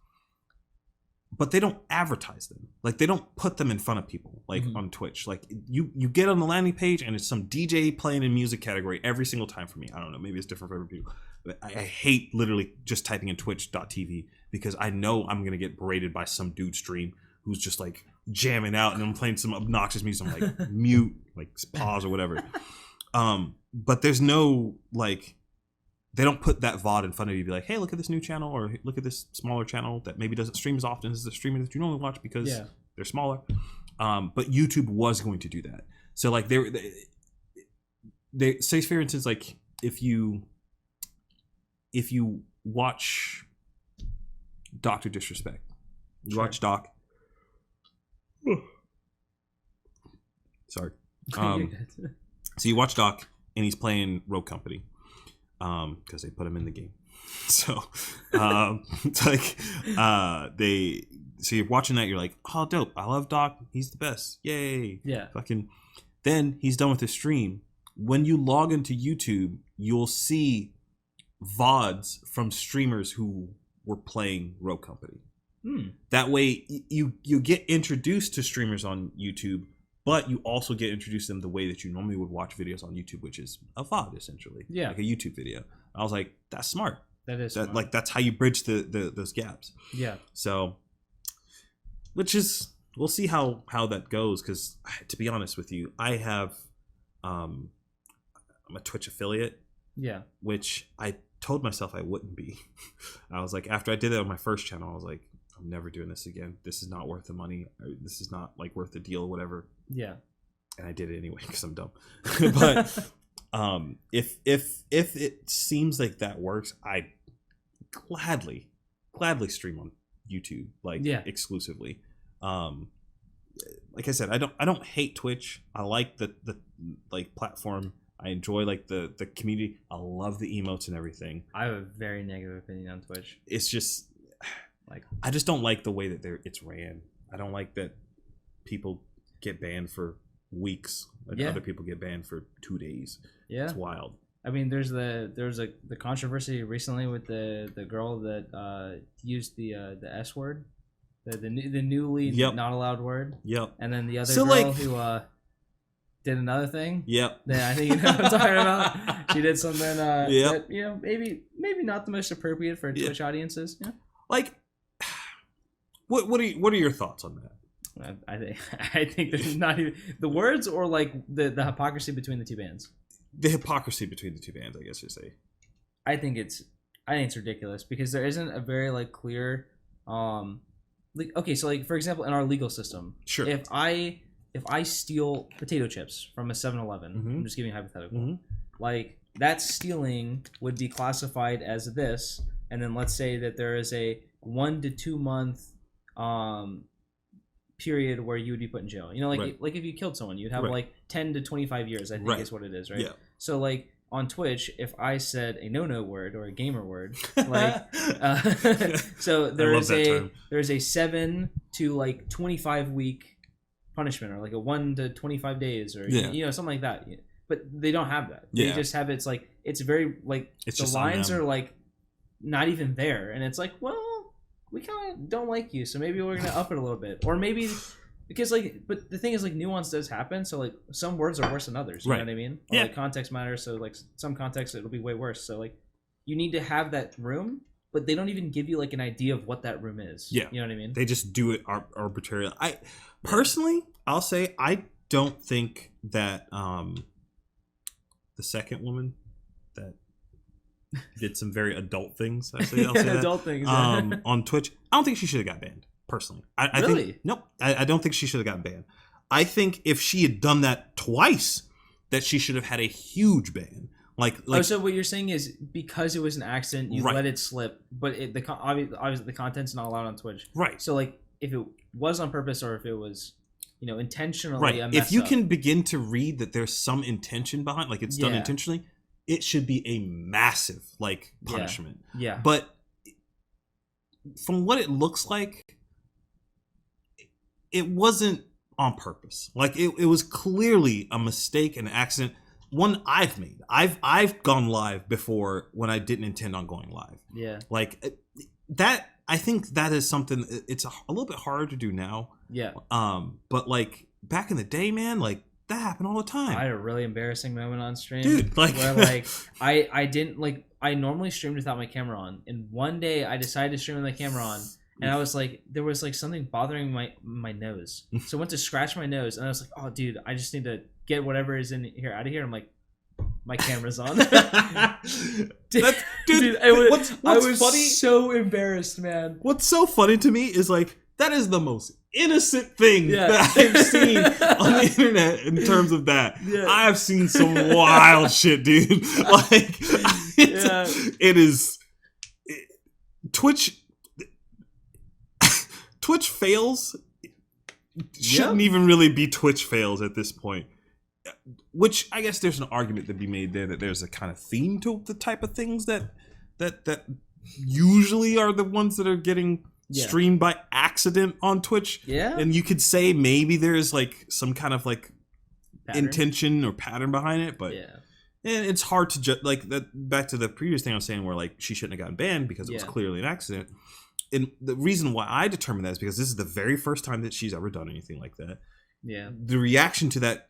Speaker 1: but they don't advertise them. Like, they don't put them in front of people, like on Twitch. Like, you get on the landing page and it's some DJ playing in music category every single time for me. I don't know, maybe it's different for every people. But I hate literally just typing in twitch.tv because I know I'm gonna get berated by some dude stream who's just like jamming out and I'm playing some obnoxious music. I'm like mute, like pause or whatever. But there's no like, they don't put that VOD in front of you, be like, hey, look at this new channel, or look at this smaller channel that maybe doesn't stream as often as the streamer that you normally watch because they're smaller. But YouTube was going to do that. So like they say, for instance, like if you watch Dr. Disrespect, you watch Doc. Sorry. So you watch Doc and he's playing Rogue Company. Because they put him in the game. So it's like so you're watching that, you're like, oh dope, I love Doc, he's the best, yay.
Speaker 2: Yeah.
Speaker 1: Fucking then he's done with his stream. When you log into YouTube, you'll see VODs from streamers who were playing Rogue Company. That way you get introduced to streamers on YouTube, but you also get introduced to them the way that you normally would watch videos on YouTube, which is a VOD essentially, like a YouTube video. I was like, that's smart.
Speaker 2: That is smart.
Speaker 1: Like that's how you bridge those gaps. Yeah. So, which is, we'll see how that goes. Because to be honest with you, I have, I'm a Twitch affiliate. Yeah. Which I told myself I wouldn't be. I was like, after I did it on my first channel, I was like, I'm never doing this again. This is not worth the money. This is not like worth the deal or whatever. Yeah. And I did it anyway because I'm dumb. But if it seems like that works, I gladly stream on YouTube, like exclusively. Like I said, I don't hate Twitch. I like the like platform. I enjoy like the community. I love the emotes and everything.
Speaker 2: I have a very negative opinion on Twitch.
Speaker 1: It's just like, I just don't like the way that it's ran. I don't like that people get banned for weeks and other people get banned for 2 days. Yeah, it's wild.
Speaker 2: I mean, there's the controversy recently with the girl that used the S word, the newly not allowed word. Yep. And then the other girl who did another thing. Yep. That I think you know what I'm talking about. She did something that, you know, maybe not the most appropriate for Twitch audiences. Yeah.
Speaker 1: Like, what are your thoughts on that?
Speaker 2: I think there's not even the words or like the hypocrisy between the two bands.
Speaker 1: The hypocrisy between the two bands, I guess you say.
Speaker 2: I think it's ridiculous because there isn't a very like clear like, okay, so like for example in our legal system, sure, if I steal potato chips from a 7-Eleven, I'm just giving a hypothetical, like that stealing would be classified as this, and then let's say that there is a 1 to 2 month period where you would be put in jail. You know, like like if you killed someone, you'd have like 10 to 25 years, I think is what it is, right? Yeah. So like on Twitch, if I said a no word or a gamer word, like so there's a 7 to like 25 week punishment, or like a 1 to 25 days, or you know, something like that. But they don't have that. They just have it's like it's very like it's the lines are like not even there, and it's like, well, we kind of don't like you, so maybe we're gonna up it a little bit, or maybe because like, but the thing is like nuance does happen, so like some words are worse than others, you know what I mean? Or, like context matters, so like some context it'll be way worse, so like you need to have that room, but they don't even give you like an idea of what that room is. You know what I mean?
Speaker 1: They just do it arbitrarily. I personally, I'll say I don't think that the second woman that did some very adult things. I'll say
Speaker 2: adult things
Speaker 1: on Twitch. I don't think she should have got banned. Personally, I
Speaker 2: really?
Speaker 1: Think nope. I don't think she should have got banned. I think if she had done that twice, that she should have had a huge ban. Like
Speaker 2: so what you're saying is because it was an accident, you let it slip, but obviously the content's not allowed on Twitch. Right. So like if it was on purpose or if it was, you know, intentionally.
Speaker 1: Right. If you can begin to read that there's some intention behind, like it's done intentionally, it should be a massive like punishment. Yeah. But from what it looks like, it wasn't on purpose. Like it was clearly a mistake, an accident. One I've made. I've gone live before when I didn't intend on going live. Yeah. Like that I think that is something. It's a little bit harder to do now.
Speaker 2: Yeah.
Speaker 1: But like back in the day, man, like that happened all the time.
Speaker 2: I had a really embarrassing moment on stream,
Speaker 1: dude. Like
Speaker 2: where like I didn't like I normally streamed without my camera on, and one day I decided to stream with my camera on. And I was like, there was like something bothering my nose. So I went to scratch my nose, and I was like, oh, dude, I just need to get whatever is in here out of here. I'm like, my camera's on.
Speaker 1: dude,
Speaker 2: I was
Speaker 1: funny?
Speaker 2: so embarrassed, man.
Speaker 1: What's so funny to me is like, that is the most innocent thing that I've seen on the internet in terms of that. Yeah. I have seen some wild shit, dude. Like, it is... Twitch fails shouldn't even really be Twitch fails at this point. Which I guess there's an argument to be made there that there's a kind of theme to the type of things that usually are the ones that are getting streamed by accident on Twitch. Yeah. And you could say maybe there's like some kind of like intention or pattern behind it, but and it's hard to just like that. Back to the previous thing I was saying, where like she shouldn't have gotten banned because it was clearly an accident. And the reason why I determined that is because this is the very first time that she's ever done anything like that. Yeah. The reaction to that,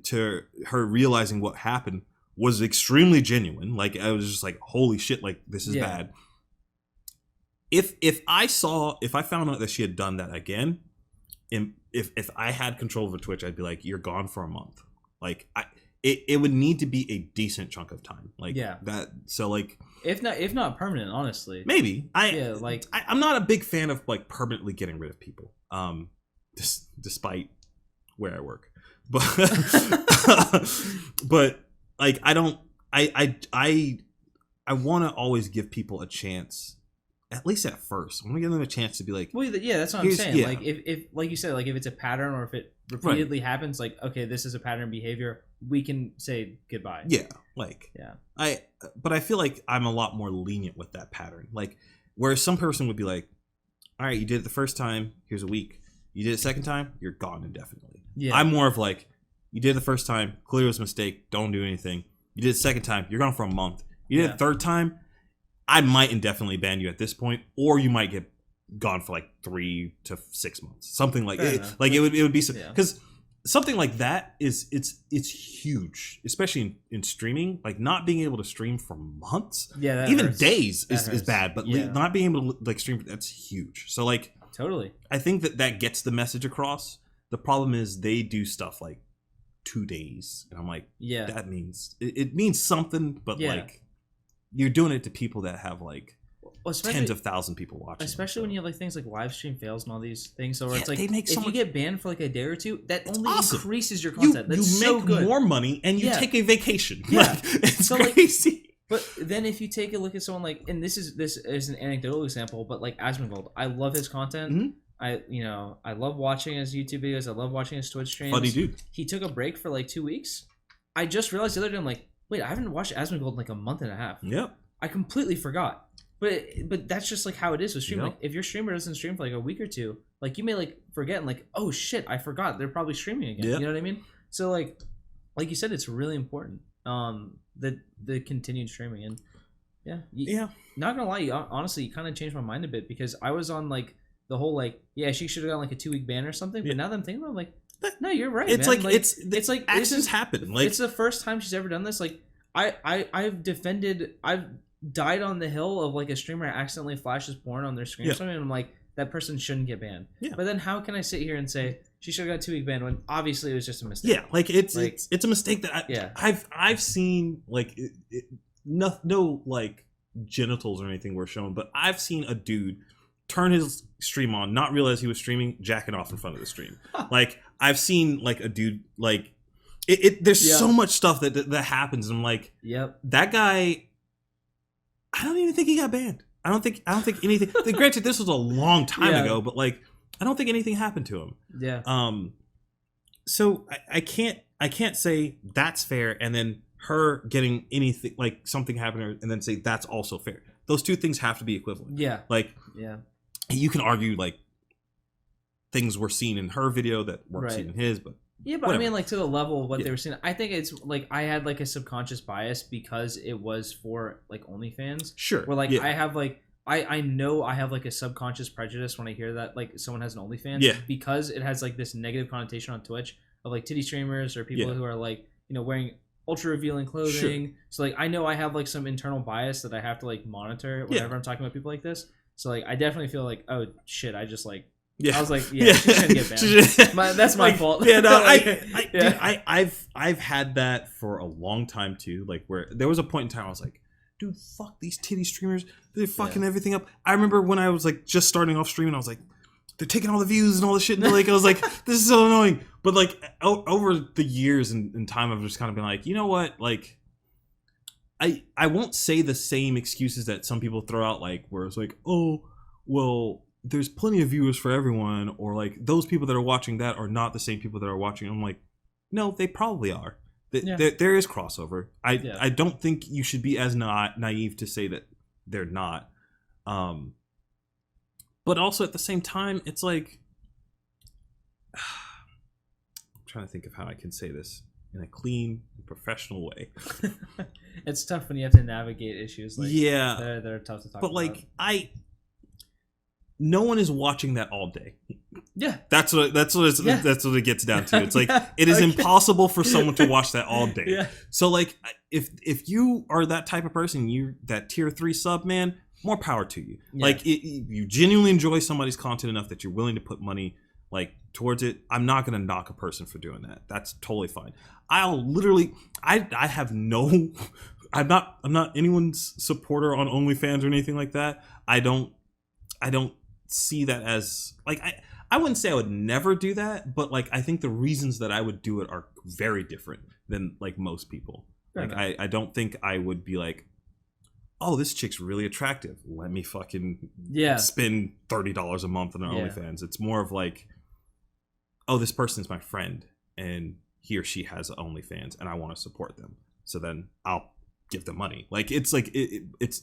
Speaker 1: to her realizing what happened, was extremely genuine. Like I was just like, "Holy shit! Like this is bad." If I found out that she had done that again, and if I had control over Twitch, I'd be like, "You're gone for a month." Like it would need to be a decent chunk of time. Like that. So like.
Speaker 2: If not permanent, honestly.
Speaker 1: Maybe. I'm not a big fan of like permanently getting rid of people. Despite where I work. But but like I want to always give people a chance, at least at first. I want to give them a chance to be like,
Speaker 2: well, yeah, that's what I'm saying. Like if like you said, like if it's a pattern or if it repeatedly happens, like okay, this is a pattern behavior, we can say goodbye.
Speaker 1: Yeah. Like but I feel like I'm a lot more lenient with that pattern. Like where some person would be like, all right, you did it the first time, here's a week. You did it the second time, you're gone indefinitely. Yeah. I'm more of like, you did it the first time, clear it was a mistake, don't do anything. You did it the second time, you're gone for a month. You did it the third time, I might indefinitely ban you at this point, or you might get gone for like 3 to 6 months. Something like it. Like it would be because something like that it's huge, especially in streaming. Like not being able to stream for months, even hurts. Days is bad, but not being able to like stream, that's huge. So like
Speaker 2: totally,
Speaker 1: I think that gets the message across. The problem is they do stuff like 2 days, and I'm like, that means it means something, but like you're doing it to people that have like tens of thousands of people watching.
Speaker 2: Especially when you have like things like live stream fails and all these things. So where it's like if you get banned for like a day or two, that only increases your content. That's
Speaker 1: you make more money and you take a vacation.
Speaker 2: Yeah,
Speaker 1: like, it's crazy.
Speaker 2: But then if you take a look at someone like, and this is an anecdotal example, but like Asmongold, I love his content. Mm-hmm. I love watching his YouTube videos. I love watching his Twitch streams.
Speaker 1: Funny dude.
Speaker 2: He took a break for like 2 weeks. I just realized the other day, I'm like, wait, I haven't watched Asmongold in like a month and a half.
Speaker 1: Yep.
Speaker 2: I completely forgot. But that's just like how it is with streaming. Yep. Like if your streamer doesn't stream for like a week or two, like you may like forget and like, oh shit, I forgot they're probably streaming again. Yep. You know what I mean? So like you said, it's really important. The continued streaming and not gonna lie, honestly, you kind of changed my mind a bit because I was on like the whole like she should have gotten like a 2-week ban or something. But now that I'm thinking about it, I'm like, no, you're right.
Speaker 1: It's
Speaker 2: man.
Speaker 1: like it's like actions happen. Like
Speaker 2: it's the first time she's ever done this. Like I've died on the hill of like a streamer accidentally flashes porn on their screen or something, and I'm like, that person shouldn't get banned. Yeah. But then how can I sit here and say she should have got a 2-week ban when obviously it was just a mistake?
Speaker 1: Yeah, like it's a mistake that I've seen like no like genitals or anything were shown, but I've seen a dude turn his stream on, not realize he was streaming, jacking off in front of the stream. Like I've seen like a dude like there's so much stuff that happens, and I'm like, that guy. I don't even think he got banned. I don't think anything. Granted, this was a long time ago, but like, I don't think anything happened to him. Yeah. So I can't say that's fair, and then her getting anything like something happened to her, and then say that's also fair. Those two things have to be equivalent. Yeah. Like, you can argue like things were seen in her video that weren't seen in his, but.
Speaker 2: Yeah, but whatever. I mean, like to the level of what they were seeing, I think it's like I had like a subconscious bias because it was for like OnlyFans.
Speaker 1: Sure.
Speaker 2: Where like I have like I know I have like a subconscious prejudice when I hear that like someone has an OnlyFans,
Speaker 1: Yeah.
Speaker 2: because it has like this negative connotation on Twitch of like titty streamers or people who are like, you know, wearing ultra revealing clothing.
Speaker 1: Sure.
Speaker 2: So like I know I have like some internal bias that I have to like monitor whenever I'm talking about people like this. So like I definitely feel like, oh shit, I just like I was like, she shouldn't get banned. That's my fault.
Speaker 1: Yeah, no,
Speaker 2: Like,
Speaker 1: dude, I've had that for a long time too. Like where there was a point in time I was like, dude, fuck these titty streamers. They're fucking everything up. I remember when I was like just starting off streaming, I was like, they're taking all the views and all the shit. And like I was like, this is so annoying. But like over the years and time, I've just kind of been like, you know what, like. I won't say the same excuses that some people throw out, like where it's like, oh, well, there's plenty of viewers for everyone, or like those people that are watching that are not the same people that are watching. I'm like, no, they probably are. There is crossover. I don't think you should be as naive to say that they're not. But also at the same time, it's like, I'm trying to think of how I can say this in a clean, professional way.
Speaker 2: It's tough when you have to navigate issues like they're tough to talk about.
Speaker 1: But like no one is watching that all day.
Speaker 2: Yeah.
Speaker 1: That's what it gets down to. It's like it is impossible for someone to watch that all day.
Speaker 2: Yeah.
Speaker 1: So like if you are that type of person, you that tier 3 sub, man, more power to you. Yeah. Like you genuinely enjoy somebody's content enough that you're willing to put money like towards it. I'm not going to knock a person for doing that. That's totally fine. I'll literally I have no I'm not anyone's supporter on OnlyFans or anything like that. I don't see that as like I wouldn't say I would never do that, but like I think the reasons that I would do it are very different than like most people. Like I don't think I would be like, oh, this chick's really attractive, let me fucking spend $30 a month on an OnlyFans. It's more of like, oh, this person's my friend and he or she has OnlyFans and I want to support them, so then I'll give them money. Like it's like it's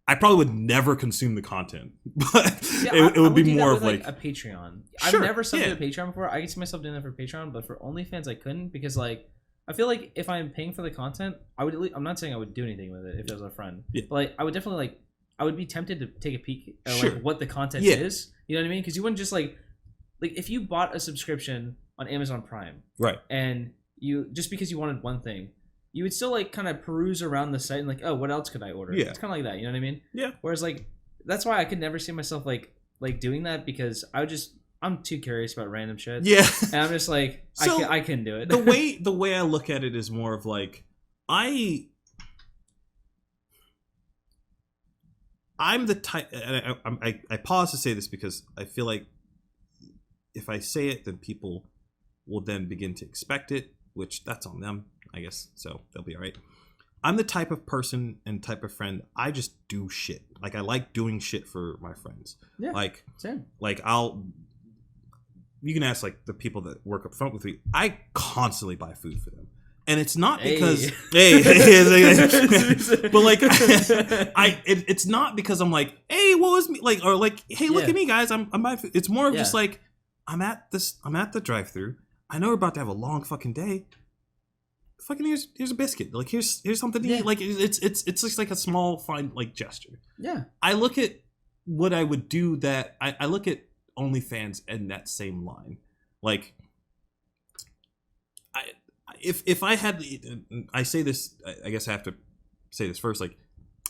Speaker 1: I probably would never consume the content, but it would be more of like
Speaker 2: a Patreon.
Speaker 1: Sure,
Speaker 2: I've never subbed to a Patreon before. I could see myself doing that for Patreon, but for OnlyFans I couldn't, because like I feel like if I'm paying for the content, I would. I'm not saying I would do anything with it if it was a friend, but like I would definitely like. I would be tempted to take a peek at like what the content is. You know what I mean? Because you wouldn't just like if you bought a subscription on Amazon Prime,
Speaker 1: right?
Speaker 2: And you just because you wanted one thing, you would still like kind of peruse around the site and like, oh, what else could I order?
Speaker 1: Yeah,
Speaker 2: it's kind of like that. You know what I mean?
Speaker 1: Yeah.
Speaker 2: Whereas like that's why I could never see myself like doing that, because I'm too curious about random shit.
Speaker 1: Yeah.
Speaker 2: And I'm just like,
Speaker 1: so
Speaker 2: I couldn't do it.
Speaker 1: the way I look at it is more of like, I'm the type, and I pause to say this because I feel like if I say it, then people will then begin to expect it, which that's on them, I guess. So they'll be all right. I'm the type of person and type of friend, I just do shit. Like I like doing shit for my friends. Yeah. Like, same. Like you can ask like the people that work up front with me. I constantly buy food for them. And it's not because but like it's not because I'm like, hey, what was me like, or like, hey, look at me guys, I'm buying food. It's more of just like I'm at the drive-thru. I know we're about to have a long fucking day. Fucking here's a biscuit. Like here's something to eat. Like it's just like a small fine like gesture. Yeah. I look at what I would do that I look at OnlyFans in that same line. Like if I had, I say this, I guess I have to say this first. Like,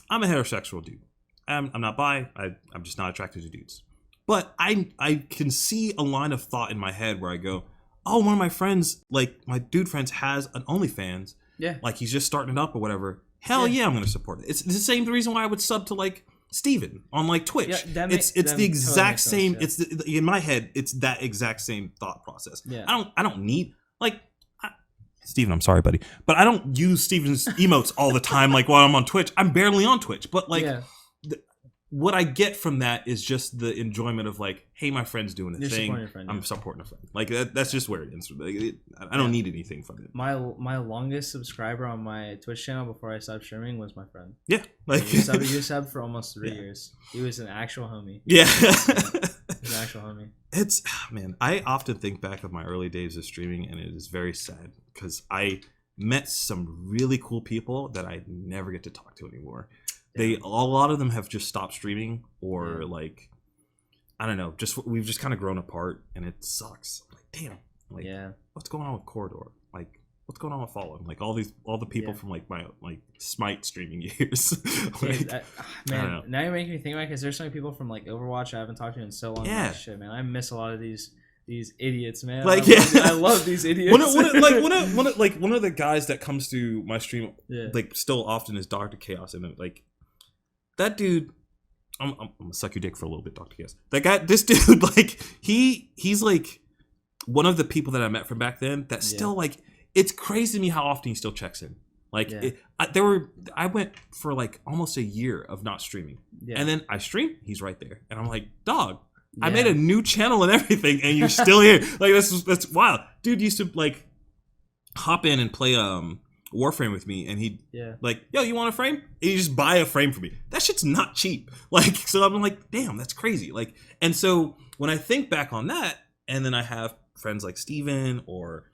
Speaker 1: I'm a heterosexual dude. I'm not bi. I'm just not attracted to dudes. But I can see a line of thought in my head where I go, oh, one of my friends, like my dude friends, has an OnlyFans. Yeah. Like he's just starting it up or whatever. Hell yeah, I'm gonna support it. It's the same reason why I would sub to like Steven on like Twitch. Yeah, it's the exact same. Sense, yeah. It's in my head. It's that exact same thought process. Yeah. I don't need like. Steven, I'm sorry, buddy, but I don't use Steven's emotes all the time. Like while I'm on Twitch, I'm barely on Twitch, but like what I get from that is just the enjoyment of like, hey, my friend's doing a thing. I'm supporting a friend. Like that's just where it ends. I don't need anything from it.
Speaker 2: My longest subscriber on my Twitch channel before I stopped streaming was my friend.
Speaker 1: Yeah, like
Speaker 2: he subbed for almost 3 years. He was an actual homie.
Speaker 1: Yeah,
Speaker 2: he's an actual homie.
Speaker 1: It's man, I often think back of my early days of streaming, and it is very sad because I met some really cool people that I never get to talk to anymore. A lot of them have just stopped streaming, or like, I don't know, we've just kind of grown apart, and it sucks. Like, damn, like, what's going on with Corridor? Like, what's going on with Fallen? Like, all the people from like my Smite streaming years. Like,
Speaker 2: man, now you're making me think about it, because there's so many people from like Overwatch I haven't talked to in so long.
Speaker 1: Yeah,
Speaker 2: like, shit, man, I miss a lot of these idiots, man.
Speaker 1: Like,
Speaker 2: I love these idiots.
Speaker 1: One of the guys that comes to my stream, like, still often is Dr. Chaos, and like, that dude, I'm gonna suck your dick for a little bit, Dr. Chaos. That guy, this dude, like, he's like one of the people that I met from back then that still, like, it's crazy to me how often he still checks in. Like, I went for like almost a year of not streaming, and then I stream, he's right there, and I'm like, dog, I made a new channel and everything, and you're still here. Like, that's wild. Dude used to like hop in and play Warframe with me, and he'd like, yo, you want a frame? And you just buy a frame for me. That shit's not cheap. Like, so I'm like, damn, that's crazy. Like, and so when I think back on that, and then I have friends like Steven or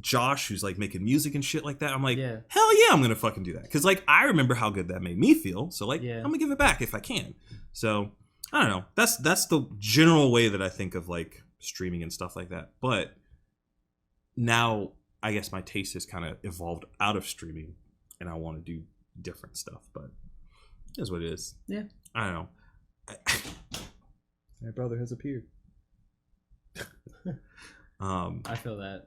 Speaker 1: Josh, who's like making music and shit like that, I'm like, hell yeah, I'm gonna fucking do that, because like I remember how good that made me feel, so like I'm gonna give it back if I can. So I don't know, that's the general way that I think of like streaming and stuff like that. But now I guess my taste has kind of evolved out of streaming, and I want to do different stuff, but it is what it is. I don't know. My brother has appeared.
Speaker 2: I feel that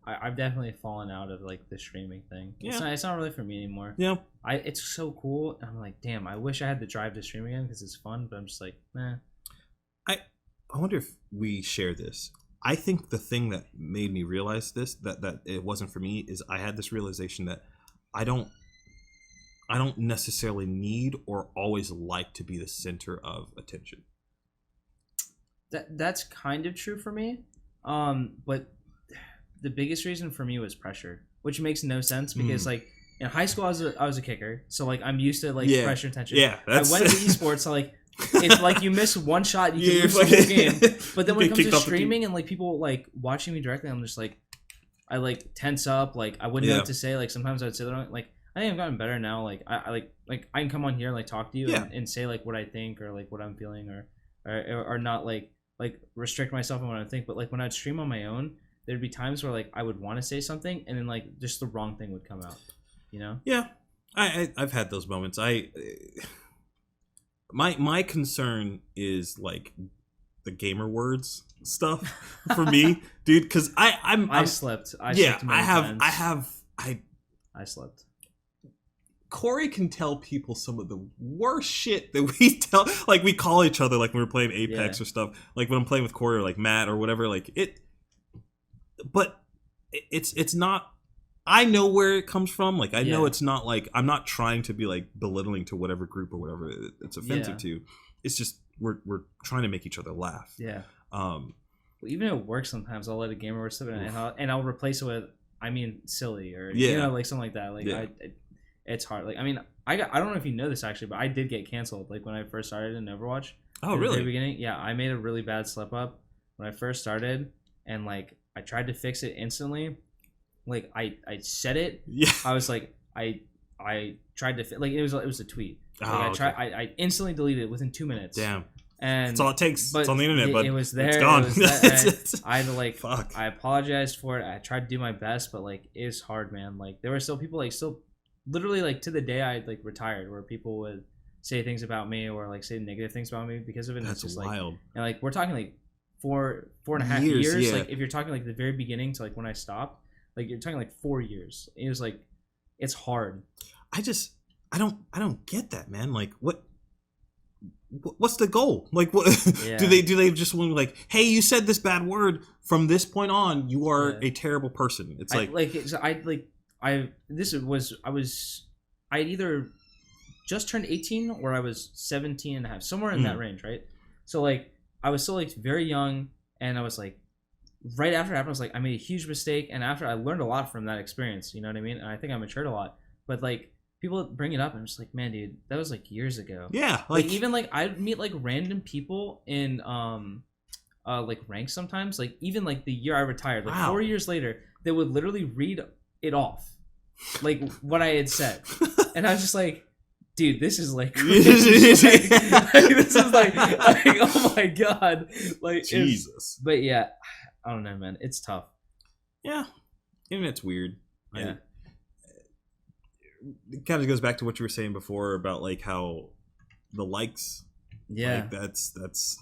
Speaker 2: I've definitely fallen out of like the streaming thing. It's not really for me anymore. It's so cool, and I'm like, damn, I wish I had the drive to stream again, because it's fun, but I'm just like, nah.
Speaker 1: I wonder if we share this. I think the thing that made me realize this, that it wasn't for me, is I had this realization that I don't necessarily need or always like to be the center of attention.
Speaker 2: That's kind of true for me. But the biggest reason for me was pressure, which makes no sense, because like in high school I was a kicker, so like I'm used to like pressure and tension. I went to esports, so like it's like you miss one shot, you can lose the whole game. But then when it comes to streaming and like people like watching me directly, I'm just like, I like tense up, like I wouldn't know what to say. Like sometimes I'd say that, like, I think I've gotten better now. Like I I can come on here and like talk to you and say like what I think, or like what I'm feeling, or not like restrict myself on what I think. But like when I'd stream on my own, there'd be times where like I would want to say something, and then like just the wrong thing would come out, you know?
Speaker 1: Yeah, I've had those moments. My concern is like the gamer words stuff for me, dude, because I
Speaker 2: slept. I slept.
Speaker 1: Corey can tell people some of the worst shit that we tell. Like, we call each other, like when we're playing Apex or stuff. Like when I'm playing with Corey or like Matt or whatever. Like it, but it's not. I know where it comes from. Like I know it's not like, I'm not trying to be like belittling to whatever group or whatever it's offensive to. It's just we're trying to make each other laugh.
Speaker 2: Well, even at work sometimes I'll let a gamer word slip and I'll replace it with, I mean, silly, or you know, like something like that. Like it's hard. Like, I mean, I don't know if you know this actually, but I did get canceled like when I first started in Overwatch.
Speaker 1: Oh, really?
Speaker 2: At the beginning, yeah, I made a really bad slip up when I first started, and like I tried to fix it instantly. Like I said it. Yeah. I was like I tried to like it was a tweet. Like, I instantly deleted it within 2 minutes.
Speaker 1: Damn.
Speaker 2: And
Speaker 1: that's all it takes. It's on the internet, but
Speaker 2: it was there.
Speaker 1: It's gone.
Speaker 2: I had to like. Fuck. I apologized for it. I tried to do my best, but like it's hard, man. Like there were still people like still, literally like to the day I like retired, where people would say things about me or like say negative things about me because of it.
Speaker 1: That's just wild.
Speaker 2: Like, and like we're talking like four and a half years. Like if you're talking like the very beginning to like when I stopped, like you're talking like 4 years. It was like, it's hard.
Speaker 1: I don't get that, man. Like what's the goal? Like what do they just want to be like, hey, you said this bad word, from this point on you are a terrible person. It's I either just turned 18 or I was 17 and a half, somewhere in that range, right? So like I was still like very young, and I was like, right after it happened, I was like, I made a huge mistake, and after I learned a lot from that experience, you know what I mean? And I think I matured a lot. But like people bring it up, and I'm just like, man, dude, that was like years ago. Yeah, like even like I'd meet like random people in like ranks sometimes, like even like the year I retired, like 4 years later, they would literally read it off, like what I had said, and I was just like,
Speaker 2: dude, this is like, crazy. This is like, oh my god, like
Speaker 1: Jesus.
Speaker 2: But yeah, I don't know, man. It's tough.
Speaker 1: Yeah, internet's weird.
Speaker 2: Yeah.
Speaker 1: It kind of goes back to what you were saying before about like how the likes.
Speaker 2: Yeah,
Speaker 1: like, that's.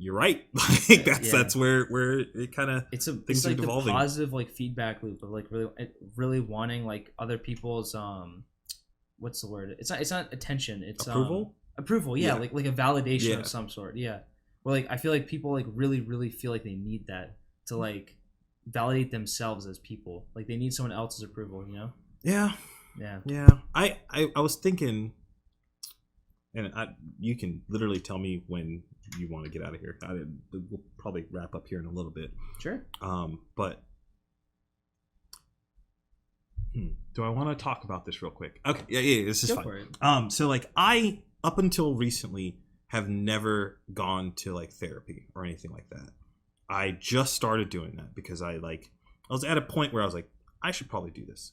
Speaker 1: You're right. Like that's where it kind of
Speaker 2: it's
Speaker 1: things
Speaker 2: like
Speaker 1: are devolving.
Speaker 2: The positive like feedback loop of like really wanting like other people's what's the word? It's not attention. It's
Speaker 1: approval.
Speaker 2: Approval. Yeah, like a validation
Speaker 1: Yeah.
Speaker 2: of some sort. Yeah. Where like I feel like people like really feel like they need that to like validate themselves as people. Like they need someone else's approval. You know.
Speaker 1: Yeah.
Speaker 2: Yeah.
Speaker 1: I was thinking, and you can literally tell me when you want to get out of here. We'll probably wrap up here in a little bit.
Speaker 2: Sure.
Speaker 1: But do I want to talk about this real quick? Okay. Yeah. This is
Speaker 2: Go
Speaker 1: fine.
Speaker 2: for it.
Speaker 1: So like I up until recently have never gone to like therapy or anything like that. I just started doing that because I was at a point where I was like, I should probably do this.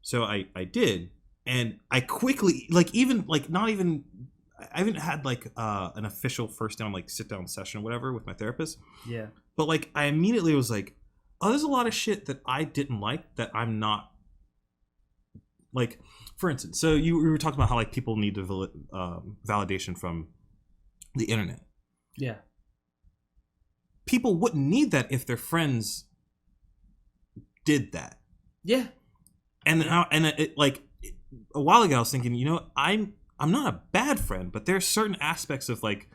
Speaker 1: So I did, and I quickly I haven't had like an official first down like sit down session or whatever with my therapist.
Speaker 2: Yeah.
Speaker 1: But like I immediately was like, oh, there's a lot of shit that I didn't like that I'm not like. For instance, so we were talking about how like people need validation from the internet.
Speaker 2: Yeah.
Speaker 1: People wouldn't need that if their friends did that.
Speaker 2: Yeah.
Speaker 1: And a while ago I was thinking, you know, I'm not a bad friend, but there's certain aspects of like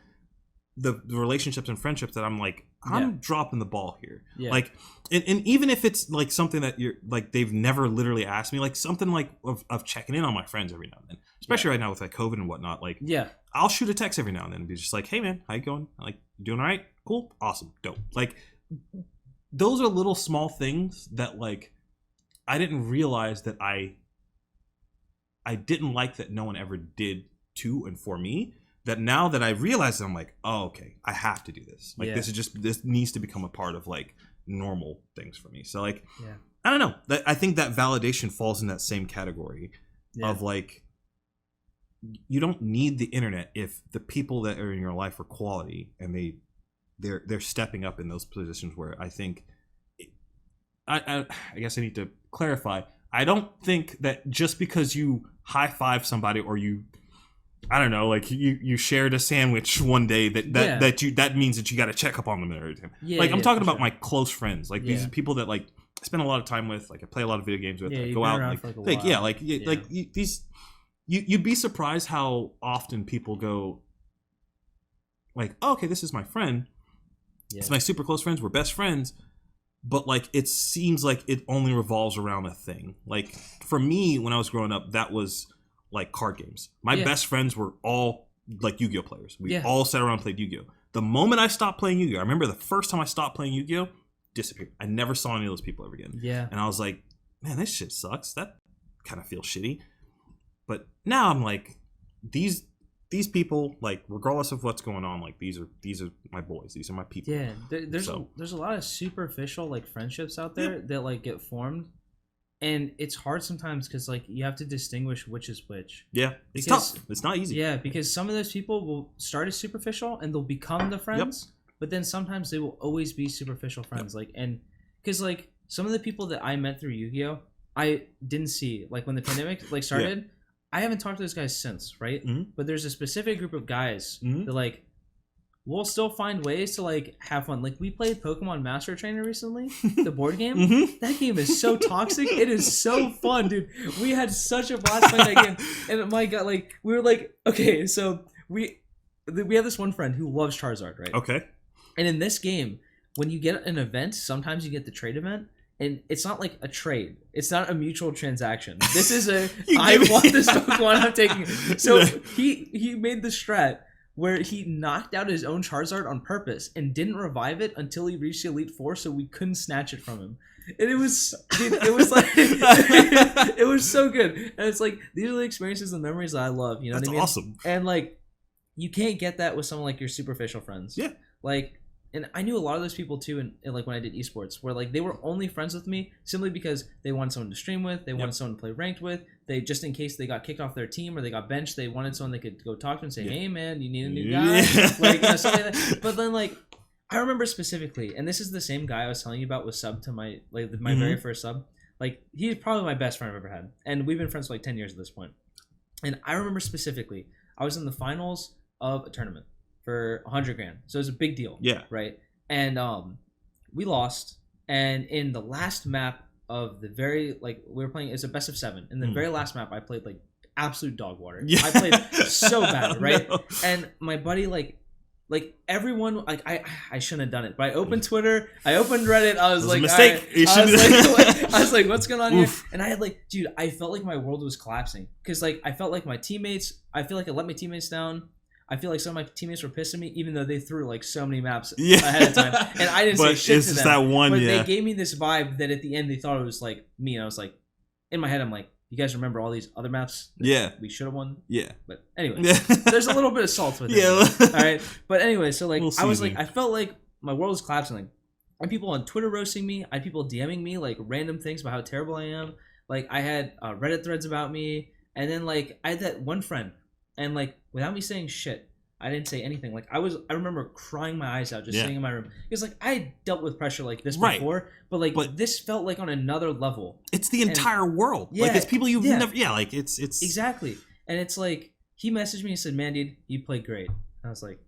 Speaker 1: the relationships and friendships that I'm like, I'm dropping the ball here.
Speaker 2: Yeah.
Speaker 1: Like, and even if it's like something that you're like, they've never literally asked me, like something like of checking in on my friends every now and then, especially right now with like COVID and whatnot. Like, I'll shoot a text every now and then and be just like, hey man, how you going? Like, you doing all right? Cool. Awesome. Dope. Like, those are little small things that like, I didn't realize that I didn't like that no one ever did to and for me. That now that I realize it, I'm like, oh, okay, I have to do this. Like, this needs to become a part of like normal things for me. So like, I don't know. I think that validation falls in that same category of like, you don't need the internet if the people that are in your life are quality and they're stepping up in those positions where I think. I guess I need to clarify. I don't think that just because you high five somebody or you, I don't know, like you shared a sandwich one day that means that you got to check up on them and everything. Like I'm talking about my close friends, like these are people that like I spend a lot of time with, like I play a lot of video games with, like, go out, you'd be surprised how often people go, like, oh, okay, this is my friend, it's my super close friends, we're best friends. But like it seems like it only revolves around a thing. Like for me, when I was growing up, that was like card games. My best friends were all like Yu-Gi-Oh players. We all sat around and played Yu-Gi-Oh. The moment I stopped playing Yu-Gi-Oh, I remember the first time I stopped playing Yu-Gi-Oh, disappeared. I never saw any of those people ever again. Yeah. And I was like, man, this shit sucks. That kind of feels shitty. But now I'm like, these people, like, regardless of what's going on, like these are my boys. These are my people.
Speaker 2: Yeah, there's a lot of superficial like friendships out there that like get formed, and it's hard sometimes because like you have to distinguish which is which. Yeah, it's tough. It's not easy. Yeah, because some of those people will start as superficial and they'll become the friends, but then sometimes they will always be superficial friends. Like, and because like some of the people that I met through Yu-Gi-Oh, I didn't see like when the pandemic like started. I haven't talked to those guys since, right? Mm-hmm. But there's a specific group of guys that like we'll still find ways to like have fun. Like we played Pokemon Master Trainer recently, the board game. That game is so toxic. It is so fun, dude. We had such a blast playing that game. And my god, like we were like, okay, so we have this one friend who loves Charizard, right? Okay. And in this game, when you get an event, sometimes you get the trade event. And it's not like a trade. It's not a mutual transaction. This is a I want this Pokemon, I'm taking it. So he made the strat where he knocked out his own Charizard on purpose and didn't revive it until he reached the Elite Four, so we couldn't snatch it from him. And it was like it was so good. And it's like these are the experiences and memories that I love. You know what I mean? That's awesome. And like you can't get that with someone like your superficial friends. Yeah. Like and I knew a lot of those people too, in like when I did esports, where like they were only friends with me simply because they wanted someone to stream with, they wanted someone to play ranked with, they just in case they got kicked off their team or they got benched, they wanted someone they could go talk to and say, hey man, you need a new guy, like something like that. But then like I remember specifically, and this is the same guy I was telling you about, was sub to my very first sub. Like he's probably my best friend I've ever had, and we've been friends for like 10 years at this point. And I remember specifically, I was in the finals of a tournament for 100 grand, so it was a big deal.
Speaker 1: Yeah.
Speaker 2: Right. And we lost, and in the last map of the very we were playing, it's a best of 7. In the very last map, I played like absolute dog water. Yeah. I played so bad, right? No. And my buddy like everyone, like I shouldn't have done it, but I opened Twitter, I opened Reddit, I was like,
Speaker 1: a mistake.
Speaker 2: I was like, what's going on here? And I had like, dude, I felt like my world was collapsing because like I felt like my teammates, I feel like I let my teammates down. I feel like some of my teammates were pissing me, even though they threw like so many maps ahead of time, and I didn't say shit to them. That one, but they gave me this vibe that at the end they thought it was like me, and I was like, in my head, I'm like, you guys remember all these other maps that we should have won? Yeah. But anyway, there's a little bit of salt with it. Yeah. All right. But anyway, so like I was like, I felt like my world was collapsing. Like I had people on Twitter roasting me. I had people DMing me like random things about how terrible I am. Like I had Reddit threads about me. And then like I had that one friend, and like without me saying shit, I didn't say anything. Like I remember crying my eyes out just sitting in my room. Because like I had dealt with pressure like this before, but this felt like on another level.
Speaker 1: It's the entire world. Yeah, like it's people you've never like it's
Speaker 2: exactly. And it's like he messaged me and said, "Man, dude, you played great." I was like,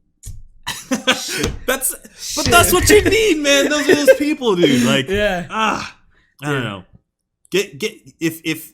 Speaker 1: that's what you need, man. Those are those people, dude. Like I don't know. Get if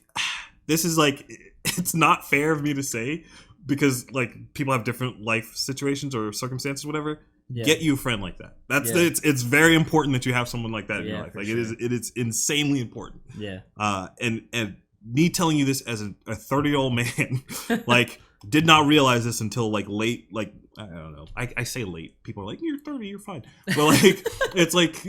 Speaker 1: this is like, it's not fair of me to say, because like people have different life situations or circumstances, whatever. Get you a friend like that. That's it's very important that you have someone like that in your life. Like it is insanely important. Yeah. And me telling you this as a 30-year-old man, like did not realize this until like late. Like I don't know. I say late. People are like, you're 30, you're fine. But like it's like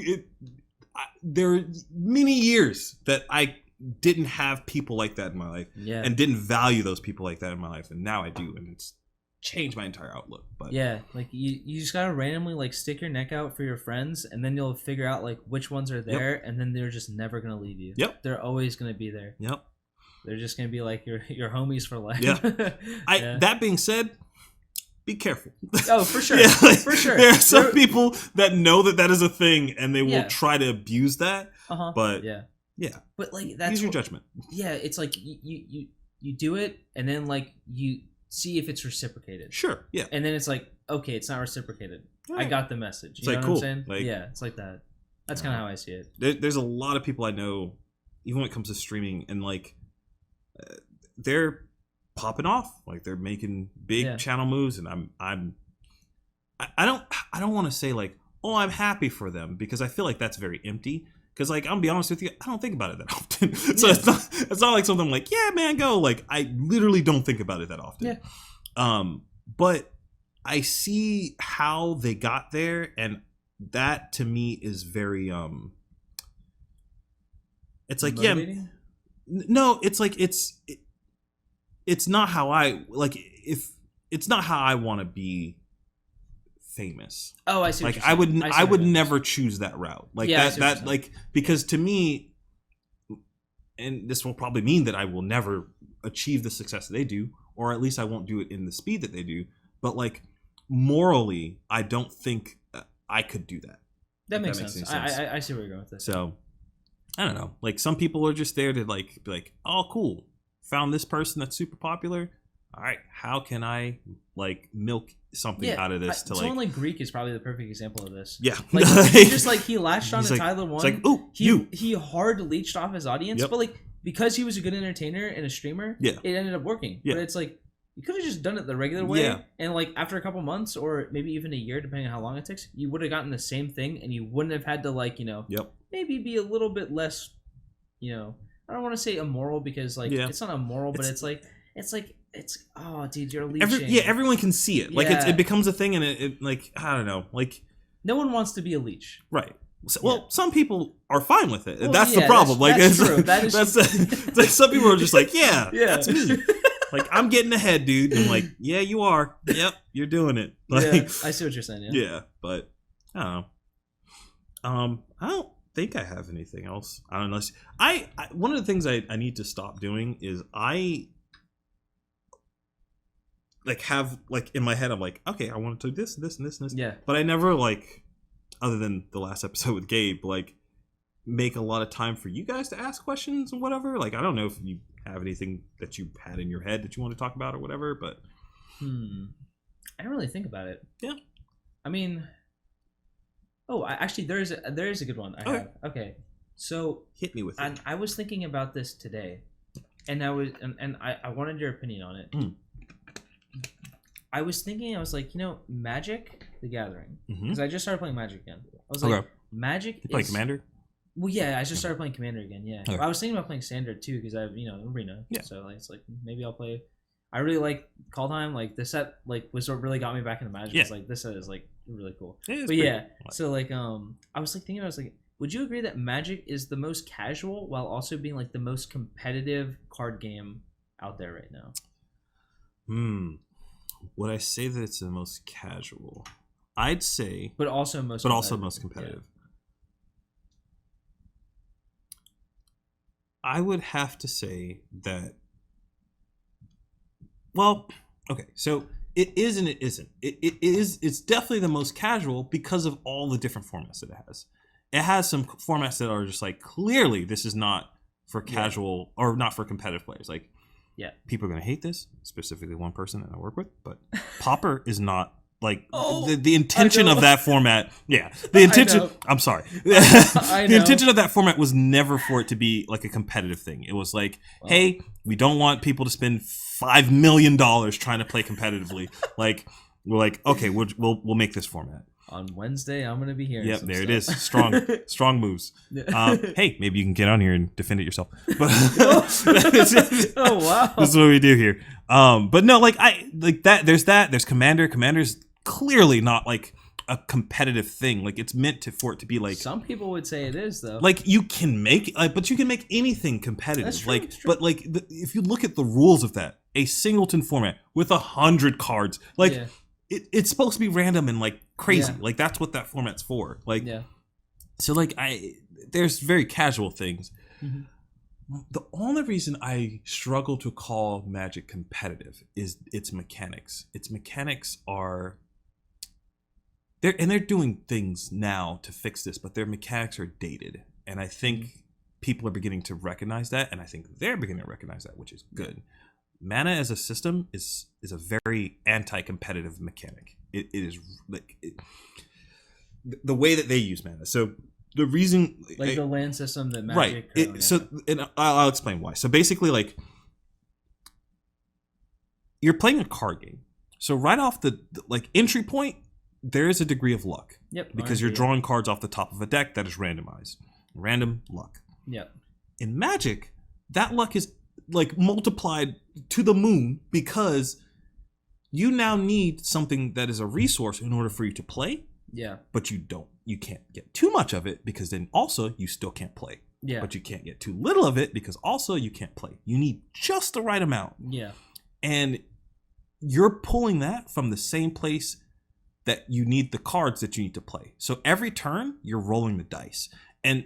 Speaker 1: there are many years that I didn't have people like that in my life, and didn't value those people like that in my life, and now I do, and it's changed my entire outlook. But like you just gotta randomly like stick your neck out for your friends, and then you'll figure out like which ones are there, and then they're just never gonna leave you. They're always gonna be there. They're just gonna be like your homies for life. That being said, be careful. Oh, for sure. For sure. There are some people that know that is a thing, and they will try to abuse that. But but like that's use your judgment. It's like you do it, and then like you see if it's reciprocated. Sure. Yeah. And then it's like, okay, it's not reciprocated. Right. I got the message. You know what I'm saying? Like, it's like that. That's kind of how I see it. There's a lot of people I know, even when it comes to streaming, and like they're popping off, like they're making big channel moves, and I don't want to say like, oh, I'm happy for them, because I feel like that's very empty. Because like, I'll be honest with you, I don't think about it that often. So it's not like something like, yeah, man, go. Like I literally don't think about it that often. But I see how they got there, and that to me is very it's like motivating? No, it's like it's not how I like, if it's not how I want to be famous. Oh, I see. Like I would never choose that route. Like that like, because to me, and this will probably mean that I will never achieve the success that they do, or at least I won't do it in the speed that they do. But like morally, I don't think I could do that. That makes sense. I see where you're going with this. So I don't know. Like some people are just there to like be like, oh, cool, found this person that's super popular. All right, how can I like milk something out of this? Someone like Greek is probably the perfect example of this. Yeah, like he latched on to like, Tyler One. Like, oh, he hard leached off his audience, but like because he was a good entertainer and a streamer, it ended up working. But it's like you could have just done it the regular way, and like after a couple months or maybe even a year, depending on how long it takes, you would have gotten the same thing, and you wouldn't have had to like maybe be a little bit less, I don't want to say immoral, because like it's not immoral, but it's oh, dude, you're leeching. Everyone can see it. Like it becomes a thing, and it like, I don't know, like no one wants to be a leech, right? So, well, some people are fine with it. Well, that's the problem. That's true. That's like, some people are just like, that's me. Like, I'm getting ahead, dude. And I'm like, yeah, you are. Yep, you're doing it. Like, I see what you're saying. Yeah, but I don't know. I don't think I have anything else. I don't know. I one of the things I need to stop doing is I like have like in my head I'm like, okay, I want to do this, this, and this, and this.
Speaker 2: Yeah.
Speaker 1: But I never like, other than the last episode with Gabe, like make a lot of time for you guys to ask questions and whatever. Like I don't know if you have anything that you had in your head that you want to talk about or whatever, but
Speaker 2: I don't really think about it.
Speaker 1: Yeah.
Speaker 2: I mean, actually there is a good one I have. Okay. So
Speaker 1: hit me with it.
Speaker 2: I was thinking about this today, and I wanted your opinion on it. I was thinking, I was like, Magic the Gathering, because I just started playing Magic again. I was like, Magic.
Speaker 1: You play Commander?
Speaker 2: Well, yeah, I just started playing Commander again. Yeah,
Speaker 1: okay.
Speaker 2: I was thinking about playing Standard too, because I have Arena.
Speaker 1: Yeah.
Speaker 2: So like, it's like maybe I'll play. I really like Call Time. Like this set, like was what really got me back into Magic.
Speaker 1: Yeah.
Speaker 2: It's like this set is like really cool.
Speaker 1: But
Speaker 2: yeah, so like I was like thinking, I was like, would you agree that Magic is the most casual while also being like the most competitive card game out there right now?
Speaker 1: Would I say that it's the most casual? I'd say,
Speaker 2: but also most
Speaker 1: competitive. Yeah. I would have to say that. Well, okay, so it is and it isn't. It is. It's definitely the most casual because of all the different formats that it has. It has some formats that are just like clearly this is not for casual or not for competitive players. Like, people are gonna hate this, specifically one person that I work with, but Pauper is not. Like the intention of that format, the intention. I'm sorry. The intention of that format was never for it to be like a competitive thing. It was like, hey, we don't want people to spend $5 million trying to play competitively. Like we're like, okay, we'll make this format.
Speaker 2: On Wednesday, I'm gonna be here.
Speaker 1: Yep, there stuff. It is. Strong moves. Hey, maybe you can get on here and defend it yourself. But
Speaker 2: oh wow,
Speaker 1: this is what we do here. But no, like I like that. There's Commander. Commander's clearly not like a competitive thing. Like it's meant for it to be like.
Speaker 2: Some people would say it is though.
Speaker 1: Like you can make but you can make anything competitive.
Speaker 2: That's true,
Speaker 1: like
Speaker 2: that's true.
Speaker 1: But like if you look at the rules of that, a singleton format with 100 cards, like it's supposed to be random and like crazy. Like that's what that format's for. Like so like there's very casual things. The only reason I struggle to call Magic competitive is its mechanics. Its mechanics are they're doing things now to fix this, but their mechanics are dated. And I think people are beginning to recognize that, and I think they're beginning to recognize that, which is good. Mana as a system is a very anti-competitive mechanic. It is like the way that they use mana. So the reason,
Speaker 2: like the land system that Magic,
Speaker 1: right? So, and I'll explain why. So basically, like you're playing a card game. So right off the like entry point, there is a degree of luck.
Speaker 2: Yep.
Speaker 1: Because you're drawing cards off the top of a deck that is randomized. Random luck.
Speaker 2: Yep.
Speaker 1: In Magic, that luck is like multiplied to the moon because you now need something that is a resource in order for you to play.
Speaker 2: Yeah.
Speaker 1: But you can't get too much of it because then also you still can't play.
Speaker 2: Yeah.
Speaker 1: But you can't get too little of it because also you can't play. You need just the right amount.
Speaker 2: Yeah.
Speaker 1: And you're pulling that from the same place that you need the cards that you need to play. So every turn, you're rolling the dice. And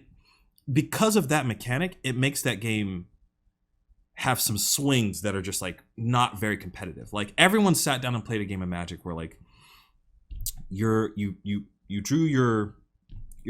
Speaker 1: because of that mechanic, it makes that game have some swings that are just like not very competitive. Like everyone sat down and played a game of Magic where like you drew your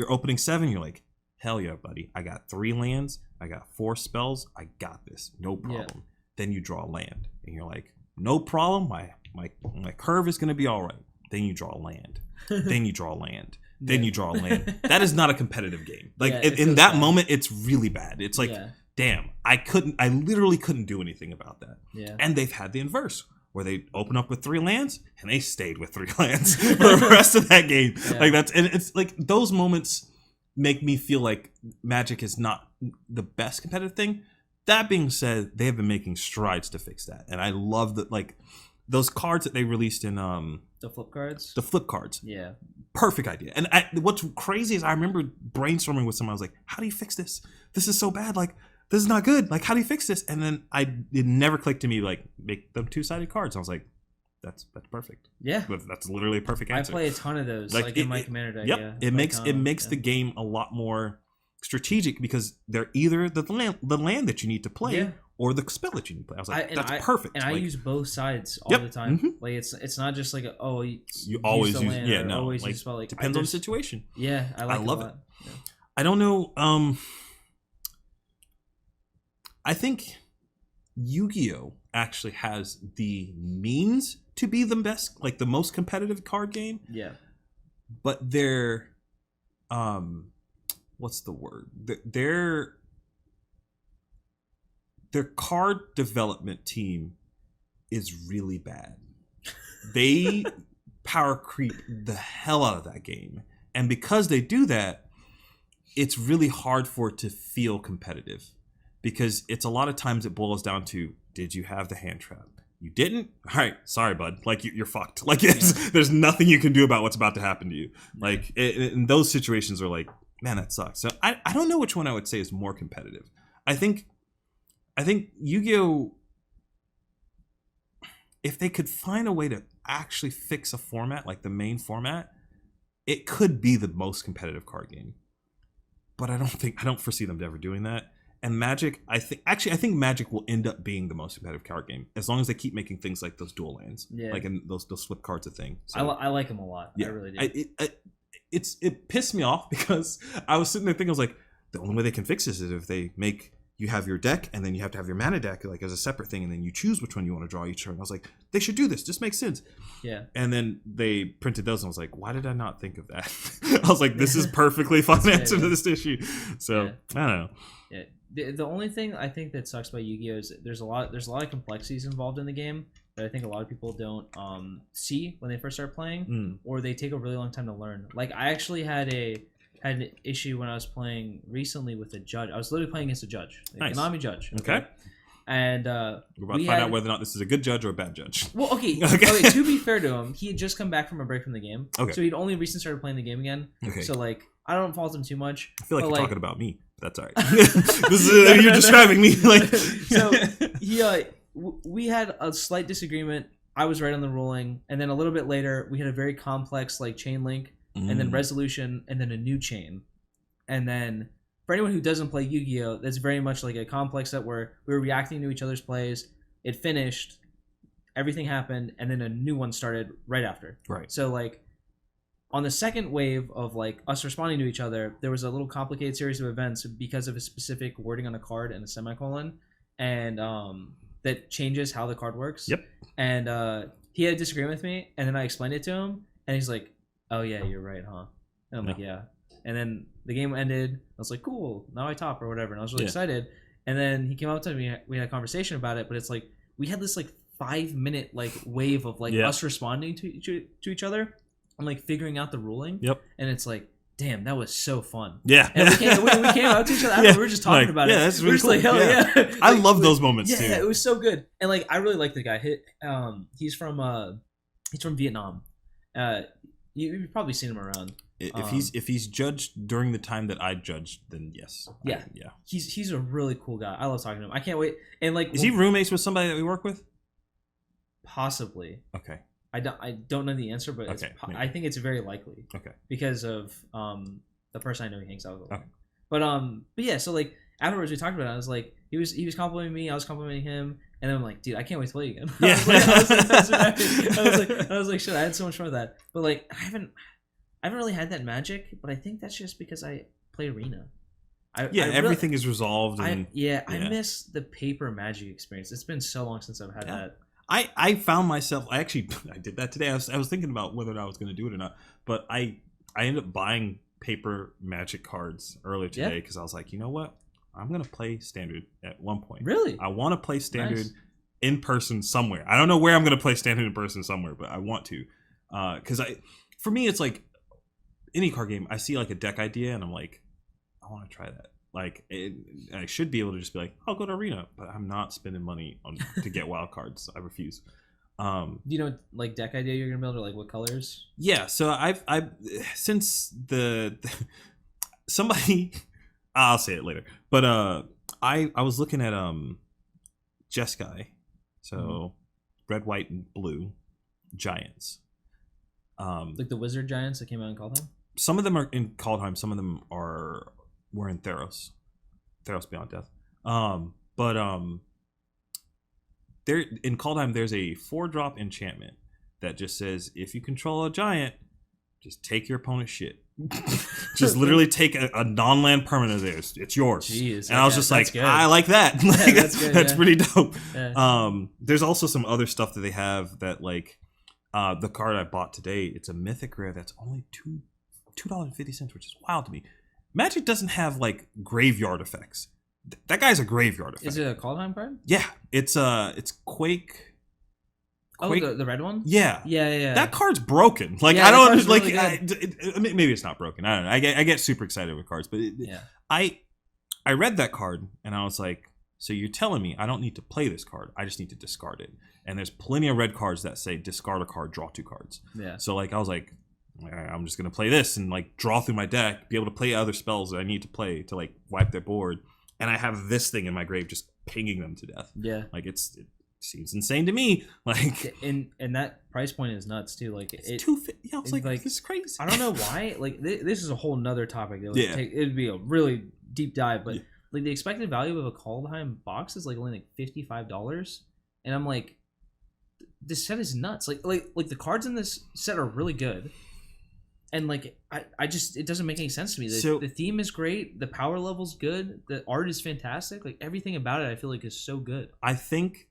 Speaker 1: opening 7, you're like, hell yeah, buddy. I got 3 lands, I got 4 spells, I got this. No problem. Yeah. Then you draw a land and you're like, no problem, my curve is gonna be all right. Then you draw a land. Then you draw a land. Then you draw a land. That is not a competitive game. Like in that moment, it's really bad. It's like, damn, I literally couldn't do anything about that.
Speaker 2: Yeah.
Speaker 1: And they've had the inverse, where they open up with 3 lands and they stayed with 3 lands for the rest of that game. Yeah. Like and it's like those moments make me feel like Magic is not the best competitive thing. That being said, they have been making strides to fix that. And I love that, like those cards that they released in
Speaker 2: the flip cards.
Speaker 1: The flip cards.
Speaker 2: Yeah.
Speaker 1: Perfect idea. And what's crazy is I remember brainstorming with someone. I was like, how do you fix this? This is so bad. Like, this is not good. Like, how do you fix this? And then it never clicked to me, like, make them 2-sided cards. I was like, That's perfect.
Speaker 2: Yeah.
Speaker 1: That's literally a perfect answer.
Speaker 2: I play a ton of those, like in my commander deck.
Speaker 1: Yep.
Speaker 2: Yeah,
Speaker 1: It makes the game a lot more strategic because they're either the land that you need to play or the spell that you need to play. I was like, that's perfect.
Speaker 2: And
Speaker 1: like,
Speaker 2: I use both sides all the time.
Speaker 1: Mm-hmm.
Speaker 2: Like it's not just like
Speaker 1: you always use
Speaker 2: always use spell. Like,
Speaker 1: depends on the situation.
Speaker 2: Yeah, I love it. Yeah.
Speaker 1: I don't know. I think Yu-Gi-Oh actually has the means to be the best, like the most competitive card game.
Speaker 2: Yeah.
Speaker 1: But their what's the word? Their card development team is really bad. They power creep the hell out of that game. And because they do that, it's really hard for it to feel competitive. Because it's a lot of times it boils down to, did you have the hand trap? You didn't? All right, sorry, bud. Like, you're fucked. Like, there's nothing you can do about what's about to happen to you. Like, in those situations are like, man, that sucks. So I don't know which one I would say is more competitive. I think Yu-Gi-Oh! If they could find a way to actually fix a format, like the main format, it could be the most competitive card game. But I don't foresee them ever doing that. And Magic, I think Magic will end up being the most competitive card game as long as they keep making things like those dual lands, like in those flip cards a thing. So,
Speaker 2: I like them a lot. Yeah, I really do.
Speaker 1: It pissed me off because I was sitting there thinking, I was like, the only way they can fix this is if they make you have your deck and then you have to have your mana deck like as a separate thing, and then you choose which one you want to draw each turn. I was like, they should do this. This makes sense.
Speaker 2: Yeah.
Speaker 1: And then they printed those, and I was like, why did I not think of that? I was like, this is perfectly fine answer to this issue. So I don't know.
Speaker 2: Yeah. The only thing I think that sucks about Yu-Gi-Oh! Is there's a lot of complexities involved in the game that I think a lot of people don't see when they first start playing, or they take a really long time to learn. Like, I actually had an issue when I was playing recently with a judge. I was literally playing against a judge, a Konami judge.
Speaker 1: Okay.
Speaker 2: And
Speaker 1: we're about to find out whether or not this is a good judge or a bad judge.
Speaker 2: Well, okay. To be fair to him, he had just come back from a break from the game,
Speaker 1: so
Speaker 2: he'd only recently started playing the game again. Okay. So like, I don't fault him too much.
Speaker 1: I feel like you're talking about me. But that's all right. You're describing me. Like,
Speaker 2: so we had a slight disagreement. I was right on the ruling, and then a little bit later, we had a very complex like chain link, and then resolution, and then a new chain, and then for anyone who doesn't play Yu-Gi-Oh, that's very much like a complex set where we were reacting to each other's plays. It finished, everything happened, and then a new one started right after.
Speaker 1: Right.
Speaker 2: So like, on the second wave of like us responding to each other, there was a little complicated series of events because of a specific wording on a card and a semicolon, and that changes how the card works.
Speaker 1: Yep.
Speaker 2: And he had a disagreement with me, and then I explained it to him, and he's like, "Oh yeah, you're right, huh?" And I'm like, "Yeah." And then the game ended. I was like, "Cool, now I top," or whatever, and I was really excited. And then he came up to me. We had a conversation about it, but it's like we had this like 5-minute like wave of like us responding to each other. I'm like figuring out the ruling.
Speaker 1: Yep.
Speaker 2: And it's like, damn, that was so fun.
Speaker 1: Yeah.
Speaker 2: And we came out to each other after we were just talking about it.
Speaker 1: Yeah, that's really cool.
Speaker 2: Like, hell yeah.
Speaker 1: I love those moments too.
Speaker 2: Yeah, it was so good. And like, I really like the guy. He's from Vietnam. You've probably seen him around.
Speaker 1: If he's judged during the time that I judged, then yes.
Speaker 2: Yeah. He's a really cool guy. I love talking to him. I can't wait. And like,
Speaker 1: is he roommates with somebody that we work with?
Speaker 2: Possibly.
Speaker 1: Okay.
Speaker 2: I don't know the answer, but I think it's very likely.
Speaker 1: Okay.
Speaker 2: Because of the person I know he hangs out with.
Speaker 1: Okay.
Speaker 2: But yeah, so like afterwards we talked about it. I was like, he was complimenting me, I was complimenting him, and then I'm like, dude, I can't wait to play again.
Speaker 1: Yeah.
Speaker 2: I was like, shit, I had so much fun with that. But like, I haven't really had that magic, but I think that's just because I play Arena.
Speaker 1: Everything is resolved. And,
Speaker 2: I miss the paper Magic experience. It's been so long since I've had that.
Speaker 1: I found myself. I did that today. I was thinking about whether or not I was going to do it or not. But I ended up buying paper Magic cards earlier today because I was like, you know what? I'm going to play Standard at one point.
Speaker 2: Really?
Speaker 1: I want to play Standard in person somewhere. I don't know where I'm going to play Standard in person somewhere, but I want to. Because for me, it's like any card game. I see like a deck idea and I'm like, I want to try that. Like, I should be able to just be like, I'll go to Arena, but I'm not spending money to get wild cards. I refuse.
Speaker 2: Do you know like deck idea you're gonna build, or like what colors? Yeah,
Speaker 1: so I've since somebody I'll say it later, but I was looking at Jeskai, so red, white, and blue, giants.
Speaker 2: Like the wizard giants that came out in Kaldheim?
Speaker 1: Some of them are in Kaldheim, some of them were in Theros Beyond Death. But there in Kaldheim there's a 4-drop enchantment that just says if you control a giant, just take your opponent's shit. Just literally take a non-land permanent of theirs. It's yours.
Speaker 2: Jeez,
Speaker 1: and I was just like, I like that. Like,
Speaker 2: that's good,
Speaker 1: that's
Speaker 2: yeah.
Speaker 1: pretty dope.
Speaker 2: Yeah.
Speaker 1: There's also some other stuff that they have that like the card I bought today, it's a mythic rare that's only $2.50, which is wild to me. Magic doesn't have like graveyard effects. That guy's a graveyard effect.
Speaker 2: Is it a Kaldheim card?
Speaker 1: Yeah, it's Quake.
Speaker 2: Oh, the red one?
Speaker 1: Yeah.
Speaker 2: Yeah.
Speaker 1: That card's broken. Like
Speaker 2: Yeah,
Speaker 1: I don't
Speaker 2: that card's
Speaker 1: like.
Speaker 2: really
Speaker 1: Maybe it's not broken. I don't know. I get super excited with cards, but I read that card and I was like, so you're telling me I don't need to play this card? I just need to discard it. And there's plenty of red cards that say discard a card, draw 2 cards.
Speaker 2: Yeah.
Speaker 1: So like I was like, I'm just gonna play this and like draw through my deck, be able to play other spells that I need to play to like wipe their board, and I have this thing in my grave just pinging them to death.
Speaker 2: Yeah.
Speaker 1: Like it seems insane to me. Like
Speaker 2: and that price point is nuts too. Like
Speaker 1: it's $250. Yeah, I was like, this is crazy.
Speaker 2: I don't know why. Like this is a whole nother topic. That would
Speaker 1: Yeah.
Speaker 2: it'd be a really deep dive, but like the expected value of a Kaldheim box is like only like $55, and I'm like, this set is nuts. Like the cards in this set are really good. And like I just it doesn't make any sense to me. The theme is great, the power level's good, the art is fantastic. Like everything about it, I feel like is so good.
Speaker 1: I think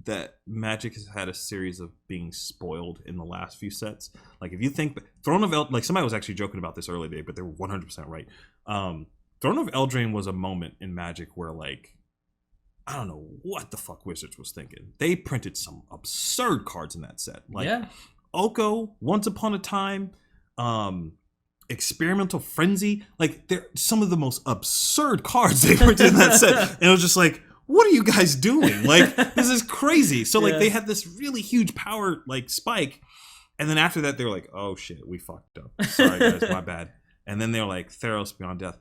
Speaker 1: that Magic has had a series of being spoiled in the last few sets. Like if you think Throne of like somebody was actually joking about this earlier today, but they were 100% right. Throne of Eldraine was a moment in Magic where like I don't know what the fuck Wizards was thinking. They printed some absurd cards in that set. Like Oko, Once Upon a Time. Experimental Frenzy, like they're some of the most absurd cards they printed in that set, and it was just like, what are you guys doing? Like this is crazy. So like they had this really huge power like spike, and then after that they were like, oh shit, we fucked up. Sorry guys, my bad. And then they're like Theros Beyond Death,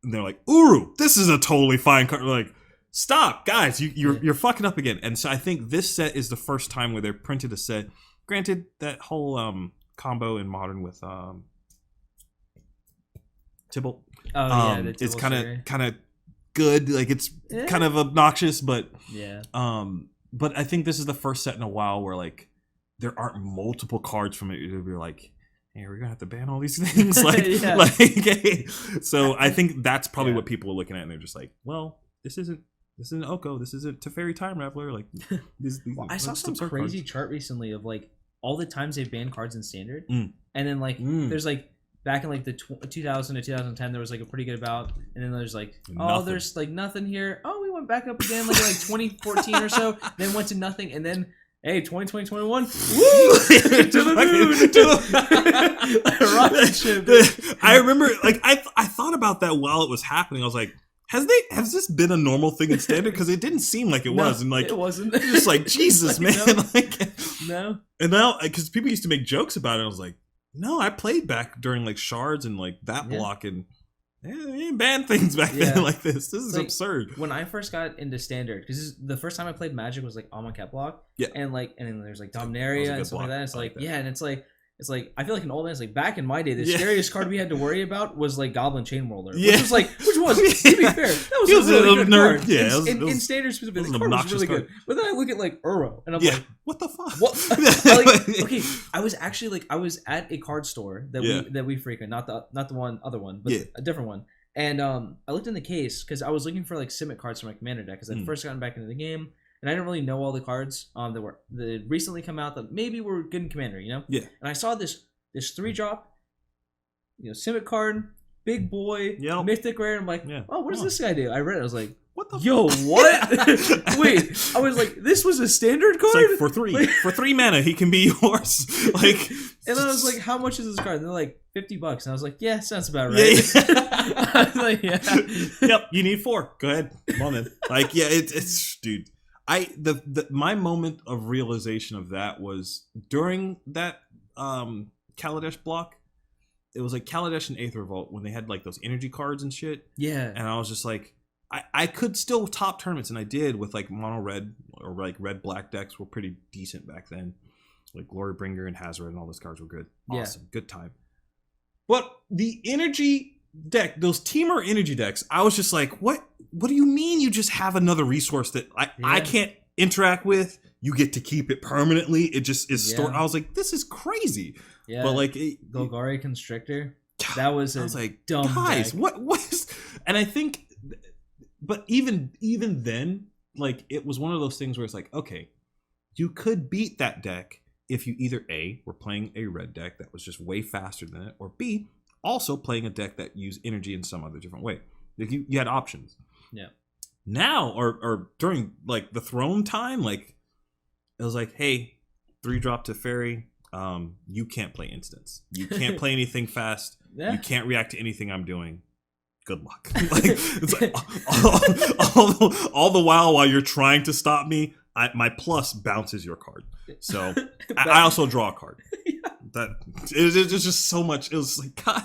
Speaker 1: and they're like Uru, this is a totally fine card. We're like, stop, guys, you're fucking up again. And so I think this set is the first time where they printed a set. Granted, that whole combo in Modern with Tibalt. It's kind of good. Like it's kind of obnoxious, but but I think this is the first set in a while where like there aren't multiple cards from it. You'll be like, hey, we're gonna have to ban all these things. Like, hey. So I think that's probably what people are looking at, and they're just like, well, this isn't Oko. This isn't Teferi Time Raveler. Like,
Speaker 2: I saw some crazy chart recently of like all the times they banned cards in Standard, and then like there's like back in like the 2000 to 2010 there was like a pretty good bout, and then there's like there's like nothing here. We went back up again like 2014 or so, then went to nothing, and then 2020 2021 woo to the moon. Rocket ship.
Speaker 1: I remember like I thought about that while it was happening. I was like, has this been a normal thing in Standard? Because it didn't seem like it was, and like
Speaker 2: it wasn't.
Speaker 1: Just like Jesus, man.
Speaker 2: No.
Speaker 1: And now, because people used to make jokes about it, I was like, no, I played back during like shards and like that block, and they didn't ban things back then like this. This is like, absurd.
Speaker 2: When I first got into Standard, because the first time I played Magic was like Alma Cat block, and then there's like Dominaria and stuff like that. It's like and it's like I feel like an old man. It's like back in my day, the scariest card we had to worry about was like Goblin Chain Whirler, which was to be fair, that was a really good card. Yeah, in Standard specifically, the card was really good. But then I look at like Uro, and I'm like,
Speaker 1: what the fuck?
Speaker 2: What? Okay, I was at a card store that we frequent, not the other one, but a different one. And I looked in the case because I was looking for like Simic cards for my Commander deck because I'd first gotten back into the game. And I didn't really know all the cards that had recently come out that maybe were good in Commander, you know? Yeah. And I saw this 3-drop, Simic card, big boy, mythic rare. I'm like, what does this guy do? I read it. I was like, what the? Yo, what? Wait, I was like, this was a Standard card?
Speaker 1: It's like for 3 mana, he can be yours. Like,
Speaker 2: and then I was like, how much is this card? And they're like $50, and I was like, yeah, sounds about right. I was like,
Speaker 1: yep, you need 4. Go ahead, come on in. Like, it's dude. My moment of realization of that was during that Kaladesh block. It was like Kaladesh and Aether Revolt when they had like those energy cards and shit. Yeah. And I was just like, I could still top tournaments, and I did with like mono red or like red black decks were pretty decent back then. Like Glorybringer and Hazard and all those cards were good.
Speaker 2: Yeah.
Speaker 1: Awesome. Good time. But the energy deck, those Teamer energy decks, I was just like, what do you mean you just have another resource that I can't interact with? You get to keep it permanently. It just is stored. I was like, this is crazy.
Speaker 2: Yeah.
Speaker 1: But like
Speaker 2: Golgari Constrictor. That was
Speaker 1: I was like,
Speaker 2: dumb
Speaker 1: guys,
Speaker 2: deck.
Speaker 1: what is, and I think, but even then, like, it was one of those things where it's like, okay, you could beat that deck if you either A, were playing a red deck that was just way faster than it, or B, also playing a deck that used energy in some other different way. Like you had options.
Speaker 2: Yeah.
Speaker 1: Now, or during like the throne time, like it was like, hey, 3-drop to fairy, you can't play instants. You can't play anything fast.
Speaker 2: Yeah.
Speaker 1: You can't react to anything I'm doing. Good luck. Like, it's like all the while you're trying to stop me, my plus bounces your card. So I also draw a card. That it's just so much. It was like, God.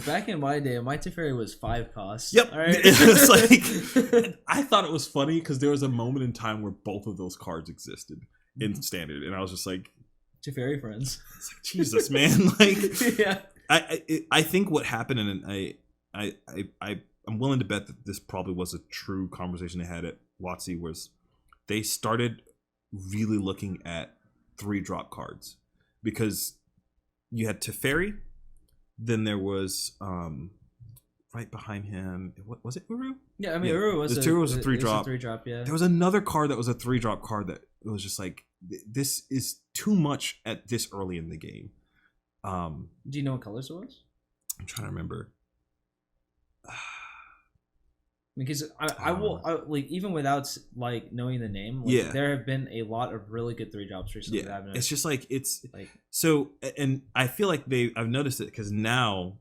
Speaker 2: Back in my day, my Teferi was 5 costs.
Speaker 1: Yep.
Speaker 2: All right.
Speaker 1: It's like, I thought it was funny because there was a moment in time where both of those cards existed in standard, and I was just like,
Speaker 2: Teferi friends.
Speaker 1: It's like, Jesus, man. Like,
Speaker 2: Yeah.
Speaker 1: I think what happened, and I'm willing to bet that this probably was a true conversation they had at WotC, was they started really looking at 3-drop cards, because you had Teferi, then there was right behind him, what was it, Uru?
Speaker 2: Yeah, I mean, Uru was
Speaker 1: the
Speaker 2: a
Speaker 1: 3-drop.
Speaker 2: 3-drop, yeah.
Speaker 1: There was another card that was a 3-drop card that it was just like, this is too much at this early in the game.
Speaker 2: Do you know what colors it was?
Speaker 1: I'm trying to remember.
Speaker 2: Because I will like, even without like knowing the name, like, there have been a lot of really good 3-drops recently.
Speaker 1: Yeah,
Speaker 2: that I've noticed.
Speaker 1: it's just like, it's
Speaker 2: like,
Speaker 1: so, and I feel like I've noticed it because now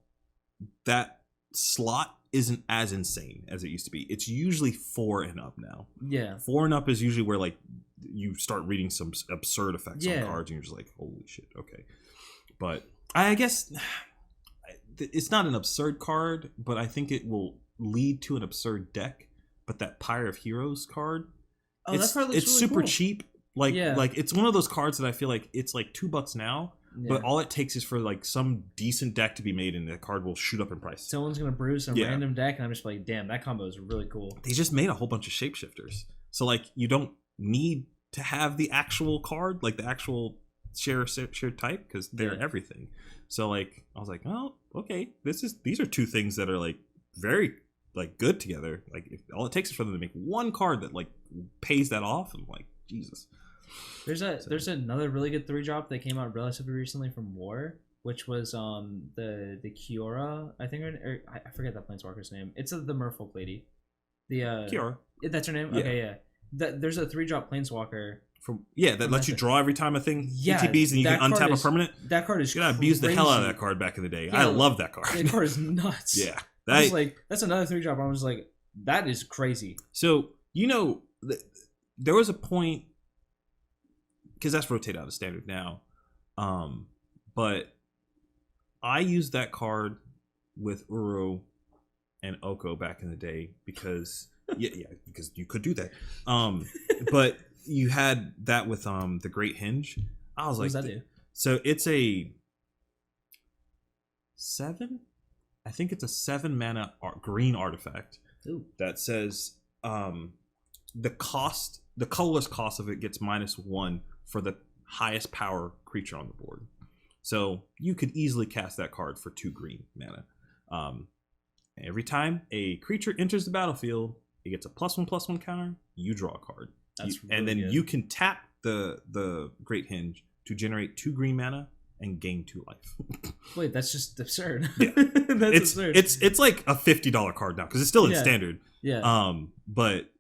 Speaker 1: that slot isn't as insane as it used to be. It's usually 4 and up now.
Speaker 2: Yeah,
Speaker 1: 4 and up is usually where like you start reading some absurd effects on cards, and you're just like, holy shit, okay. But I guess it's not an absurd card, but I think it will lead to an absurd deck. But that Pyre of Heroes card,
Speaker 2: that card looks
Speaker 1: it's
Speaker 2: really
Speaker 1: super
Speaker 2: cool.
Speaker 1: cheap. Like it's one of those cards that I feel like it's like $2 now, but all it takes is for like some decent deck to be made, and the card will shoot up in price.
Speaker 2: Someone's gonna brew some random deck, and I'm just like, damn, that combo is really cool.
Speaker 1: They just made a whole bunch of shapeshifters, so like you don't need to have the actual card, like the actual share type, because they're everything. So like I was like, oh, okay, these are two things that are like very like good together. Like if all it takes is for them to make one card that like pays that off, I'm like, Jesus.
Speaker 2: There's another really good 3-drop that came out relatively recently from War, which was the Kiora, I think, or I forget that planeswalker's name. It's the Merfolk lady. The
Speaker 1: Kiora.
Speaker 2: That's her name.
Speaker 1: Yeah.
Speaker 2: Okay, yeah. There's a 3-drop planeswalker.
Speaker 1: That lets you draw every time a thing ETBs, and you can
Speaker 2: that
Speaker 1: untap
Speaker 2: card
Speaker 1: a permanent.
Speaker 2: That card is
Speaker 1: you gotta abuse the hell out of that card back in the day.
Speaker 2: Yeah,
Speaker 1: I love that card.
Speaker 2: That card is nuts.
Speaker 1: Yeah.
Speaker 2: I was like, that's another 3-drop. I was like, that is crazy.
Speaker 1: So, there was a point, because that's rotated out of standard now, but I used that card with Uro and Oko back in the day because because you could do that. But you had that with the Great Hinge. I was
Speaker 2: what
Speaker 1: like,
Speaker 2: does that do?
Speaker 1: So it's a 7. I think it's a 7 mana green artifact.
Speaker 2: Ooh.
Speaker 1: That says the colorless cost of it gets -1 for the highest power creature on the board. So you could easily cast that card for 2 green mana. Every time a creature enters the battlefield, it gets a +1/+1 counter. You draw a card. And then you can tap the Great Hinge to generate 2 green mana and gain 2 life.
Speaker 2: Wait, that's just absurd.
Speaker 1: Yeah.
Speaker 2: That's absurd.
Speaker 1: It's like a $50 card now because it's still in standard.
Speaker 2: Yeah.
Speaker 1: But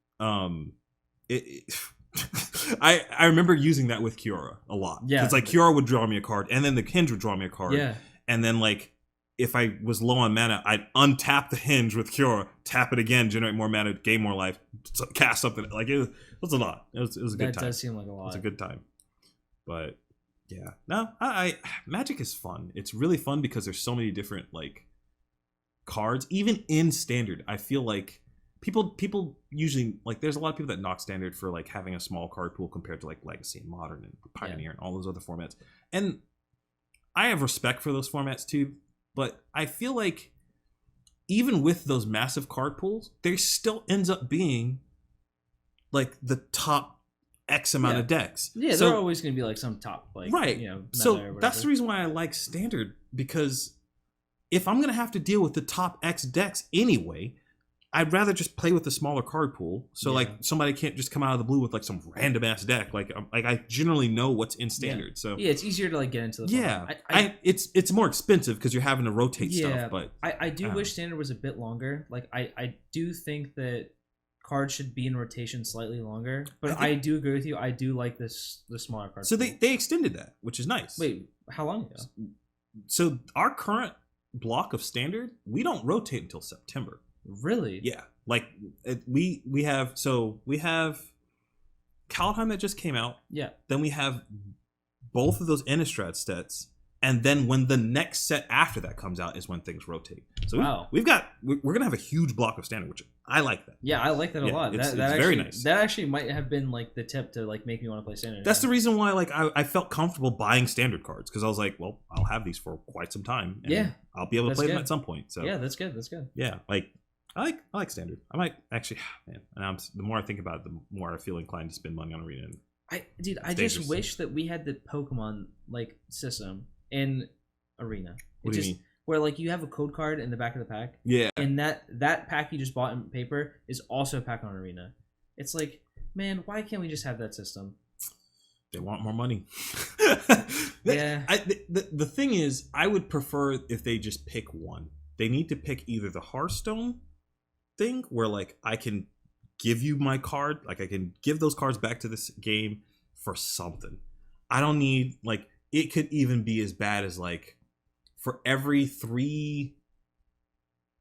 Speaker 1: I remember using that with Kiora a lot.
Speaker 2: Yeah.
Speaker 1: It's like Kiora would draw me a card, and then the Hinge would draw me a card.
Speaker 2: Yeah.
Speaker 1: And then like if I was low on mana, I'd untap the Hinge with Kiora, tap it again, generate more mana, gain more life, cast something. Like it was a lot. It was a good time.
Speaker 2: That does seem like a lot.
Speaker 1: It was a good time. But yeah, no, I Magic is fun. It's really fun because there's so many different like cards. Even in standard, I feel like people usually like. There's a lot of people that knock Standard for like having a small card pool compared to like Legacy and Modern and Pioneer and all those other formats. And I have respect for those formats too, but I feel like even with those massive card pools, there still ends up being like the top X amount of decks.
Speaker 2: Yeah,
Speaker 1: so,
Speaker 2: there are always going to be like some top, like,
Speaker 1: right.
Speaker 2: You know, meta or
Speaker 1: so
Speaker 2: whatever.
Speaker 1: that's the reason why I like Standard, because if I'm going to have to deal with the top X decks anyway, I'd rather just play with the smaller card pool. So like somebody can't just come out of the blue with like some random ass deck. Like I generally know what's in Standard. So
Speaker 2: yeah, it's easier to like get into the
Speaker 1: format. It's more expensive because you're having to rotate stuff. But
Speaker 2: I do wish Standard was a bit longer. Like I do think that cards should be in rotation slightly longer. But I do agree with you. I do like the smaller cards.
Speaker 1: So they extended that, which is nice.
Speaker 2: Wait, how long ago?
Speaker 1: So our current block of Standard, we don't rotate until September.
Speaker 2: Really?
Speaker 1: Yeah. Like we have Kaldheim that just came out.
Speaker 2: Yeah.
Speaker 1: Then we have both of those Innistrad sets, and then when the next set after that comes out is when things rotate. So we're gonna have a huge block of Standard, which I like that.
Speaker 2: Yeah, I like that a lot.
Speaker 1: It's
Speaker 2: that
Speaker 1: very
Speaker 2: actually,
Speaker 1: nice.
Speaker 2: That actually might have been like the tip to like make me want to play Standard.
Speaker 1: That's the reason why like I felt comfortable buying Standard cards, because I was like, well, I'll have these for quite some time. And I'll be able to play them at some point. So
Speaker 2: yeah, that's good. That's good.
Speaker 1: Yeah, like I like Standard. I might actually, man. And the more I think about it, the more I feel inclined to spend money on Arena.
Speaker 2: I just wish that we had the Pokemon like system in Arena.
Speaker 1: What do you mean?
Speaker 2: Where like you have a code card in the back of the pack.
Speaker 1: Yeah.
Speaker 2: And that pack you just bought in paper is also a pack on Arena. It's like, man, why can't we just have that system?
Speaker 1: They want more money.
Speaker 2: Yeah.
Speaker 1: The thing is, I would prefer if they just pick one. They need to pick either the Hearthstone thing, where like I can give you my card, like I can give those cards back to this game for something. I don't need, like, it could even be as bad as like for every 3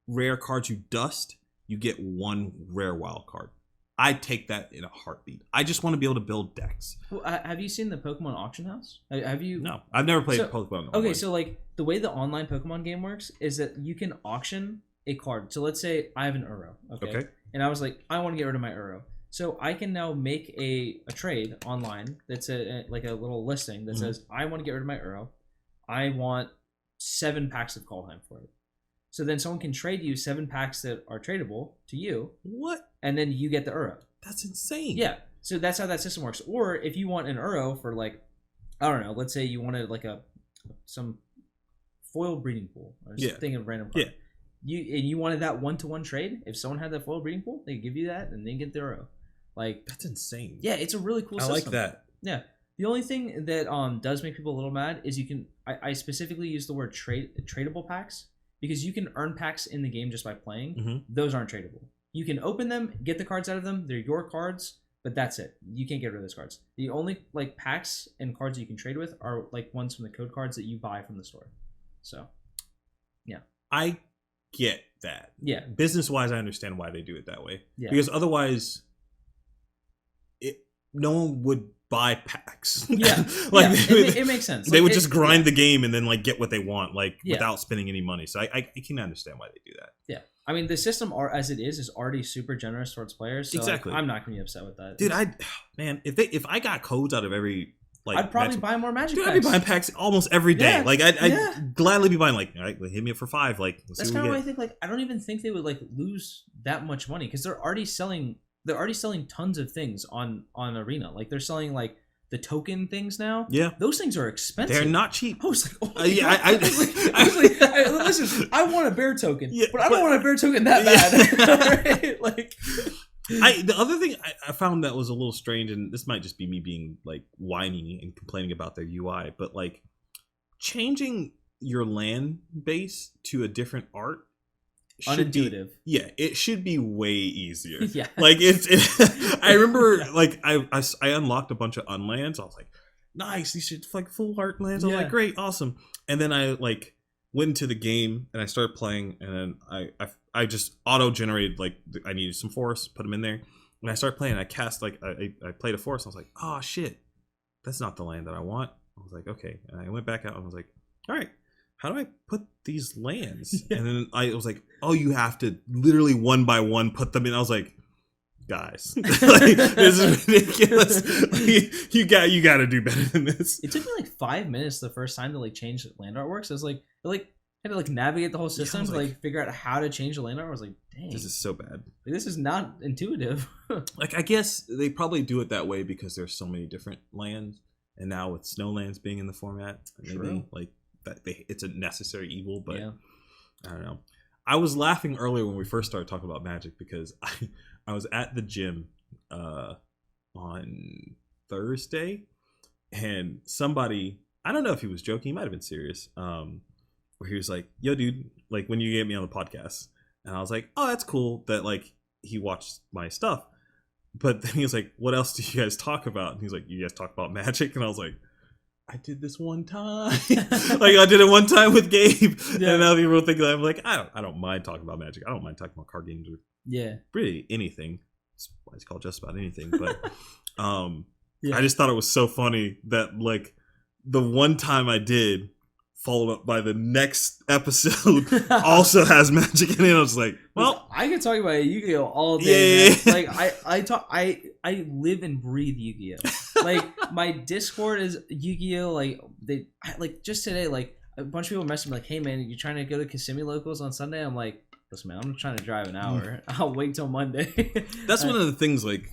Speaker 1: rare cards you dust, you get 1 rare wild card. I'd take that in a heartbeat. I just want to be able to build decks.
Speaker 2: Well, have you seen the Pokemon Auction House? Have you?
Speaker 1: No, I've never played Pokemon.
Speaker 2: Okay, so like the way the online Pokemon game works is that you can auction a card. So let's say I have an Uro, okay? And I was like, I want to get rid of my Uro. So I can now make a trade online that's like a little listing that says, I want to get rid of my Uro. I want 7 packs of Kaldheim for it. So then someone can trade you 7 packs that are tradable to you.
Speaker 1: What?
Speaker 2: And then you get the Uro.
Speaker 1: That's insane.
Speaker 2: Yeah. So that's how that system works. Or if you want an Uro for like, I don't know, let's say you wanted like some foil breeding pool. I was thinking of random card. Yeah. You wanted that 1-to-1 trade. If someone had that foil breeding pool, they give you that and they get the Uro. Like,
Speaker 1: that's insane.
Speaker 2: Yeah, it's a really cool system.
Speaker 1: I like that.
Speaker 2: Yeah. The only thing that does make people a little mad is you can. I specifically use the word tradable packs, because you can earn packs in the game just by playing. Those aren't tradable. You can open them, get the cards out of them. They're your cards, but that's it. You can't get rid of those cards. The only like packs and cards that you can trade with are like ones from the code cards that you buy from the store. So, yeah.
Speaker 1: I get that.
Speaker 2: Yeah.
Speaker 1: Business wise, I understand why they do it that way.
Speaker 2: Yeah.
Speaker 1: Because otherwise, no one would buy packs.
Speaker 2: Yeah.
Speaker 1: Like
Speaker 2: it makes sense.
Speaker 1: They
Speaker 2: like,
Speaker 1: would just grind the game and then like get what they want, like without spending any money. So I can understand why they do that.
Speaker 2: Yeah. I mean, the system as it is already super generous towards players. So
Speaker 1: exactly.
Speaker 2: Like, I'm not gonna be upset with that.
Speaker 1: Dude, if I got codes out of every, like,
Speaker 2: I'd probably buy more Magic
Speaker 1: packs.
Speaker 2: packs.
Speaker 1: I'd be buying packs almost every day.
Speaker 2: Yeah.
Speaker 1: Like I'd gladly be buying, like, all right, hit me up for 5. Like,
Speaker 2: that's kind of what I think. Like, I don't even think they would like lose that much money, because they're already selling tons of things on Arena. Like, they're selling like the token things now.
Speaker 1: Yeah,
Speaker 2: those things are expensive.
Speaker 1: They're not cheap.
Speaker 2: I was like, oh
Speaker 1: yeah,
Speaker 2: I was like, listen, I want a bear token, but I don't want a bear token that bad. Right? Like,
Speaker 1: the other thing I found that was a little strange, and this might just be me being like whiny and complaining about their UI, but like changing your land base to a different art.
Speaker 2: Unintuitive.
Speaker 1: It should be way easier.
Speaker 2: Yeah.
Speaker 1: Like I remember like I unlocked a bunch of unlands. I was like, nice, these should like full art lands. I was like, great, awesome. And then I like went into the game and I started playing, and then I just auto generated, like, I needed some forests, put them in there. When I started playing, I cast like I played a forest. I was like, oh shit, that's not the land that I want. I was like, okay. And I went back out and I was like, all right, how do I put these lands? And then I was like, oh, you have to literally one by one put them in. I was like, guys, like, this is ridiculous. Like, you got to do better than this.
Speaker 2: It took me like 5 minutes the first time to like change land artworks. I was like, had to like navigate the whole system to like figure out how to change the land art. I was like, dang,
Speaker 1: this is so bad.
Speaker 2: Like, this is not intuitive.
Speaker 1: Like, I guess they probably do it that way because there's so many different lands, and now with Snowlands being in the format, maybe like that it's a necessary evil. But yeah. I don't know. I was laughing earlier when we first started talking about Magic because I was at the gym on Thursday, and somebody, I don't know if he was joking, he might have been serious, where he was like, yo dude, like when you get me on the podcast, and I was like, oh, that's cool that like he watched my stuff, but then he was like, what else do you guys talk about? And he's like, you guys talk about Magic? And I was like, I did this one time. Like I did it one time with Gabe. Yeah. And now people think that I'm like, I don't mind talking about Magic. I don't mind talking about card games or really anything. It's why it's called just about anything. But I just thought it was so funny that like the one time I did, followed up by the next episode also has Magic in it. I was like, well,
Speaker 2: I could talk about Yu-Gi-Oh all day. Yeah. Like I live and breathe Yu-Gi-Oh. Like my Discord is Yu-Gi-Oh. Like just today, like a bunch of people messaged me like, hey man, you trying to go to Kissimmee locals on Sunday? I'm like, listen man, I'm trying to drive an hour. I'll wait till Monday.
Speaker 1: That's one of the things, like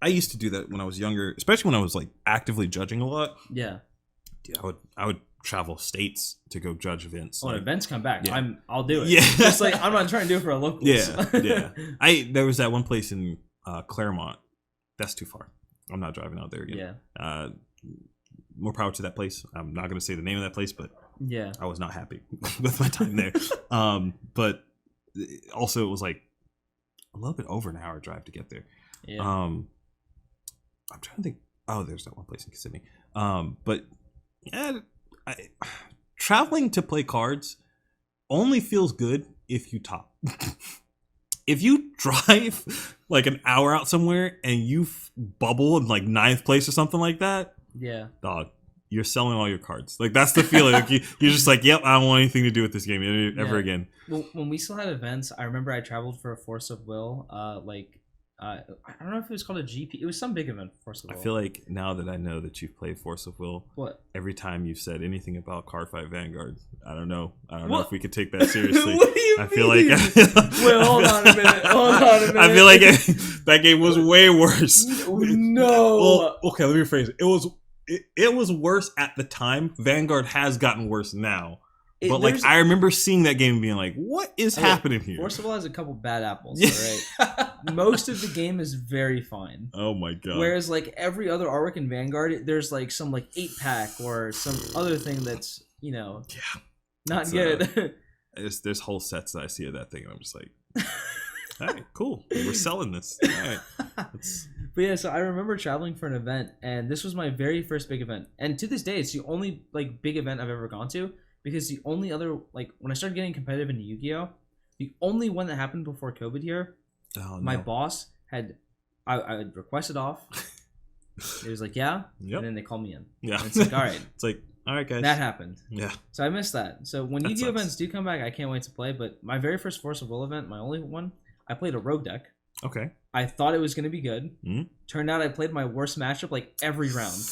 Speaker 1: I used to do that when I was younger, especially when I was like actively judging a lot.
Speaker 2: Yeah.
Speaker 1: Dude, I would travel states to go judge events.
Speaker 2: When events come back,
Speaker 1: yeah.
Speaker 2: I'll do it.
Speaker 1: Yeah.
Speaker 2: Just like I'm not trying to do it for a local.
Speaker 1: Yeah. There was that one place in Claremont. That's too far. I'm not driving out there again. Yeah. More power to that place. I'm not going to say the name of that place, but
Speaker 2: yeah, I
Speaker 1: was not happy with my time there. But also it was like a little bit over an hour drive to get there.
Speaker 2: Yeah.
Speaker 1: I'm trying to think. Oh, there's that one place in Kissimmee. But yeah, traveling to play cards only feels good if you top. If you drive like an hour out somewhere and you bubble in like 9th place or something like that,
Speaker 2: yeah,
Speaker 1: dog, you're selling all your cards. Like that's the feeling. Like you're just like, yep, I don't want anything to do with this game ever again.
Speaker 2: Well, when we still had events, I remember I traveled for a Force of Will, I don't know if it was called a GP. It was some big event, Force of Will.
Speaker 1: I feel like now that I know that you've played Force of Will,
Speaker 2: what?
Speaker 1: Every time you've said anything about Card Fight Vanguard, I don't know if we could take that seriously.
Speaker 2: What do you mean?
Speaker 1: Feel like
Speaker 2: wait, hold on a minute.
Speaker 1: I feel like that game was way worse.
Speaker 2: No.
Speaker 1: Well, okay, let me rephrase it. It was worse at the time. Vanguard has gotten worse now. But like I remember seeing that game and being like, what is happening here?
Speaker 2: Force of Will has a couple bad apples, right? Most of the game is very fine.
Speaker 1: Oh my god.
Speaker 2: Whereas like every other artwork in Vanguard, there's like some like 8-pack or some other thing that's, not good.
Speaker 1: There's whole sets that I see of that thing and I'm just like, all right, cool. We're selling this. All right.
Speaker 2: But yeah, so I remember traveling for an event, and this was my very first big event. And to this day, it's the only like big event I've ever gone to. Because the only other, like, when I started getting competitive in Yu-Gi-Oh, the only one that happened before COVID here, my boss had, I requested off. It was like, yeah. Yep. And then they called me in.
Speaker 1: Yeah.
Speaker 2: And it's like, all right.
Speaker 1: It's like, all right, guys.
Speaker 2: That happened.
Speaker 1: Yeah.
Speaker 2: So I missed that. So when Yu-Gi-Oh
Speaker 1: sucks.
Speaker 2: events do come back, I can't wait to play. But my very first Force of Will event, my only one, I played a rogue deck.
Speaker 1: Okay.
Speaker 2: I thought it was going to be good.
Speaker 1: Mm-hmm.
Speaker 2: Turned out I played my worst matchup, like, every round.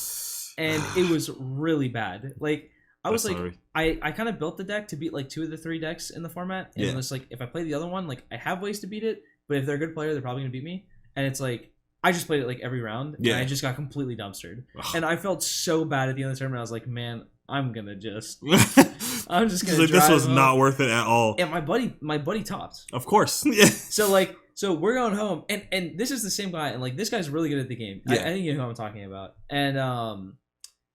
Speaker 2: And it was really bad. Like, I was like, I kind of built the deck to beat like 2 of the 3 decks in the format. And it was like, if I play the other one, like I have ways to beat it, but if they're a good player, they're probably going to beat me. And it's like, I just played it like every round. And I just got completely dumpstered. And I felt so bad at the end of the tournament. I was like, man, I'm just going to
Speaker 1: like, this was not worth it at all.
Speaker 2: And my buddy topped.
Speaker 1: Of course. Yeah.
Speaker 2: So we're going home. And this is the same guy. And like, this guy's really good at the game.
Speaker 1: Yeah.
Speaker 2: I think you know who I'm talking about. And,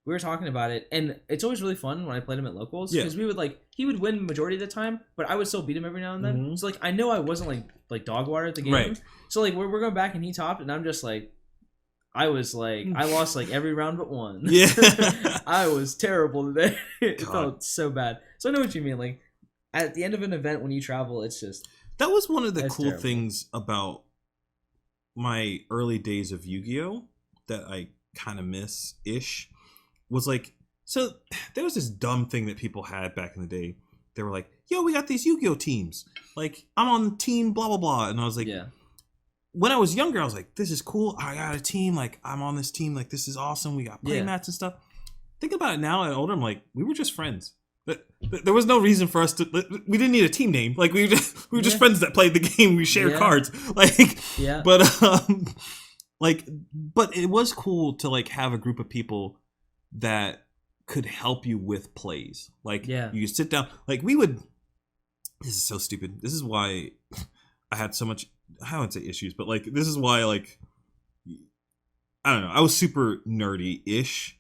Speaker 2: we were talking about it, and it's always really fun when I played him at locals because we would he would win majority of the time, but I would still beat him every now and then. Mm-hmm. So like I know I wasn't like dog water at the game. Right. So like we're going back and he topped, and I'm just like, I lost like every round but one.
Speaker 1: Yeah.
Speaker 2: I was terrible today. It felt so bad. So I know what you mean. Like at the end of an event when you travel, it's just
Speaker 1: that was one of the cool things about my early days of Yu-Gi-Oh that I kind of miss-ish. Was like So there was this dumb thing that people had back in the day. They were like, "Yo, we got these Yu-Gi-Oh teams. Like, I'm on team blah blah blah," and I was like,
Speaker 2: Yeah.
Speaker 1: When I was younger, I was like, "This is cool. I got a team. Like, I'm on this team. Like, this is awesome. We got play mats and stuff." Thinking about it now, and older, I'm like, we were just friends. There was no reason for us to. We didn't need a team name. Like, we were just friends that played the game. We shared cards. Like, but but it was cool to like have a group of people that could help you with plays. Like, you could sit down. Like, we would. This is so stupid. This is why I had so much. I wouldn't say issues, but like this is why like I don't know. I was super nerdy-ish.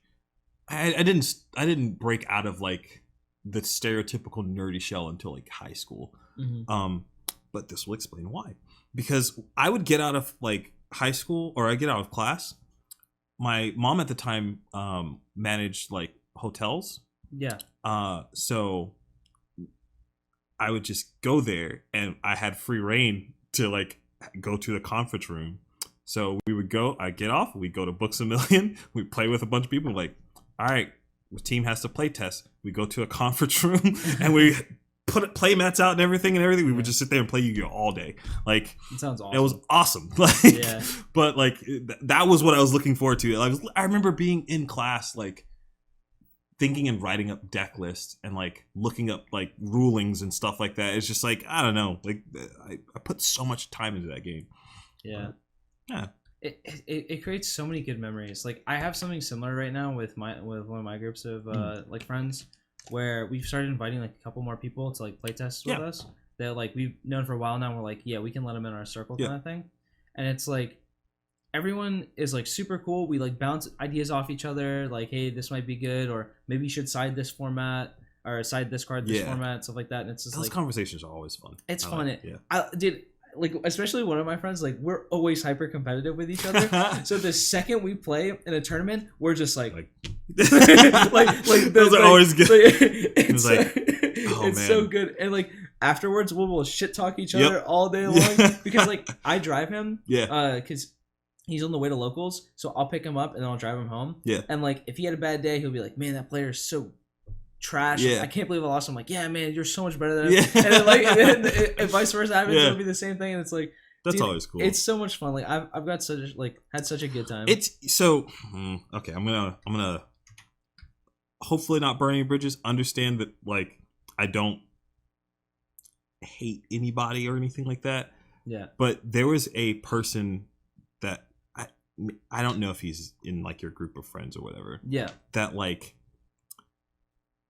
Speaker 1: I didn't break out of like the stereotypical nerdy shell until like high school. But this will explain why. Because I would get out of like high school, or I get out of class. My mom at the time managed like hotels. Yeah. So I would just go there, and I had free reign to like go to the conference room. So we would go, I'd get off, we'd go to Books A Million, we'd play with a bunch of people, like, all right, the team has to play test. We go to a conference room and we put play mats out and everything. We would just sit there and play Yu-Gi-Oh all day. Like, it sounds awesome. It was awesome. Like, but like that was what I was looking forward to. I remember being in class, like thinking and writing up deck lists and like looking up like rulings and stuff like that. It's just like, I don't know, like I put so much time into that game.
Speaker 2: It creates so many good memories. Like, I have something similar right now with one of my groups of like friends, where we've started inviting like a couple more people to like play tests with us that like we've known for a while now. We're like, we can let them in our circle kind of thing. And it's like everyone is like super cool. We like bounce ideas off each other, like, hey, this might be good, or maybe you should side this format or side this card this format, stuff like that. And it's just
Speaker 1: those
Speaker 2: like,
Speaker 1: conversations are always fun.
Speaker 2: It's fun. I did, like, especially one of my friends, like, we're always hyper competitive with each other. So the second we play in a tournament, we're just like those
Speaker 1: are always good.
Speaker 2: It's man, so good. And like afterwards, we'll shit talk each other all day long because like I drive him, because he's on the way to locals, so I'll pick him up and then I'll drive him home. And like if he had a bad day, he'll be like, "Man, that player is so trash. I can't believe I lost him." I'm like, "Yeah, man, you're so much better than him." And then like and vice versa happens, it'll be the same thing. And it's like,
Speaker 1: that's always cool.
Speaker 2: It's so much fun. Like I've got had such a good time.
Speaker 1: It's so okay. I'm gonna hopefully not burn any bridges. Understand that like I don't hate anybody or anything like that. But there was a person that I don't know if he's in like your group of friends or whatever. That like,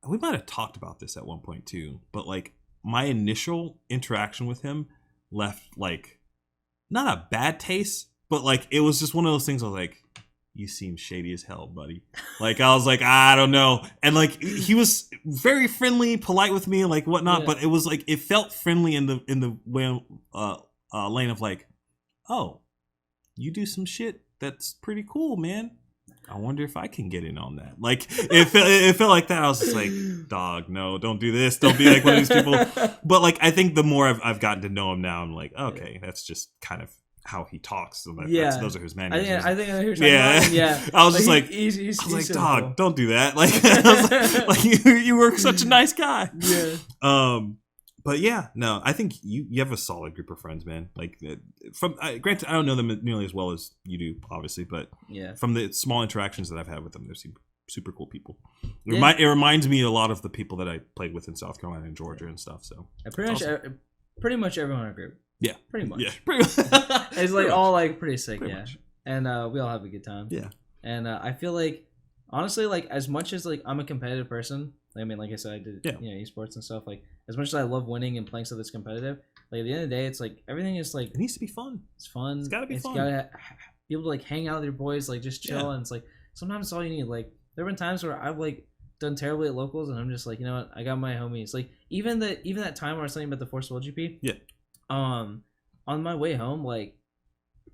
Speaker 1: we might have talked about this at one point too, but like my initial interaction with him left like not a bad taste, but like it was just one of those things I was like, you seem shady as hell, buddy. Like I was like, I don't know. And like he was very friendly, polite with me and like whatnot, but it was like it felt friendly in the way lane of like, oh, you do some shit that's pretty cool, man. I wonder if I can get in on that. Like it felt like that. I was just like, dog, no, don't do this. Don't be like one of these people. But like I think the more I've gotten to know him now, I'm like, okay, that's just kind of how he talks. So those are his mannerisms.
Speaker 2: I think I know who you're talking about.
Speaker 1: I was just like, he's so dog, cool. Don't do that. Like, I was like you were such a nice guy. But yeah, no, I think you have a solid group of friends, man. Like, granted, I don't know them nearly as well as you do, obviously, but from the small interactions that I've had with them, they're super cool people. It reminds me a lot of the people that I played with in South Carolina and Georgia and stuff. So
Speaker 2: pretty much everyone in our group. Pretty much. It's like all like pretty sick. Pretty much. And we all have a good time. And I feel like, honestly, like as much as like I'm a competitive person. I mean, like I said, I did esports and stuff. Like as much as I love winning and playing stuff that's competitive, like at the end of the day, it's like everything is like,
Speaker 1: it needs to be fun.
Speaker 2: It's fun.
Speaker 1: It's gotta be fun.
Speaker 2: Gotta be able to like hang out with your boys, like just chill, and it's like sometimes it's all you need. Like there have been times where I've like done terribly at locals, and I'm just like, you know what, I got my homies. Like even that time where I was saying about the Force World GP. On my way home, like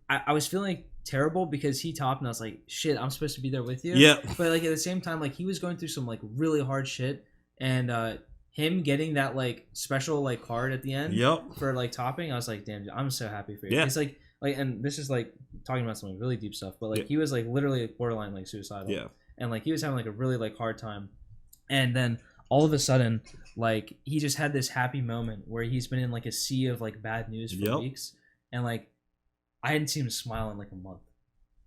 Speaker 2: I was feeling terrible because he topped and I was like, shit, I'm supposed to be there with you. But like at the same time, like he was going through some like really hard shit, and him getting that like special like card at the end for like topping, I was like, damn, dude, I'm so happy for you. It's like and this is like talking about some really deep stuff, but like he was like literally borderline like suicidal. and like he was having like a really like hard time, and then all of a sudden like he just had this happy moment where he's been in like a sea of like bad news for weeks, and like I hadn't seen him smile in like a month.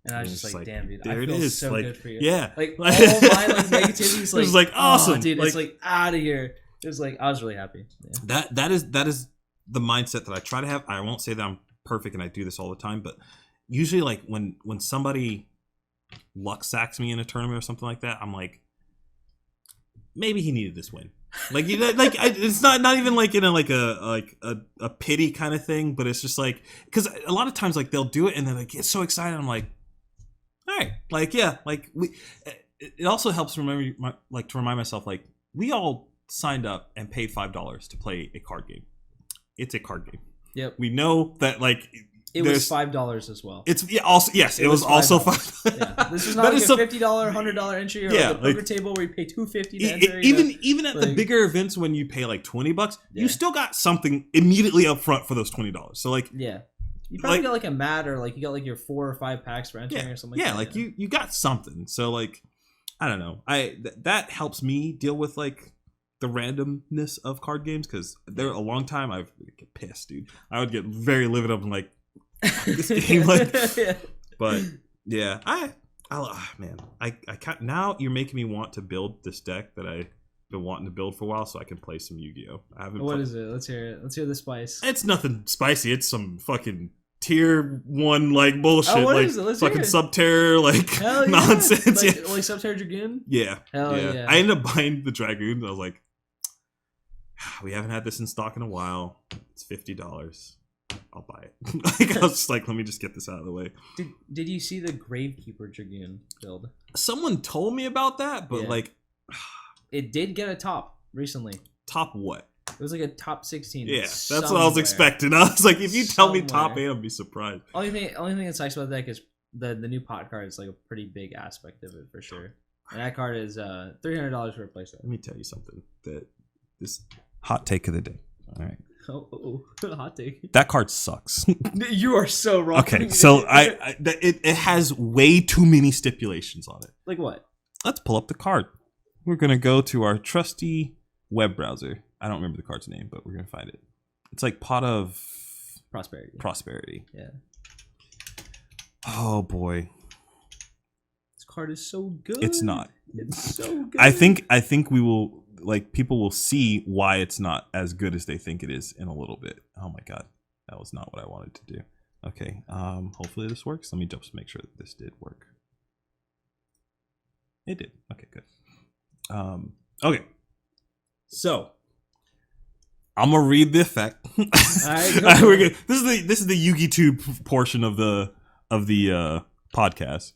Speaker 2: And I was just like, damn, dude, I feel so good for you.
Speaker 1: Yeah.
Speaker 2: Like, all my, like, negativity is like,
Speaker 1: it was like, awesome.
Speaker 2: Oh, dude, it's like, out of here. It was like, I was really happy. Yeah.
Speaker 1: That is the mindset that I try to have. I won't say that I'm perfect and I do this all the time, but usually, like, when somebody luck sacks me in a tournament or something like that, I'm like, maybe he needed this win. Like, you know, like it's not even like in a pity kind of thing, but it's just like, because a lot of times like they'll do it and then they get so excited. I'm like, all right, like, yeah, like it also helps to remind myself, like, we all signed up and paid $5 to play a card game. It's a card game.
Speaker 2: Yep.
Speaker 1: We know that, like,
Speaker 2: it was $5 as well.
Speaker 1: It's also, yes, it was also $5.
Speaker 2: Yeah. This is not like a $50, $100 entry or like a poker table where you pay $250 to enter.
Speaker 1: Even at the bigger events when you pay like $20, you still got something immediately up front for those $20. So like,
Speaker 2: yeah. You probably got like a mat, or like you got like your 4 or 5 packs for entering or something.
Speaker 1: Yeah,
Speaker 2: like
Speaker 1: you got something. So like, I don't know. That helps me deal with like the randomness of card games, because there a long time I would get pissed, dude. I would get very livid up and like, this game, like, but yeah, man, I can't. Now you're making me want to build this deck that I've been wanting to build for a while, so I can play some Yu-Gi-Oh.
Speaker 2: What is it? Let's hear it. Let's hear the spice.
Speaker 1: It's nothing spicy. It's some fucking tier 1 like bullshit,
Speaker 2: what
Speaker 1: like
Speaker 2: is it? Let's
Speaker 1: fucking
Speaker 2: hear it.
Speaker 1: Subterror, like nonsense.
Speaker 2: Like Subterror Dragoon.
Speaker 1: Yeah,
Speaker 2: Hell yeah.
Speaker 1: I ended up buying the Dragoon. I was like, we haven't had this in stock in a while. It's $50. I'll buy it. Like, I was just like, let me just get this out of the way.
Speaker 2: Did you see the Gravekeeper Dragoon build?
Speaker 1: Someone told me about that, but like,
Speaker 2: it did get a top recently.
Speaker 1: Top what?
Speaker 2: It was like a top 16.
Speaker 1: Yeah, that's what I was expecting. I was like, if you tell me top 8, I'll be surprised.
Speaker 2: Only thing that sucks about that is the new pot card is like a pretty big aspect of it for sure. And that card is $300 for a playset.
Speaker 1: Let me tell you something. That this hot take of the day. All right.
Speaker 2: Oh, hot take.
Speaker 1: That card sucks.
Speaker 2: You are so wrong.
Speaker 1: Okay, so it has way too many stipulations on it.
Speaker 2: Like what?
Speaker 1: Let's pull up the card. We're gonna go to our trusty web browser. I don't remember the card's name, but we're gonna find it. It's like Pot of Prosperity.
Speaker 2: Yeah.
Speaker 1: Oh boy.
Speaker 2: This card is so good.
Speaker 1: It's not.
Speaker 2: It's so good.
Speaker 1: I think we will, like, people will see why it's not as good as they think it is in a little bit. Oh my god, that was not what I wanted to do. Okay, hopefully this works. Let me just make sure that this did work. It did. Okay, good. Okay, so I'm gonna read the effect. All right, we're good. This is the Yugi Tube portion of the podcast.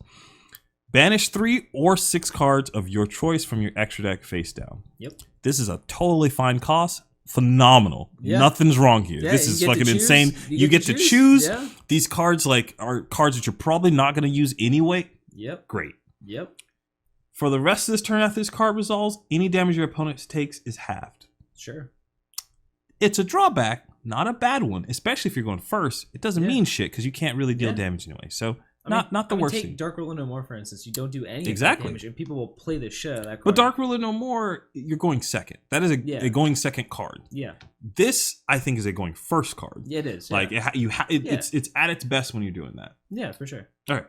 Speaker 1: Banish 3 or 6 cards of your choice from your extra deck face down.
Speaker 2: Yep.
Speaker 1: This is a totally fine cost. Phenomenal. Yeah. Nothing's wrong here. Yeah, this is fucking insane. You get to choose. Yeah. These cards are cards that you're probably not going to use anyway.
Speaker 2: Yep.
Speaker 1: Great.
Speaker 2: Yep.
Speaker 1: For the rest of this turn after this card resolves, any damage your opponent takes is halved.
Speaker 2: Sure.
Speaker 1: It's a drawback, not a bad one, especially if you're going first. It doesn't mean shit because you can't really deal damage anyway. So not the worst
Speaker 2: take
Speaker 1: thing.
Speaker 2: Dark Ruler No More, for instance. You don't do any damage, and people will play the shit out of that card.
Speaker 1: But Dark Ruler No More, you're going second. That is a going second card.
Speaker 2: Yeah.
Speaker 1: This, I think, is a going first card.
Speaker 2: Yeah, it is.
Speaker 1: Like, it's at its best when you're doing that.
Speaker 2: Yeah, for sure.
Speaker 1: All right.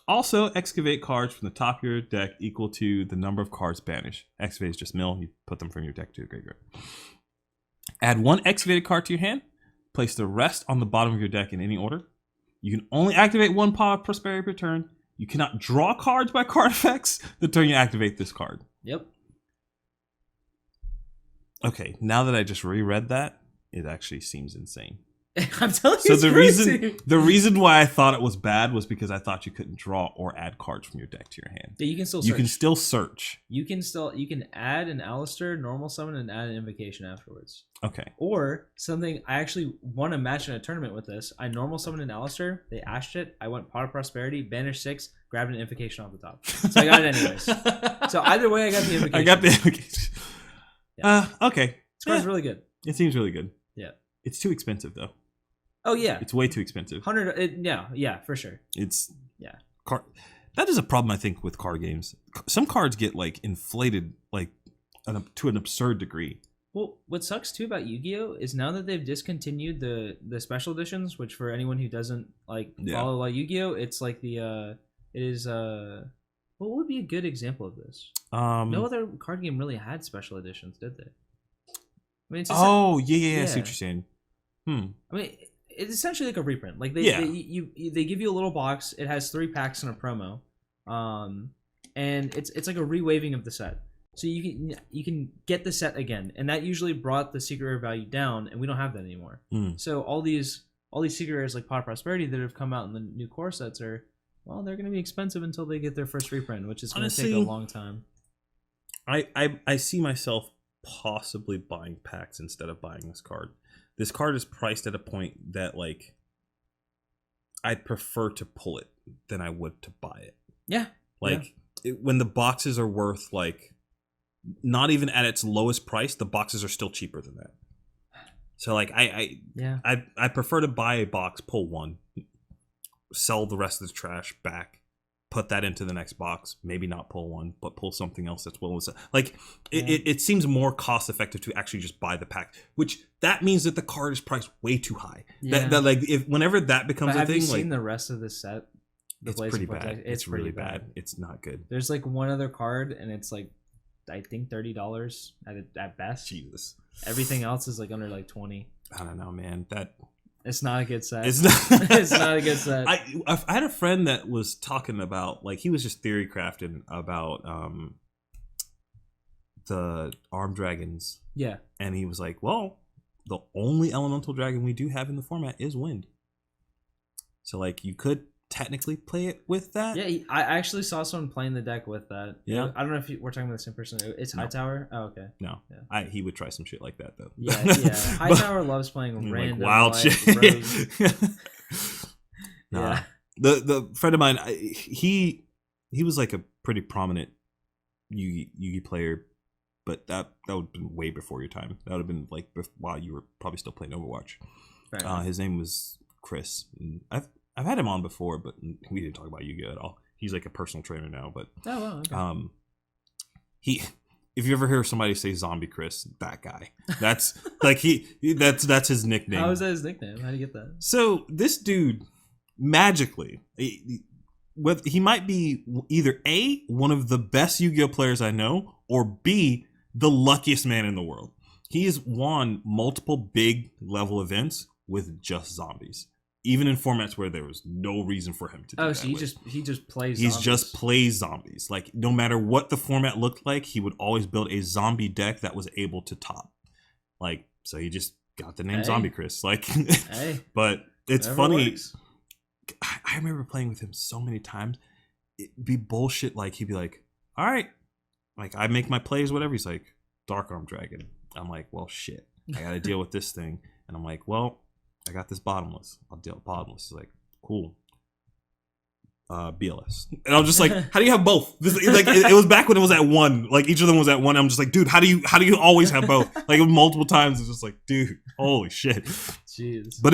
Speaker 1: Also, excavate cards from the top of your deck equal to the number of cards banished. Excavate is just mill. You put them from your deck to your graveyard. Add 1 excavated card to your hand. Place the rest on the bottom of your deck in any order. You can only activate 1 Pot of Prosperity per turn. You cannot draw cards by card effects the turn you activate this card.
Speaker 2: Yep.
Speaker 1: Okay, now that I just reread that, it actually seems insane.
Speaker 2: I'm telling you,
Speaker 1: so the reason why I thought it was bad was because I thought you couldn't draw or add cards from your deck to your hand.
Speaker 2: Yeah, you can still search.
Speaker 1: You can still search.
Speaker 2: You can add an Alistair, normal summon, and add an invocation afterwards.
Speaker 1: Okay.
Speaker 2: Or something, I actually won a match in a tournament with this. I normal summoned an Alistair, they ashed it, I went Pot of Prosperity, banished 6, grabbed an invocation off the top. So I got it anyways. So either way, I got the invocation.
Speaker 1: I got the invocation.
Speaker 2: Yeah.
Speaker 1: Okay.
Speaker 2: This card's really good.
Speaker 1: It seems really good.
Speaker 2: Yeah.
Speaker 1: It's too expensive though.
Speaker 2: Oh yeah,
Speaker 1: it's way too expensive.
Speaker 2: 100. Yeah, for sure.
Speaker 1: It's That is a problem, I think, with card games. Some cards get like inflated like to an absurd degree.
Speaker 2: Well, what sucks too about Yu-Gi-Oh is now that they've discontinued the special editions, which for anyone who doesn't like follow like Yu-Gi-Oh, it's like the it is what would be a good example of this? No other card game really had special editions, did they? I mean, it's
Speaker 1: yeah, I see what you're saying.
Speaker 2: I mean, it's essentially like a reprint. Like they give you a little box. It has 3 packs and a promo, and it's like a rewaving of the set. So you can get the set again, and that usually brought the secret rare value down, and we don't have that anymore. So all these secret rares like Pot of Prosperity that have come out in the new core sets are, well, they're going to be expensive until they get their first reprint, which is going to take a long time.
Speaker 1: I see myself possibly buying packs instead of buying this card. This card is priced at a point that like I'd prefer to pull it than I would to buy it.
Speaker 2: Yeah.
Speaker 1: Like when the boxes are worth like not even at its lowest price, the boxes are still cheaper than that. So like I prefer to buy a box, pull one, sell the rest of the trash back, put that into the next box, maybe not pull one, but pull something else that's well. Like it seems more cost effective to actually just buy the pack, which that means that the card is priced way too high. Yeah. That like if whenever that becomes a thing,
Speaker 2: have you seen
Speaker 1: like
Speaker 2: the rest of the set?
Speaker 1: It's pretty bad. It's really bad. It's not good.
Speaker 2: There's like one other card, and it's like I think $30 at best.
Speaker 1: Jesus.
Speaker 2: Everything else is like under like 20.
Speaker 1: I don't know, man.
Speaker 2: It's not a good set.
Speaker 1: It's not.
Speaker 2: It's not a good set.
Speaker 1: I had a friend that was talking about like he was just theory crafting about the armed dragons.
Speaker 2: Yeah.
Speaker 1: And he was like, well, the only elemental dragon we do have in the format is wind. So like you could technically play it with that.
Speaker 2: Yeah, I actually saw someone playing the deck with that.
Speaker 1: Yeah.
Speaker 2: I don't know if we're talking about the same person. It's Hightower. Oh, okay.
Speaker 1: No. Yeah. He would try some shit like that though.
Speaker 2: Yeah. Hightower loves playing random
Speaker 1: like wild shit. Nah. Yeah. The friend of mine, he was like a pretty prominent Yugi player, but that would have been way before your time. That would have been like while you were probably still playing Overwatch. Right. His name was Chris. And I've had him on before, but we didn't talk about Yu-Gi-Oh at all. He's like a personal trainer now, but okay. If you ever hear somebody say Zombie Chris, that guy. That's like that's his nickname.
Speaker 2: How is that his nickname? How do you get that?
Speaker 1: So this dude magically, he might be either A, one of the best Yu-Gi-Oh players I know, or B, the luckiest man in the world. He has won multiple big level events with just zombies. Even in formats where there was no reason for him to do that.
Speaker 2: So he just plays
Speaker 1: zombies.
Speaker 2: He
Speaker 1: just plays zombies. Like, no matter what the format looked like, he would always build a zombie deck that was able to top. Like, so he just got the name Zombie Chris. Like, but it's funny. Works. I remember playing with him so many times. It'd be bullshit. Like, he'd be like, all right. Like, I make my plays, whatever. He's like, Dark Arm Dragon. I'm like, well, shit. I got to deal with this thing. And I'm like, well, I got this bottomless. I'll deal with bottomless. He's like, cool. BLS. And I'm just like, how do you have both? It was back when it was at 1. Like each of them was at 1. I'm just like, dude, how do you always have both? Like multiple times. It's just like, dude, holy shit.
Speaker 2: Jeez.
Speaker 1: But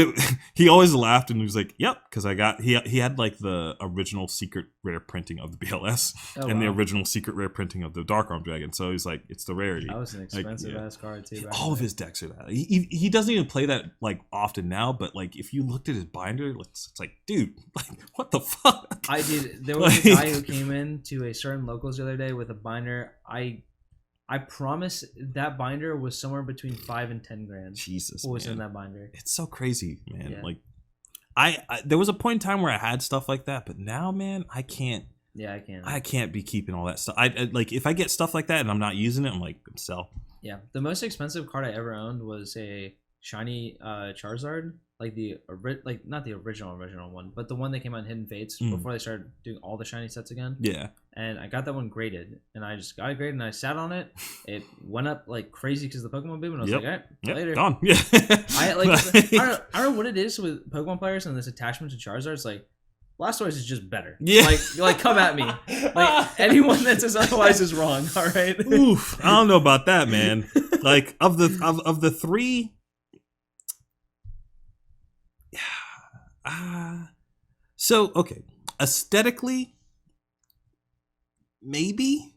Speaker 1: he always laughed and he was like, yep, because he had like the original secret rare printing of the BLS and the original secret rare printing of the Dark Arm Dragon. So he's like, it's the rarity.
Speaker 2: That was an expensive ass card too.
Speaker 1: All of his decks are that. He doesn't even play that like often now, but like if you looked at his binder, it's like, dude, like what the fuck?
Speaker 2: I did. There was a guy who came in to a certain locals the other day with a binder. I promise that binder was somewhere between 5 and 10 grand.
Speaker 1: Jesus,
Speaker 2: what was in that binder?
Speaker 1: It's so crazy, man. Yeah. Like, I there was a point in time where I had stuff like that, but now, man, I can't.
Speaker 2: Yeah, I can't.
Speaker 1: I can't be keeping all that stuff. I like if I get stuff like that and I'm not using it, I'm like, sell.
Speaker 2: Yeah, the most expensive card I ever owned was a shiny Charizard, like not the original one, but the one that came out in Hidden Fates before they started doing all the shiny sets again.
Speaker 1: Yeah.
Speaker 2: And I got that one graded, and I just got it graded, and I sat on it. It went up like crazy because of the Pokemon boom, and I was like, all right, later.
Speaker 1: Gone. Yeah.
Speaker 2: I don't know what it is with Pokemon players and this attachment to Charizard. It's like, Blastoise is just better. Yeah. Like come at me. Like anyone that says otherwise is wrong. All right.
Speaker 1: Oof. I don't know about that, man. Like of the three. So okay, aesthetically, maybe,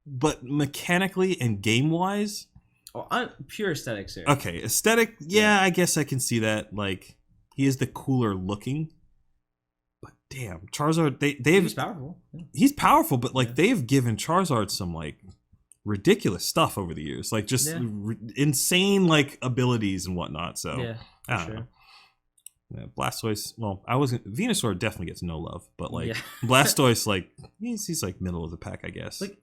Speaker 1: but mechanically and game wise,
Speaker 2: pure aesthetics here.
Speaker 1: okay, aesthetic, yeah, I guess I can see that. Like, he is the cooler looking, but damn, Charizard, they've
Speaker 2: He's powerful. Yeah.
Speaker 1: he's powerful, but like they've given Charizard some like ridiculous stuff over the years, like just insane like abilities and whatnot. So
Speaker 2: Yeah,
Speaker 1: I don't know. Yeah, Blastoise, well, Venusaur definitely gets no love, but like Blastoise, like he's like middle of the pack, I guess.
Speaker 2: Like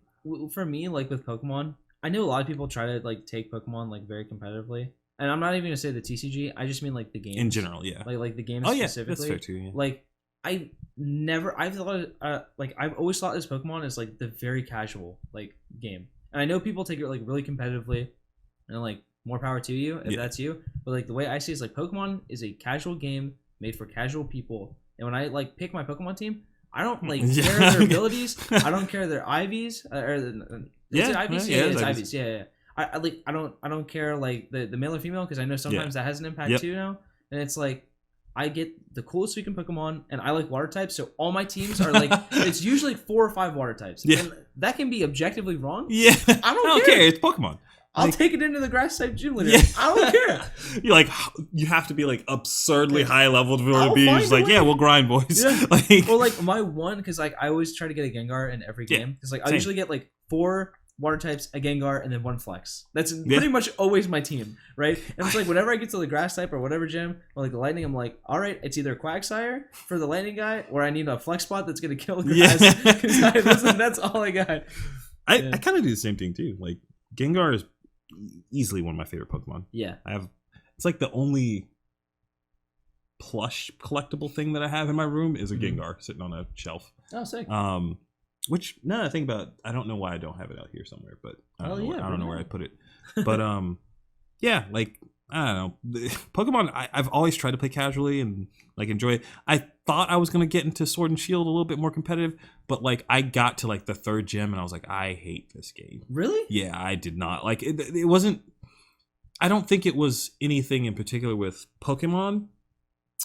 Speaker 2: for me, like with Pokemon, I know a lot of people try to like take Pokemon like very competitively, and I'm not even gonna say the TCG. I just mean like the game
Speaker 1: in general, yeah.
Speaker 2: like the game
Speaker 1: Oh yeah,
Speaker 2: specifically.
Speaker 1: that's fair too. Yeah.
Speaker 2: Like I've thought like I've always thought this Pokemon is like the very casual like game, and I know people take it like really competitively, and like more power to you if that's you. But like the way I see it is like Pokemon is a casual game made for casual people, and when I like pick my Pokemon team, I don't like care their abilities. I don't care their IVs or is it IVs? Yeah, it's IVs. Yeah. I don't care like the male or female because I know sometimes that has an impact too now, and it's like. I get the coolest freaking Pokemon, and I like water types, so all my teams are like, it's usually 4 or 5 water types.
Speaker 1: Yeah.
Speaker 2: And that can be objectively wrong.
Speaker 1: Yeah.
Speaker 2: I don't care.
Speaker 1: It's Pokemon.
Speaker 2: I'll take it into the grass type gym leader.
Speaker 1: Yeah.
Speaker 2: I don't care.
Speaker 1: You're like, you have to be like absurdly high level to be able to be just like,
Speaker 2: way.
Speaker 1: yeah, we'll grind, boys.
Speaker 2: Yeah.
Speaker 1: Like,
Speaker 2: Well, like my one, because like I always try to get a Gengar in every game. Because like I usually get like 4 water types, a Gengar, and then 1 Flex. That's pretty much always my team, right? And it's like whenever I get to the grass type or whatever gym, or like the lightning, I'm like, all right, it's either Quagsire for the lightning guy, or I need a Flex spot that's gonna kill grass. That's all I got.
Speaker 1: I kind of do the same thing too. Like Gengar is easily one of my favorite Pokemon.
Speaker 2: Yeah,
Speaker 1: it's like the only plush collectible thing that I have in my room is a Gengar sitting on a shelf.
Speaker 2: Oh, sick.
Speaker 1: Which now that I think about, I don't know why I don't have it out here somewhere, but I don't know where I put it. But yeah, like I don't know, Pokemon. I've always tried to play casually and like enjoy it. I thought I was gonna get into Sword and Shield a little bit more competitive, but like I got to like the 3rd gym and I was like, I hate this game.
Speaker 2: Really?
Speaker 1: Yeah, I did not like it. It wasn't. I don't think it was anything in particular with Pokemon.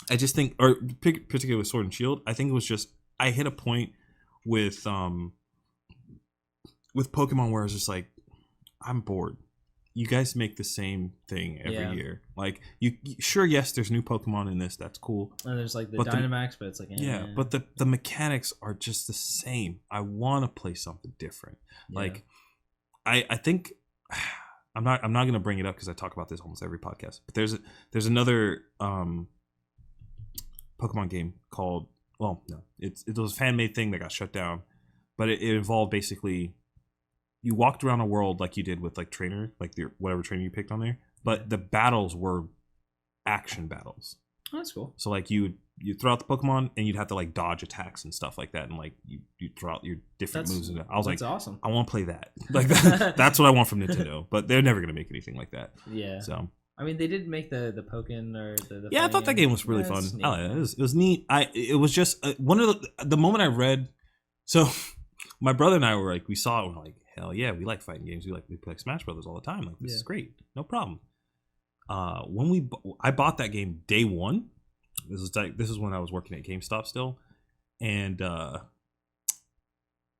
Speaker 1: I just think, or particularly with Sword and Shield, I think it was just I hit a point with Pokemon where I was just like, I'm bored. You guys make the same thing every year. Like you sure, yes, there's new Pokemon in this, that's cool.
Speaker 2: And there's like the Dynamax, but it's like
Speaker 1: but the mechanics are just the same. I want to play something different. Like I think I'm not gonna bring it up because I talk about this almost every podcast. But there's another Pokemon game called, well, no, it was a fan-made thing that got shut down, but it involved basically you walked around a world like you did with like trainer, like whatever trainer you picked on there, but the battles were action battles.
Speaker 2: Oh, that's cool.
Speaker 1: So like you throw out the Pokemon and you'd have to like dodge attacks and stuff like that, and like you throw out your different moves. And I was like,
Speaker 2: awesome.
Speaker 1: I want to play that. Like that's what I want from Nintendo, but they're never gonna make anything like that.
Speaker 2: Yeah.
Speaker 1: So.
Speaker 2: I mean, they did make the Pokken or the
Speaker 1: yeah, I thought that game was really fun. It was neat. It was just one of the moment I read. So, my brother and I were like, we saw it, and we're like, hell yeah, we like fighting games. We play Smash Brothers all the time. Like this is great, no problem. When I bought that game day one. This is when I was working at GameStop still, and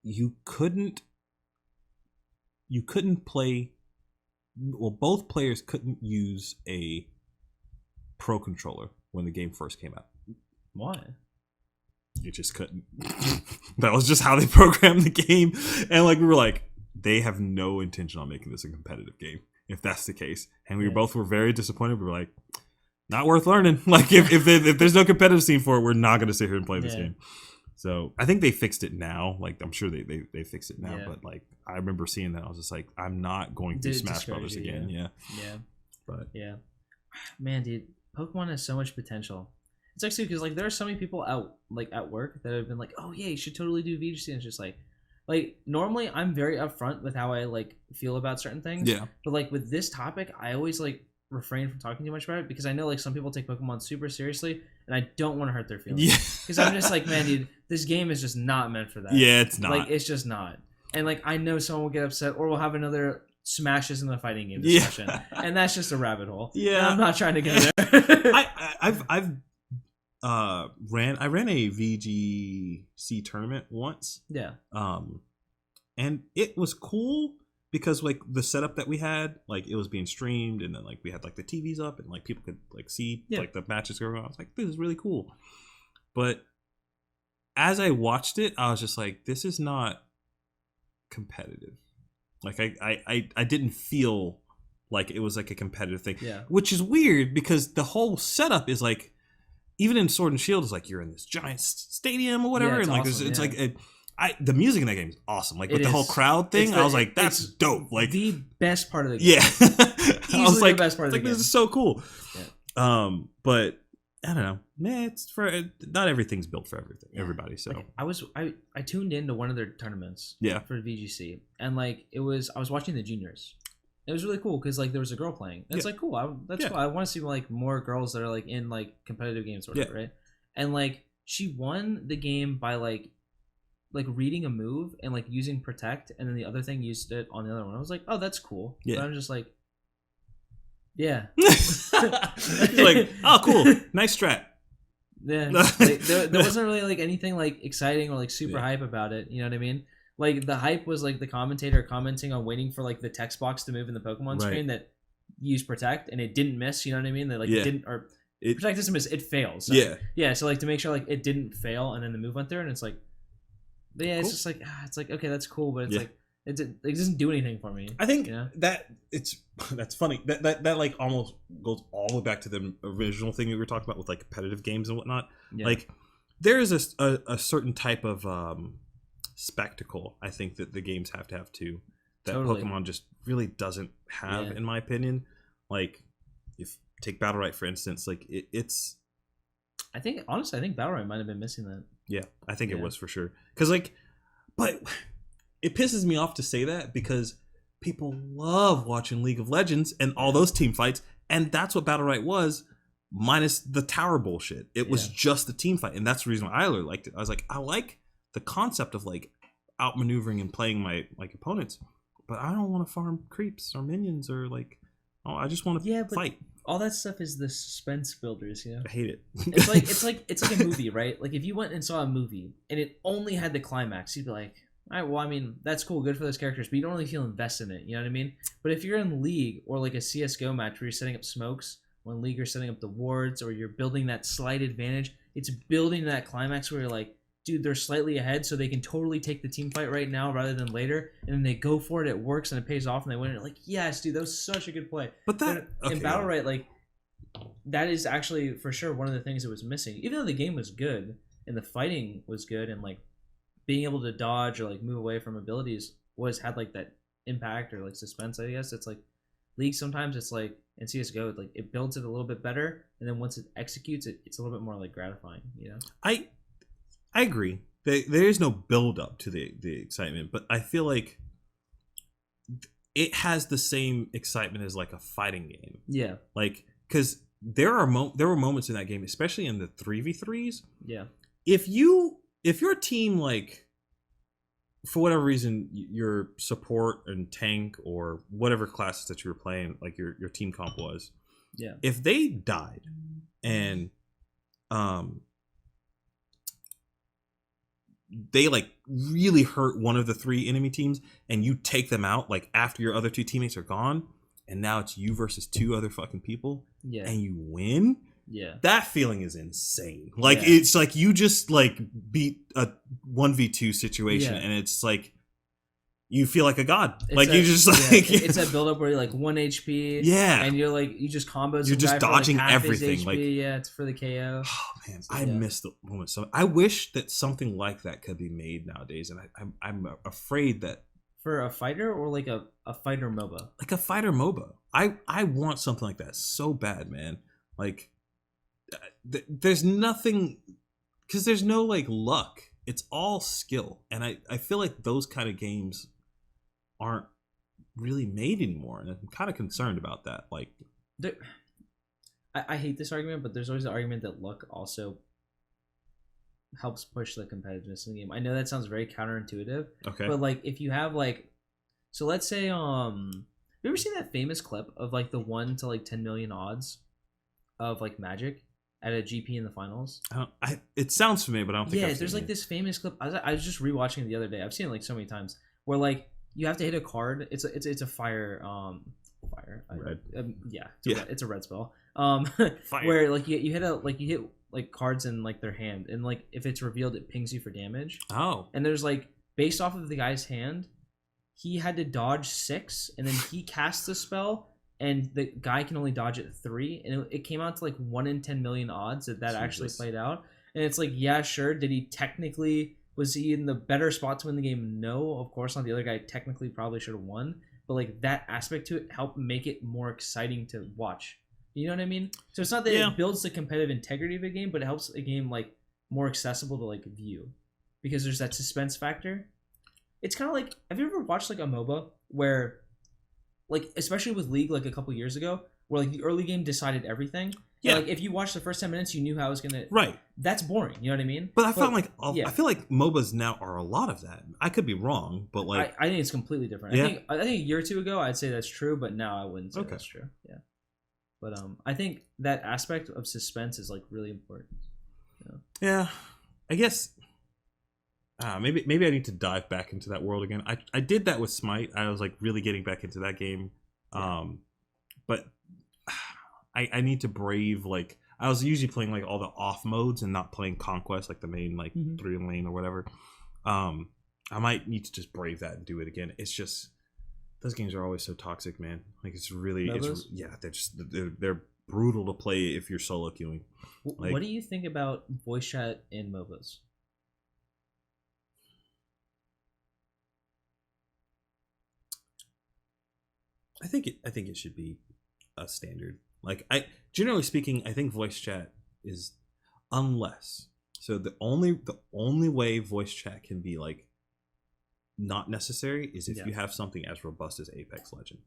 Speaker 1: you couldn't play. Well, both players couldn't use a Pro controller when the game first came out.
Speaker 2: Why?
Speaker 1: You just couldn't. That was just how they programmed the game. And like we were like, they have no intention on making this a competitive game, if that's the case. And we both were very disappointed. We were like, not worth learning. Like if there's no competitive scene for it, we're not gonna sit here and play this game. So I think they fixed it now. Like I'm sure they fixed it now. But like I remember seeing that, I was just like, I'm not going to Smash Brothers again. Yeah. But
Speaker 2: man, dude, Pokemon has so much potential. It's actually because like there are so many people out like at work that have been like, oh yeah, you should totally do VGC. And it's just like normally I'm very upfront with how I like feel about certain things. Yeah. But like with this topic, I always like refrain from talking too much about it because I know like some people take Pokemon super seriously and I don't want to hurt their feelings. Yeah. Because I'm just like, man, dude, this game is just not meant for that.
Speaker 1: Yeah, it's not.
Speaker 2: Like it's just not. And like I know someone will get upset or we'll have another smashes in the fighting game discussion. And that's just a rabbit hole. Yeah. And I'm not trying to get there.
Speaker 1: I ran a VGC tournament once.
Speaker 2: Yeah.
Speaker 1: and it was cool because like the setup that we had, like it was being streamed, and then like we had like the TVs up, and like people could like see like the matches going on. I was like, this is really cool. But as I watched it, I was just like, this is not competitive. Like I didn't feel like it was like a competitive thing.
Speaker 2: Yeah.
Speaker 1: Which is weird because the whole setup is like, even in Sword and Shield, is like you're in this giant stadium or whatever,
Speaker 2: Yeah, it's
Speaker 1: and like
Speaker 2: awesome,
Speaker 1: it's
Speaker 2: yeah.
Speaker 1: like the music in that game is awesome. Like with
Speaker 2: It
Speaker 1: the whole
Speaker 2: is.
Speaker 1: crowd thing, I was like, that's
Speaker 2: it's
Speaker 1: dope. Like
Speaker 2: the best part of the game.
Speaker 1: yeah, I was
Speaker 2: Easily
Speaker 1: like,
Speaker 2: the best part of the
Speaker 1: like
Speaker 2: game.
Speaker 1: this is so cool.
Speaker 2: Yeah.
Speaker 1: But I don't know. Man, it's for not everything's built for everybody. So
Speaker 2: Like, I tuned into one of their tournaments.
Speaker 1: Yeah.
Speaker 2: For VGC, and like I was watching the juniors. It was really cool because like there was a girl playing. And it's like cool. That's cool. I want to see like more girls that are like in like competitive games or whatever, right? And like she won the game by like reading a move and like using protect, and then the other thing used it on the other one. I was like, oh, that's cool.
Speaker 1: Yeah.
Speaker 2: But I'm just like, yeah.
Speaker 1: You're like, oh, cool, nice strat.
Speaker 2: Yeah, like, there wasn't really like anything like exciting or like super hype about it. You know what I mean? Like the hype was like the commentator commenting on waiting for like the text box to move in the Pokemon screen that used protect and it didn't miss. You know what I mean? That like it didn't, or protect doesn't miss, it fails. So, yeah. So like to make sure like it didn't fail and then the move went through, and it's like, but yeah, it's just like it's like okay, that's cool, but it's like it doesn't do anything for me.
Speaker 1: I think
Speaker 2: you know?
Speaker 1: that's funny. That like almost goes all the way back to the original thing we were talking about with like competitive games and whatnot.
Speaker 2: Yeah.
Speaker 1: Like there is a certain type of spectacle I think that the games have to have too, that Pokemon just really doesn't have, in my opinion. Like if take Battle Right for instance, like it's
Speaker 2: I think Battle Right might have been missing that.
Speaker 1: Yeah, I think it was for sure. Because like, but it pisses me off to say that because people love watching League of Legends and all those team fights, and that's what Battle Right was, minus the tower bullshit. It was just the team fight, and that's the reason why I really liked it. I was like, I like the concept of like outmaneuvering and playing my like opponents, but I don't want to farm creeps or minions or like, oh, I just want to fight.
Speaker 2: All that stuff is the suspense builders, you know.
Speaker 1: I hate it.
Speaker 2: it's like a movie, right? Like if you went and saw a movie and it only had the climax, you'd be like, all right, well, I mean, that's cool, good for those characters, but you don't really feel invested in it, you know what I mean? But if you're in League or like a CS:GO match where you're setting up smokes, or in League you're setting up the wards, or you're building that slight advantage, it's building that climax where you're like, dude, they're slightly ahead, so they can totally take the team fight right now rather than later, and then they go for it, it works, and it pays off, and they win. You're like, yes, dude, that was such a good play.
Speaker 1: But that
Speaker 2: in Battle Right, like that is actually for sure one of the things that was missing. Even though the game was good and the fighting was good, and like being able to dodge or like move away from abilities had like that impact or like suspense. I guess it's like League sometimes it's like in CS:GO like it builds it a little bit better, and then once it executes it, it's a little bit more like gratifying. You know,
Speaker 1: I agree. There is no build up to the excitement, but I feel like it has the same excitement as like a fighting game.
Speaker 2: Yeah,
Speaker 1: like because there were moments in that game, especially in the 3v3s.
Speaker 2: Yeah,
Speaker 1: if your team, like for whatever reason, your support and tank or whatever classes that you were playing, like your team comp was, if they died and they like really hurt one of the three enemy teams and you take them out like after your other two teammates are gone, and now it's you versus two other fucking people, and you win, that feeling is insane. Like it's like you just like beat a 1v2 situation, and it's like you feel like a god. It's like you just like
Speaker 2: it's that build up where you're like 1 HP, and you're like you just combos.
Speaker 1: You're just dodging
Speaker 2: for like
Speaker 1: everything.
Speaker 2: Like it's for the KO.
Speaker 1: Oh man, I miss the moment. So I wish that something like that could be made nowadays, and I'm afraid that
Speaker 2: for a fighter or like a fighter MOBA,
Speaker 1: like a fighter MOBA. I want something like that so bad, man. Like there's nothing, because there's no like luck. It's all skill, and I feel like those kind of games aren't really made anymore, and I'm kind of concerned about that. Like,
Speaker 2: I hate this argument, but there's always the argument that luck also helps push the competitiveness in the game. I know that sounds very counterintuitive, but like if you have like, so let's say you ever seen that famous clip of like the 1 to like 10 million odds of like Magic at a GP in the finals?
Speaker 1: It sounds familiar, but I don't think.
Speaker 2: Yeah, there's like this famous clip. I was just rewatching it the other day. I've seen it like so many times, where like you have to hit a card. It's a fire
Speaker 1: Red.
Speaker 2: It's a red spell.
Speaker 1: Fire.
Speaker 2: Where like you hit like cards in like their hand, and like if it's revealed, it pings you for damage.
Speaker 1: Oh.
Speaker 2: And there's like based off of the guy's hand, he had to dodge 6, and then he casts the spell, and the guy can only dodge it 3, and it came out to like 1 in 10 million odds that actually
Speaker 1: Jesus.
Speaker 2: played out. And it's like, yeah, sure. Did he technically, was he in the better spot to win the game? No, of course not. The other guy technically probably should have won, but like that aspect to it helped make it more exciting to watch. You know what I mean? So it's not that it builds the competitive integrity of a game, but it helps a game like more accessible to like view, because there's that suspense factor. It's kind of like, have you ever watched like a MOBA where, like, especially with League, like a couple years ago, where like the early game decided everything? Yeah. Like if you watched the first 10 minutes, you knew how it was gonna. Right. That's boring. You know what I mean?
Speaker 1: But I felt like I feel like MOBAs now are a lot of that. I could be wrong, but like
Speaker 2: I think it's completely different.
Speaker 1: Yeah.
Speaker 2: I think a year or two ago I'd say that's true, but now I wouldn't say that's true. Yeah. But I think that aspect of suspense is like really important.
Speaker 1: Yeah. I guess maybe I need to dive back into that world again. I did that with Smite. I was like really getting back into that game. But I need to brave, like I was usually playing like all the off modes and not playing Conquest, like the main like 3 lane or whatever. I might need to just brave that and do it again. It's just those games are always so toxic, man. Like it's really they're brutal to play if you're solo queuing. Like,
Speaker 2: what do you think about voice chat in MOBAs?
Speaker 1: I think it should be a standard. Like generally speaking, I think voice chat is the only way voice chat can be like not necessary is if you have something as robust as Apex Legend.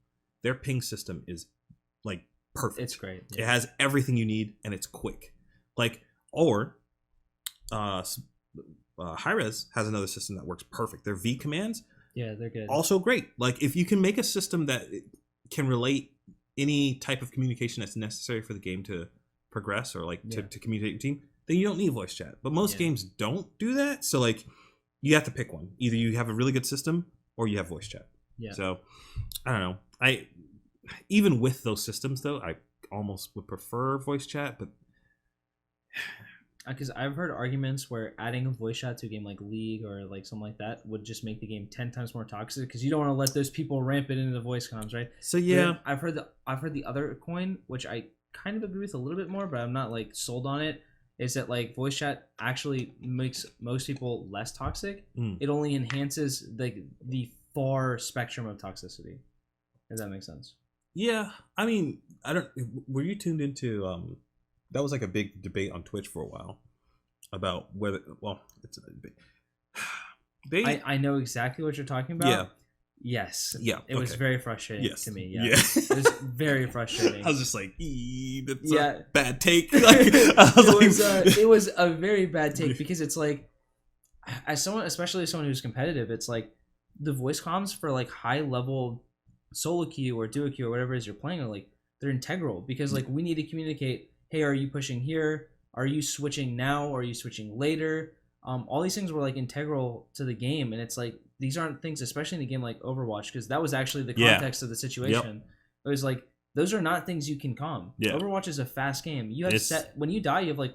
Speaker 1: Their ping system is like perfect.
Speaker 2: It's great.
Speaker 1: It has everything you need and it's quick. Like Hi-Rez has another system that works perfect. Their V commands,
Speaker 2: they're good.
Speaker 1: Also great. Like if you can make a system that can relate any type of communication that's necessary for the game to progress or like to communicate with your team, then you don't need voice chat. But most games don't do that. So like you have to pick one. Either you have a really good system or you have voice chat. Yeah. So I don't know. Even with those systems though, I almost would prefer voice chat, but
Speaker 2: because I've heard arguments where adding a voice chat to a game like League or like something like that would just make the game 10 times more toxic, because you don't want to let those people ramp it into the voice comms, right?
Speaker 1: So yeah,
Speaker 2: I've heard the other coin, which I kind of agree with a little bit more, but I'm not like sold on it. Is that like voice chat actually makes most people less toxic? It only enhances the far spectrum of toxicity. Does that make sense?
Speaker 1: Yeah, I mean, I don't. Were you tuned into? That was like a big debate on Twitch for a while about whether. Well, it's a debate.
Speaker 2: I know exactly what you're talking about.
Speaker 1: Yeah.
Speaker 2: Yes.
Speaker 1: Yeah.
Speaker 2: It was very frustrating to me. Yeah. It was very frustrating.
Speaker 1: I was just like, that's a bad take. It
Speaker 2: was a very bad take, because it's like, as someone, especially someone who's competitive, it's like the voice comms for like high level solo queue or duo queue or whatever it is you're playing are like, they're integral, because like we need to communicate, hey, are you pushing here? Are you switching now? Or are you switching later? All these things were like integral to the game, and it's like these aren't things, especially in a game like Overwatch, because that was actually the context of the situation. It was like those are not things you can calm. Overwatch is a fast game. You have set when you die, you have like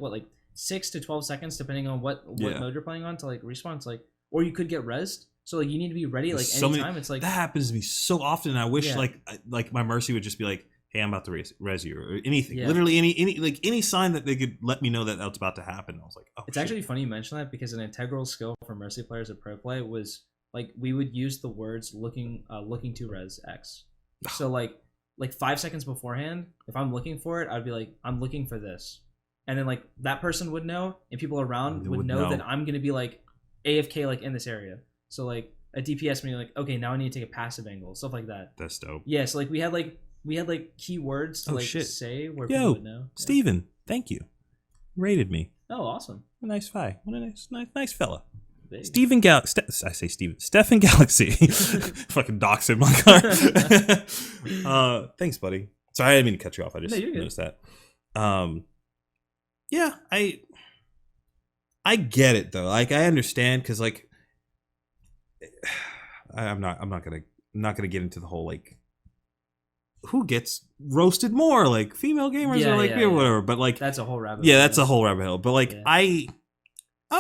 Speaker 2: 6 to 12 seconds depending on what mode you're playing on to like respawn. It's like, or you could get rezzed. So like you need to be ready like anytime. It's like
Speaker 1: that happens to me so often. I wish like my Mercy would just be like, hey, I'm about to res you, or anything. Literally any sign that they could let me know that that's about to happen. I was like, oh,
Speaker 2: it's actually funny you mention that, because an integral skill for Mercy players at Pro Play was like we would use the words looking to res X. So like 5 seconds beforehand, if I'm looking for it, I'd be like, I'm looking for this, and then like that person would know, and people around would know that I'm gonna be like AFK like in this area. So like a DPS me like, okay, now I need to take a passive angle, stuff like that.
Speaker 1: That's dope.
Speaker 2: Yeah, so like we had keywords to say where people would know.
Speaker 1: Steven, thank you. Rated me.
Speaker 2: Oh, awesome.
Speaker 1: A nice guy. What a nice fella. Stephen Galaxy. I say Steven. Stefan Galaxy. Fucking dox him. Thanks, buddy. Sorry, I didn't mean to cut you off. I just noticed that. Yeah, I get it though. Like I understand, because like I'm not gonna get into the whole like who gets roasted more, like female gamers or like whatever. But like
Speaker 2: that's a whole rabbit.
Speaker 1: Yeah, that's a whole rabbit hole. But like
Speaker 2: Yeah.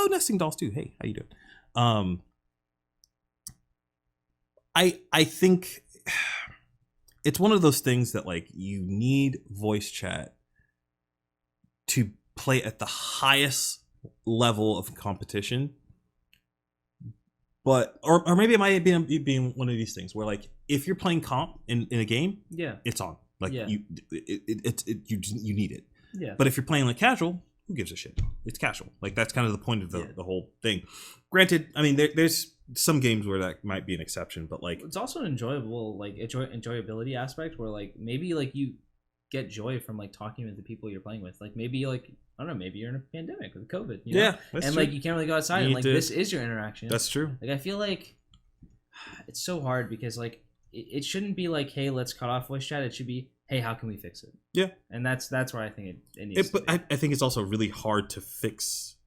Speaker 1: nesting dolls too. Hey, how you doing? I think it's one of those things that like you need voice chat to play at the highest level of competition. But or maybe it might be being one of these things where like if you're playing comp in a game, it's on. Like you need it.
Speaker 2: Yeah.
Speaker 1: But if you're playing like casual, who gives a shit? It's casual. Like that's kind of the point of the whole thing. Granted, I mean there's some games where that might be an exception, but like
Speaker 2: it's also an enjoyable like enjoyability aspect where like maybe like you get joy from like talking with the people you're playing with. Like maybe like I don't know, maybe you're in a pandemic with COVID. You know?
Speaker 1: That's
Speaker 2: and
Speaker 1: true.
Speaker 2: like you can't really go outside and like this is your interaction.
Speaker 1: That's true.
Speaker 2: Like I feel like it's so hard because like it shouldn't be like, hey, let's cut off voice chat. It should be, hey, how can we fix it?
Speaker 1: Yeah.
Speaker 2: And that's where I think it needs to be.
Speaker 1: I think it's also really hard to fix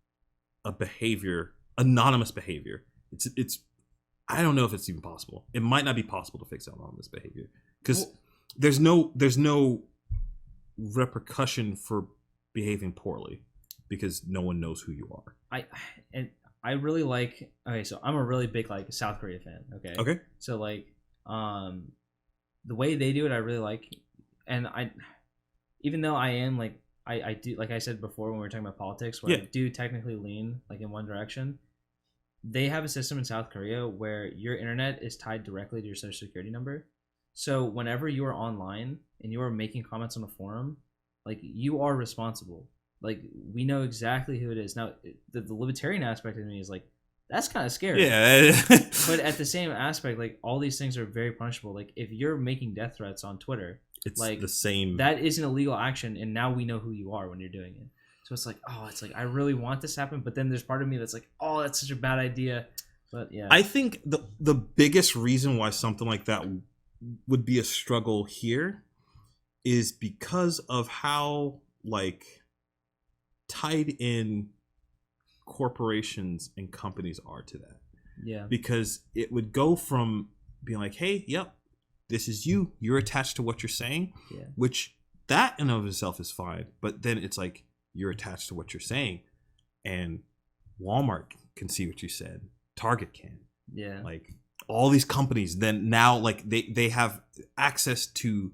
Speaker 1: a behavior, anonymous behavior. It's I don't know if it's even possible. It might not be possible to fix anonymous behavior because there's no repercussion for behaving poorly because no one knows who you are.
Speaker 2: I really like. Okay, so I'm a really big like South Korea fan. Okay. So like, the way they do it, I really like, and even though I am like, I do like I said before when we were talking about politics, where I do technically lean like in one direction. They have a system in South Korea where your internet is tied directly to your social security number. So whenever you are online and you are making comments on a forum, like you are responsible. Like we know exactly who it is. Now the libertarian aspect of me is like, that's kind of scary.
Speaker 1: Yeah.
Speaker 2: But at the same aspect, like all these things are very punishable. Like if you're making death threats on Twitter,
Speaker 1: it's
Speaker 2: like
Speaker 1: the same.
Speaker 2: That is an illegal action, and now we know who you are when you're doing it. So it's like, I really want this to happen, but then there's part of me that's like, oh, that's such a bad idea. But yeah,
Speaker 1: I think the biggest reason why something like that would be a struggle here is because of how like tied in corporations and companies are to that.
Speaker 2: Yeah.
Speaker 1: Because it would go from being like, hey, yep, this is you're attached to what you're saying, which that in and of itself is fine. But then it's like, you're attached to what you're saying, and Walmart can see what you said. Target can.
Speaker 2: Yeah.
Speaker 1: Like all these companies then now like they have access to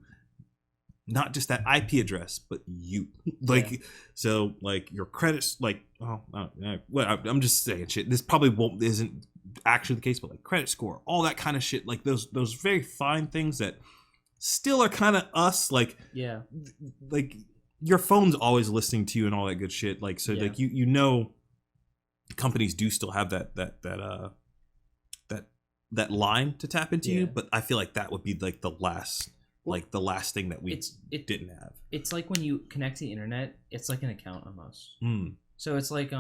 Speaker 1: not just that IP address, but you. Like so like your credits like I'm just saying shit. This probably isn't actually the case, but like credit score, all that kind of shit, like those very fine things that still are kind of us, like like your phone's always listening to you and all that good shit. Like so, like you know, companies do still have that line to tap into you. But I feel like that would be like the last thing that we didn't have.
Speaker 2: It's like when you connect to the internet, it's like an account almost. So it's like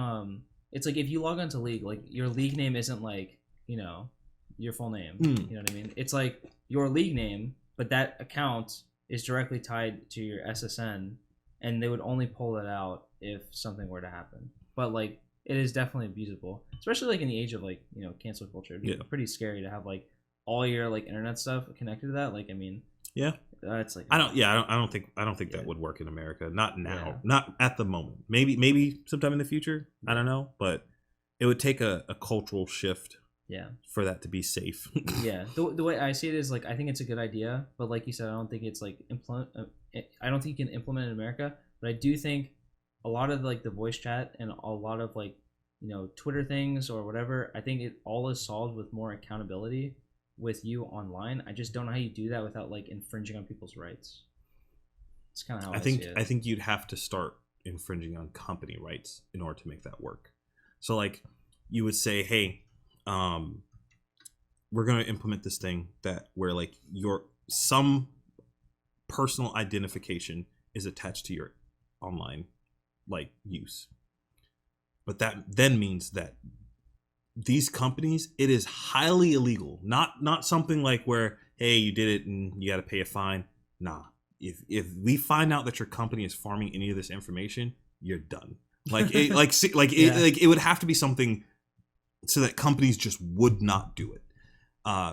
Speaker 2: if you log onto League, like your League name isn't like your full name. You know what I mean? It's like your League name, but that account is directly tied to your SSN. And they would only pull that out if something were to happen. But like, it is definitely abusable, especially like in the age of like cancel culture. It'd be pretty scary to have like all your like internet stuff connected to that. Like, I mean, it's like
Speaker 1: I don't think that would work in America. Not now, not at the moment. Maybe sometime in the future. I don't know, but it would take a cultural shift. For that to be safe.
Speaker 2: The way I see it is like I think it's a good idea, but like you said, I don't think it's like I don't think you can implement it in America. But I do think a lot of like the voice chat and a lot of like Twitter things or whatever, I think it all is solved with more accountability with you online. I just don't know how you do that without like infringing on people's rights. It's kind of how I see it.
Speaker 1: I think you'd have to start infringing on company rights in order to make that work. So like you would say, hey, we're going to implement this thing where like some personal identification is attached to your online like use. But that then means that these companies, it is highly illegal. Not something like where, hey, you did it and you got to pay a fine. Nah. If we find out that your company is farming any of this information, you're done. Like it would have to be something so that companies just would not do it.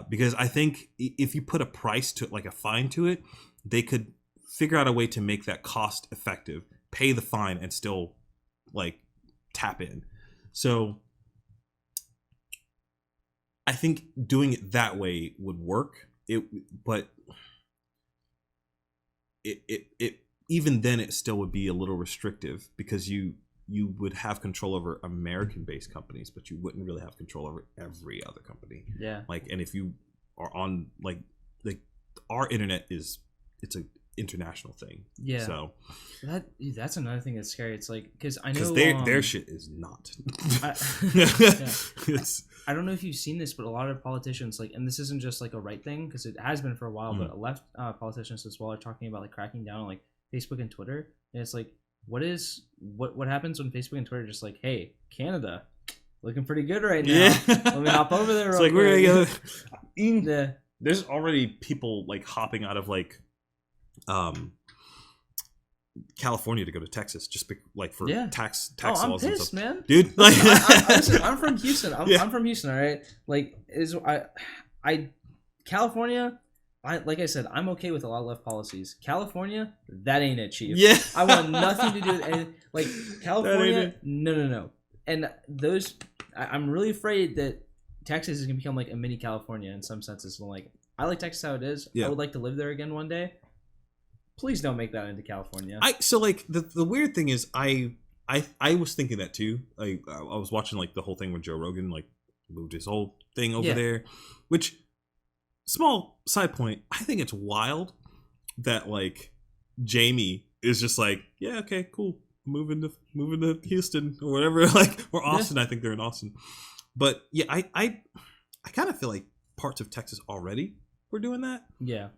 Speaker 1: Because I think if you put a price to it, like a fine to it, they could figure out a way to make that cost effective, pay the fine, and still like tap in. So I think doing it that way would work. But it even then it still would be a little restrictive because you would have control over American-based companies, but you wouldn't really have control over every other company.
Speaker 2: Yeah.
Speaker 1: Like, and if you are on like our internet it's a international thing.
Speaker 2: Yeah.
Speaker 1: So
Speaker 2: that's another thing that's scary. It's like because I know
Speaker 1: their shit is not.
Speaker 2: I don't know if you've seen this, but a lot of politicians like, and this isn't just like a right thing because it has been for a while, but left politicians as well are talking about like cracking down on like Facebook and Twitter, and it's like, what happens when Facebook and Twitter just like, hey, Canada, looking pretty good right now. Yeah. Let me hop over there.
Speaker 1: It's like we're gonna
Speaker 2: go.
Speaker 1: There's already people like hopping out of like California to go to Texas just for tax
Speaker 2: I'm
Speaker 1: laws
Speaker 2: pissed,
Speaker 1: and stuff,
Speaker 2: man.
Speaker 1: dude.
Speaker 2: Listen, I'm from Houston. I'm from Houston. All right, like California. Like I said, I'm okay with a lot of left policies. California, that ain't it, chief.
Speaker 1: Yeah,
Speaker 2: I want nothing to do with anything. Like California, no. And those, I'm really afraid that Texas is gonna become like a mini California in some senses. So like, I like Texas how it is.
Speaker 1: Yeah.
Speaker 2: I would like to live there again one day. Please don't make that into California.
Speaker 1: So like the weird thing is I was thinking that too. I was watching like the whole thing with Joe Rogan, like moved his whole thing over there, which, small side point, I think it's wild that like Jamie is just like, yeah, okay, cool, moving to Houston or whatever, like, or Austin. I think they're in Austin, but yeah, I kind of feel like parts of Texas already were doing that.
Speaker 2: Yeah.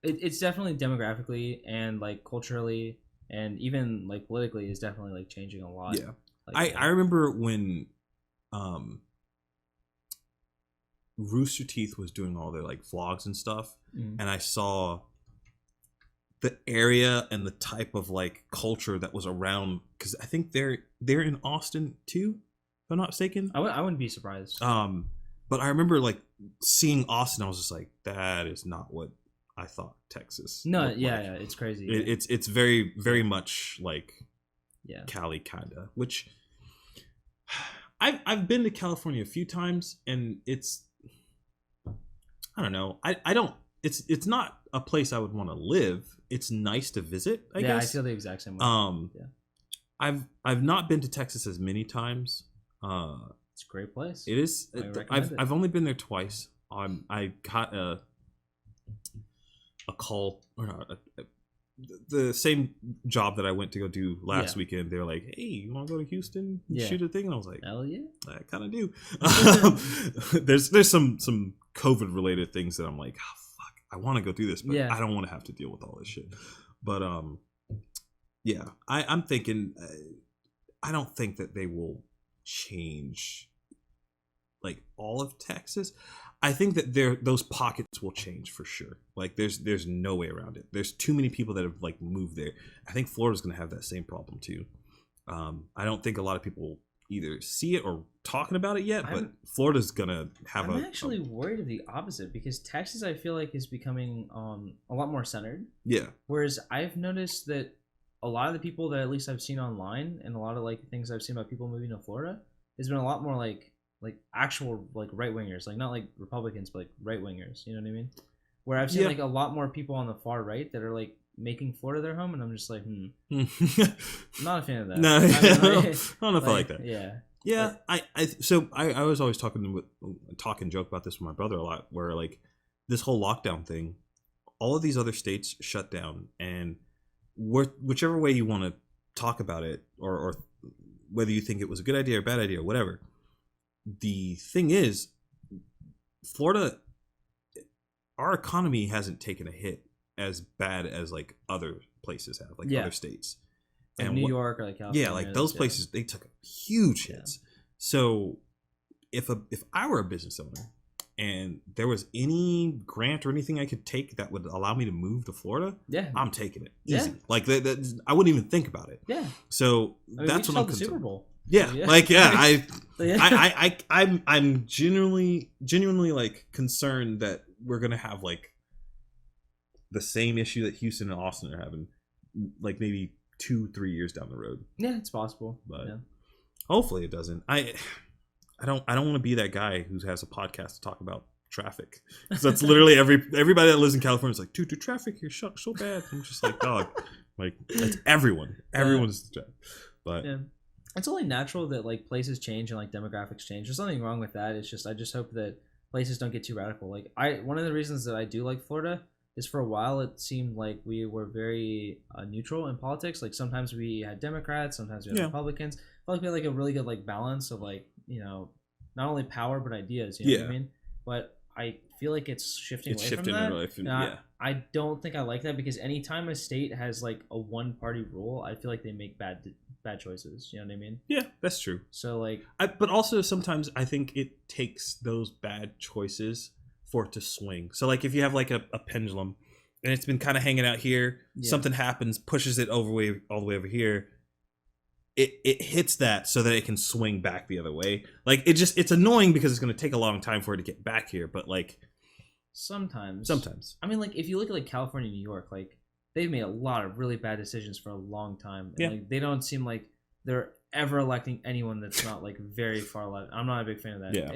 Speaker 2: It's definitely demographically and like culturally and even like politically is definitely like changing a lot.
Speaker 1: Yeah.
Speaker 2: Like,
Speaker 1: I remember when Rooster Teeth was doing all their like vlogs and stuff, and I saw the area and the type of like culture that was around, because I think they're in Austin too, if I'm not mistaken.
Speaker 2: I wouldn't be surprised.
Speaker 1: But I remember like seeing Austin, I was just like, that is not what I thought Texas.
Speaker 2: No, yeah, it's crazy.
Speaker 1: It's very, very much like Cali kinda, which I've been to California a few times, and it's, I don't know. I don't. It's not a place I would want to live. It's nice to visit, I guess.
Speaker 2: Yeah, I feel the exact same way.
Speaker 1: I've not been to Texas as many times.
Speaker 2: It's a great place.
Speaker 1: It is. I've only been there twice. I got a call, or not, the same job that I went to go do last weekend. They were like, "Hey, you want to go to Houston and shoot a thing?" And I was like,
Speaker 2: "Hell yeah,
Speaker 1: I kind of do." There's some COVID related things that I'm like, oh, fuck, I want to go do this, but I don't want to have to deal with all this shit. But yeah, I'm thinking, I don't think that they will change like all of Texas. I think that those pockets will change for sure. Like there's no way around it. There's too many people that have like moved there. I think Florida's going to have that same problem too. I don't think a lot of people either see it or talking about it yet, but Florida's going to have
Speaker 2: I'm actually worried of the opposite, because Texas, I feel like, is becoming a lot more centered. Yeah. Whereas I've noticed that a lot of the people that at least I've seen online, and a lot of like things I've seen about people moving to Florida, has been a lot more like actual like right wingers, like not like Republicans, but like right wingers. You know what I mean? Where I've seen like a lot more people on the far right that are like making Florida their home, and I'm just like, I'm not a fan of that.
Speaker 1: No, I don't know if I like that.
Speaker 2: Yeah.
Speaker 1: I was always talk and joke about this with my brother a lot, where like this whole lockdown thing, all of these other states shut down, and whichever way you want to talk about it, or whether you think it was a good idea or bad idea or whatever, the thing is, Florida, our economy hasn't taken a hit as bad as like other places have, like other states,
Speaker 2: like New York or like California.
Speaker 1: Yeah, like those places, they took huge hits. So if I were a business owner and there was any grant or anything I could take that would allow me to move to Florida, I'm taking it easy. Like that, I wouldn't even think about it. Yeah. So that's what I'm concerned.
Speaker 2: Super Bowl.
Speaker 1: Yeah,
Speaker 2: Yeah.
Speaker 1: like
Speaker 2: Yeah.
Speaker 1: I'm genuinely like concerned that we're gonna have like the same issue that Houston and Austin are having, like maybe 2-3 years down the road.
Speaker 2: Yeah, it's possible.
Speaker 1: But
Speaker 2: Yeah.
Speaker 1: hopefully it doesn't. I don't want to be that guy who has a podcast to talk about traffic. Because that's literally everybody that lives in California is like, dude, the traffic here sucks so bad. I'm just like, dog, like that's everyone. Everyone's but
Speaker 2: Yeah. It's only natural that like places change and like demographics change. There's nothing wrong with that. It's just I just hope that places don't get too radical. Like one of the reasons that I do like Florida is for a while it seemed like we were very neutral in politics. Like sometimes we had Democrats, sometimes we had Republicans. I felt like we had like a really good like balance of like, you know, not only power but ideas. You know what I mean? But I feel like it's shifting away from that. I don't think I like that because anytime a state has like a one party rule, I feel like they make bad choices. You know what I mean?
Speaker 1: Yeah, that's true.
Speaker 2: So like,
Speaker 1: but also sometimes I think it takes those bad choices for it to swing. So like if you have like a pendulum and it's been kind of hanging out here, something happens, pushes it all the way over here. It hits that so that it can swing back the other way. Like it's annoying because it's going to take a long time for it to get back here. But like sometimes,
Speaker 2: I mean, like if you look at like California, New York, like they've made a lot of really bad decisions for a long time. And like they don't seem like they're ever electing anyone that's not like very far left. I'm not a big fan of that.
Speaker 1: Yeah.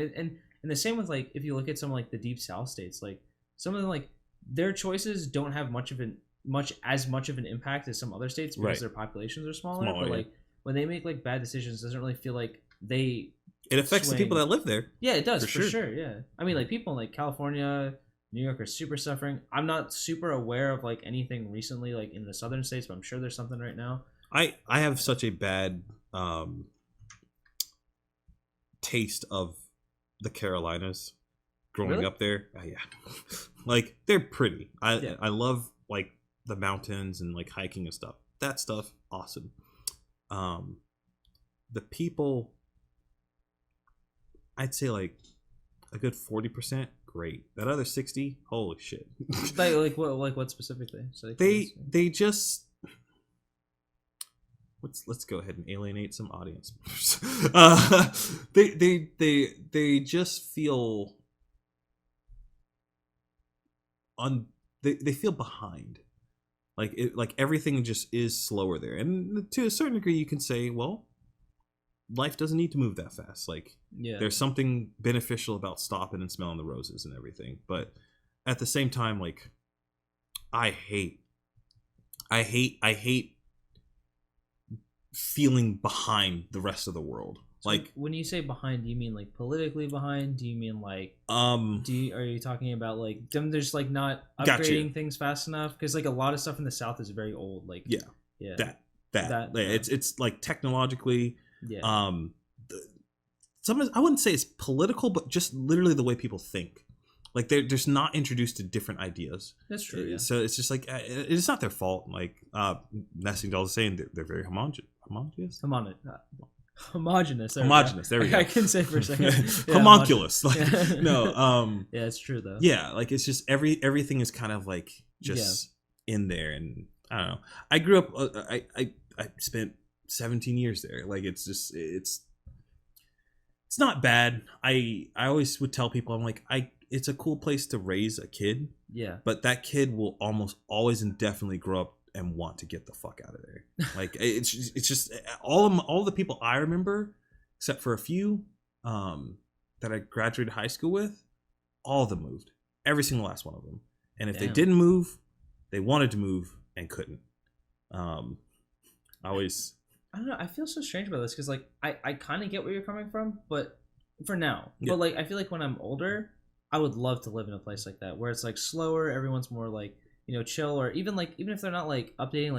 Speaker 2: And the same with like if you look at some like the deep South states, like some of them like their choices don't have much of an impact as some other states because their populations are smaller. But like when they make like bad decisions, it doesn't really feel like it
Speaker 1: affects the people that live there.
Speaker 2: Yeah, it does for sure. Yeah, I mean like people in like California, New York are super suffering. I'm not super aware of like anything recently like in the southern states, but I'm sure there's something right now.
Speaker 1: I have such a bad taste of the Carolinas growing up there. Like they're pretty. I love like the mountains and like hiking and stuff. That stuff awesome. The people, I'd say like a good 40% great. That other 60, holy shit.
Speaker 2: like what specifically? So
Speaker 1: they just let's go ahead and alienate some audience. They just feel they feel behind. Like everything just is slower there, and to a certain degree, you can say, well, life doesn't need to move that fast. Like, there's something beneficial about stopping and smelling the roses and everything. But at the same time, like, I hate feeling behind the rest of the world.
Speaker 2: So like when you say behind, do you mean like politically behind? Do you mean like are you talking about like them just like not upgrading things fast enough? Because like a lot of stuff in the South is very old. Like that it's like technologically sometimes I wouldn't say it's political, but just literally the way people think. Like they're just not introduced to different ideas. That's true. Yeah.
Speaker 1: So it's just like it's not their fault. Like Nesting Doll is saying they're very homogenous.
Speaker 2: Homogenous.
Speaker 1: There we go.
Speaker 2: I can say for a second.
Speaker 1: Homunculus. Like, no.
Speaker 2: Yeah, it's true though.
Speaker 1: Yeah, like it's just everything is kind of like just in there, and I don't know. I grew up. I spent 17 years there. Like it's just it's not bad. I always would tell people I'm like it's a cool place to raise a kid.
Speaker 2: Yeah. But
Speaker 1: that kid will almost always indefinitely grow up and want to get the fuck out of there. Like it's just all the people I remember, except for a few that I graduated high school with, all of them moved. Every single last one of them. And if they didn't move, they wanted to move and couldn't. I
Speaker 2: don't know. I feel so strange about this because like I kind of get where you're coming from, but for now. Yeah. But like I feel like when I'm older, I would love to live in a place like that where it's like slower. Everyone's more like, you know, chill, or even if they're not like updating,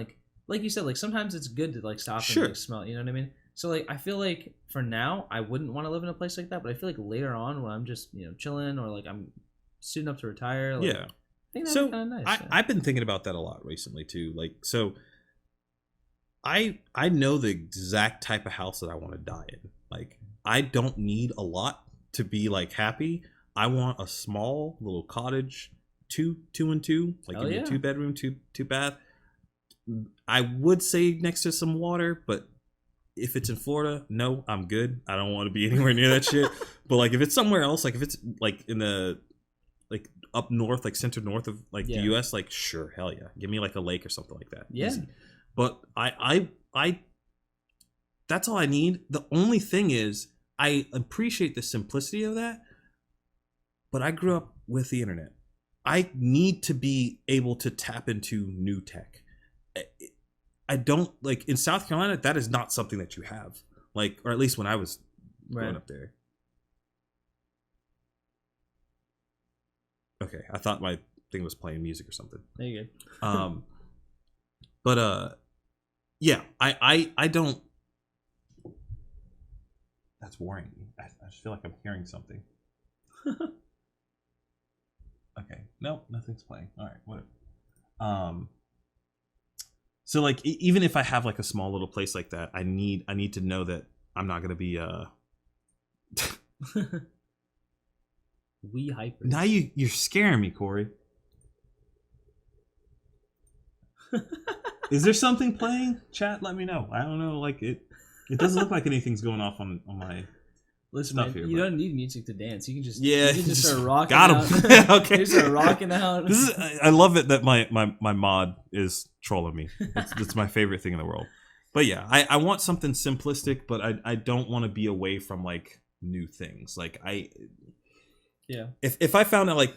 Speaker 2: like you said, like sometimes it's good to like stop and like smell, you know what I mean? So like I feel like for now I wouldn't want to live in a place like that, but I feel like later on when I'm just, you know, chilling or like I'm suiting up to retire, like, I think that'd be kind of nice.
Speaker 1: I've been thinking about that a lot recently too. Like so I know the exact type of house that I want to die in. Like I don't need a lot to be like happy. I want a small little cottage, two and two, like give me a 2-bedroom, two bath. I would say next to some water, but if it's in Florida, no, I'm good. I don't want to be anywhere near that shit. But like if it's somewhere else, like if it's like in the like up north, like center north of like the US, like sure, hell yeah. Give me like a lake or something like that.
Speaker 2: Yeah.
Speaker 1: Easy. But I that's all I need. The only thing is I appreciate the simplicity of that, but I grew up with the internet. I need to be able to tap into new tech. I don't like in South Carolina. That is not something that you have, like, or at least when I was growing up there. Okay, I thought my thing was playing music or something.
Speaker 2: There you go.
Speaker 1: But yeah, I don't. That's worrying me. I just feel like I'm hearing something. Okay, no, nothing's playing. All right, whatever. So like even if I have like a small little place like that, I need to know that I'm not gonna be
Speaker 2: We hyper.
Speaker 1: Now you're scaring me, Corey. Is there something playing? Chat, let me know. I don't know. Like it doesn't look like anything's going off on my
Speaker 2: Listen,
Speaker 1: stuff
Speaker 2: man,
Speaker 1: here.
Speaker 2: you don't need music to dance. You can just
Speaker 1: just
Speaker 2: start rocking.
Speaker 1: Got him.
Speaker 2: Out.
Speaker 1: Okay.
Speaker 2: You start rocking out.
Speaker 1: I love it that my mod is trolling me. It's my favorite thing in the world. But yeah, I want something simplistic, but I don't want to be away from like new things. Like
Speaker 2: Yeah.
Speaker 1: If I found out like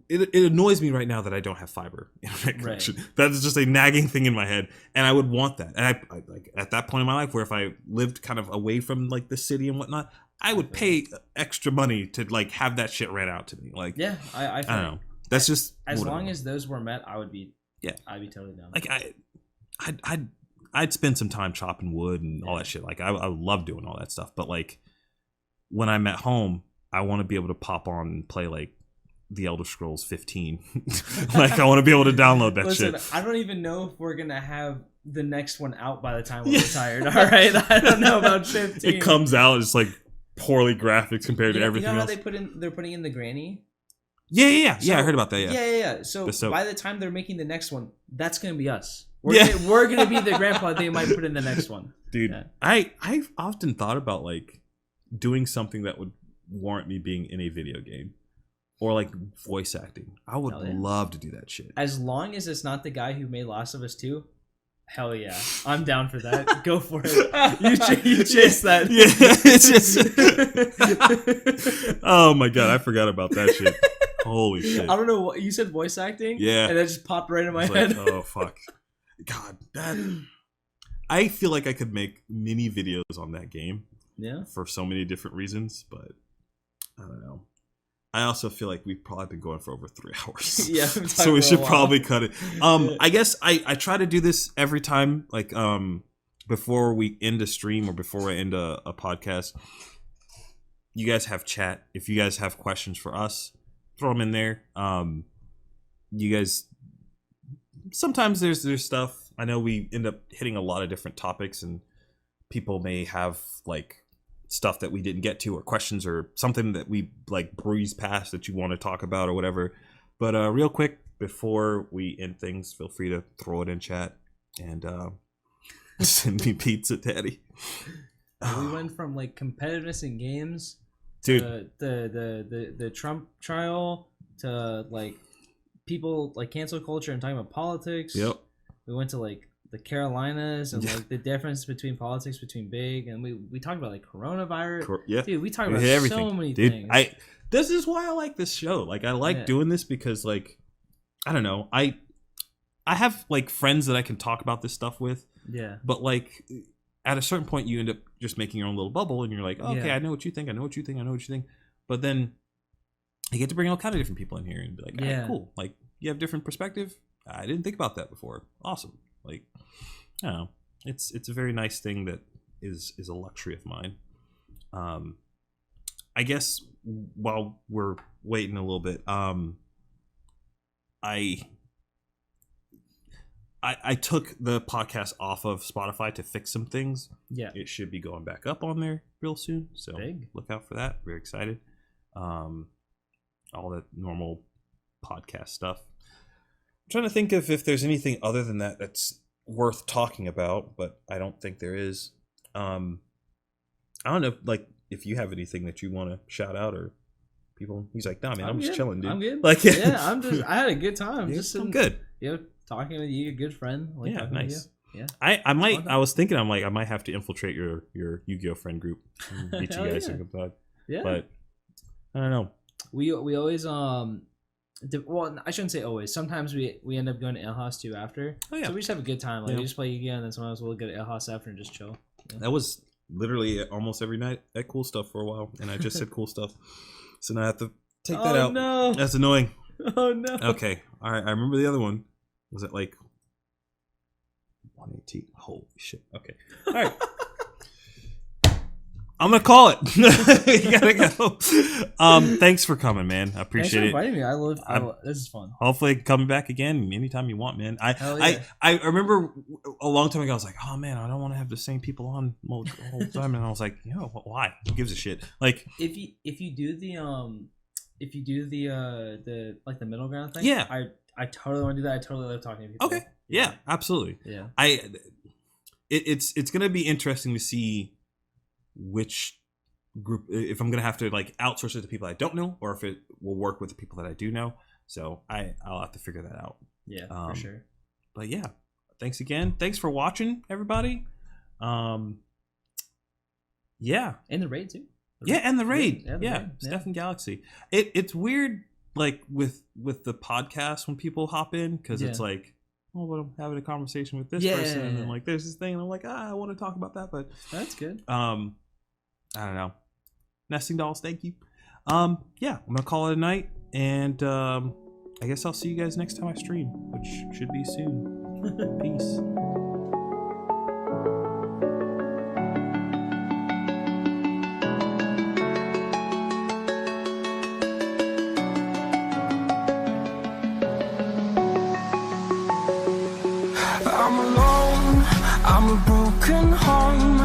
Speaker 1: it annoys me right now that I don't have fiber internet connection. Right. That is just a nagging thing in my head, and I would want that. And I like at that point in my life where if I lived kind of away from like the city and whatnot, I would pay extra money to like have that shit ran out to me. Like
Speaker 2: I
Speaker 1: don't know. That's just
Speaker 2: as long as those were met, I would be I'd be totally down.
Speaker 1: Like I'd spend some time chopping wood and all that shit. Like I love doing all that stuff. But like when I'm at home, I want to be able to pop on and play like The Elder Scrolls 15. Like I want to be able to download that shit.
Speaker 2: I don't even know if we're gonna have the next one out by the time we're retired. All right, I don't know about 15.
Speaker 1: It comes out, it's like poorly graphics compared to everything else.
Speaker 2: They're putting in the granny.
Speaker 1: Yeah. I heard about that.
Speaker 2: Yeah. So by the time they're making the next one, that's gonna be us. We're gonna be the grandpa they might put in the next one.
Speaker 1: Dude, I've often thought about like doing something that would warrant me being in a video game or like voice acting. I would love to do that shit.
Speaker 2: As long as it's not the guy who made Last of Us 2, hell yeah, I'm down for that. Go for it. You chase that.
Speaker 1: Yeah, it's just. Oh my god, I forgot about that shit. Holy shit!
Speaker 2: I don't know what you said. Voice acting.
Speaker 1: Yeah,
Speaker 2: and that just popped right in my head.
Speaker 1: Like, oh fuck, God, that. I feel like I could make mini videos on that game.
Speaker 2: Yeah.
Speaker 1: For so many different reasons, but I don't know. I also feel like we've probably been going for over 3 hours.
Speaker 2: Yeah.
Speaker 1: So we should probably cut it. I guess I try to do this every time, like before we end a stream or before we end a podcast. You guys have chat. If you guys have questions for us, throw them in there. You guys, sometimes there's stuff. I know we end up hitting a lot of different topics, and people may have like stuff that we didn't get to or questions or something that we like breeze past that you want to talk about or whatever. But real quick before we end things, feel free to throw it in chat and send me pizza, Daddy.
Speaker 2: We went from like competitiveness in games,
Speaker 1: dude,
Speaker 2: to the Trump trial, to like people like cancel culture and talking about politics.
Speaker 1: Yep.
Speaker 2: We went to like the Carolinas and like the difference between politics between big, and we talked about like coronavirus. Dude, we talked about so many things.
Speaker 1: This is why I like this show. Like I like doing this because like I don't know, I have like friends that I can talk about this stuff with.
Speaker 2: Yeah.
Speaker 1: But like at a certain point you end up just making your own little bubble and you're like, okay, I know what you think, I know what you think. But then you get to bring all kind of different people in here and be like, all right, cool. Like you have different perspective. I didn't think about that before. Awesome. Like, I don't know. It's a very nice thing that is a luxury of mine. I guess while we're waiting a little bit, I took the podcast off of Spotify to fix some things.
Speaker 2: Yeah. It
Speaker 1: should be going back up on there real soon. So look out for that. Very excited. All that normal podcast stuff. I'm trying to think of if there's anything other than that that's worth talking about, but I don't think there is. I don't know, like if you have anything that you want to shout out or people. He's like, nah, man, I'm just
Speaker 2: good.
Speaker 1: chilling, dude.
Speaker 2: I'm good.
Speaker 1: Like,
Speaker 2: Yeah, I had a good time.
Speaker 1: Yeah,
Speaker 2: Just
Speaker 1: I'm
Speaker 2: sitting,
Speaker 1: good.
Speaker 2: talking with you, a good friend. Like,
Speaker 1: Yeah,
Speaker 2: talking with
Speaker 1: nice.
Speaker 2: you. Yeah.
Speaker 1: I was thinking, I'm like, I might have to infiltrate your Yu-Gi-Oh friend group, and meet you
Speaker 2: Hell
Speaker 1: guys
Speaker 2: yeah.
Speaker 1: in the
Speaker 2: Yeah.
Speaker 1: but I don't know.
Speaker 2: We always well, I shouldn't say always. Sometimes we end up going to Ale House too after.
Speaker 1: Oh, yeah.
Speaker 2: So we just have a good time. Like
Speaker 1: Yeah.
Speaker 2: we just play Yu-Gi-Oh, and then sometimes we'll go to Ale House after and just chill. Yeah.
Speaker 1: That was literally almost every night at Cool Stuff for a while, and I just said Cool Stuff, so now I have to take that out.
Speaker 2: No.
Speaker 1: That's annoying.
Speaker 2: Oh no.
Speaker 1: Okay, all right. I remember the other one. Was it like 118? Holy shit. Okay. All right. I'm gonna call it. You gotta go. Thanks for coming, man. I appreciate
Speaker 2: Thanks for
Speaker 1: it.
Speaker 2: inviting me. I love this is fun.
Speaker 1: Hopefully, coming back again anytime you want, man.
Speaker 2: Hell yeah.
Speaker 1: I remember a long time ago. I was like, oh man, I don't want to have the same people on the whole time, and I was like, why? Who gives a shit? Like,
Speaker 2: if you do the like the middle ground thing,
Speaker 1: Yeah.
Speaker 2: I totally want to do that. I totally love talking to people.
Speaker 1: okay, yeah, absolutely.
Speaker 2: Yeah.
Speaker 1: It's gonna be interesting to see which group, if I'm gonna have to like outsource it to people I don't know, or if it will work with the people that I do know. So I'll have to figure that out.
Speaker 2: Yeah, for sure.
Speaker 1: But yeah, thanks again. Thanks for watching, everybody. Yeah,
Speaker 2: And the raid too.
Speaker 1: and the raid.
Speaker 2: Yeah, the
Speaker 1: Yeah,
Speaker 2: raid, yeah.
Speaker 1: Steph and Galaxy. It's weird, like with the podcast when people hop in, because it's
Speaker 2: Yeah.
Speaker 1: like, oh, well, I'm having a conversation with this
Speaker 2: Yeah.
Speaker 1: person, and then like there's this thing, and I'm like, I want to talk about that, but
Speaker 2: That's good.
Speaker 1: I don't know. Nesting dolls, thank you. Yeah, I'm gonna call it a night, and I guess I'll see you guys next time I stream, which should be soon. Peace.
Speaker 5: I'm alone, I'm a broken home.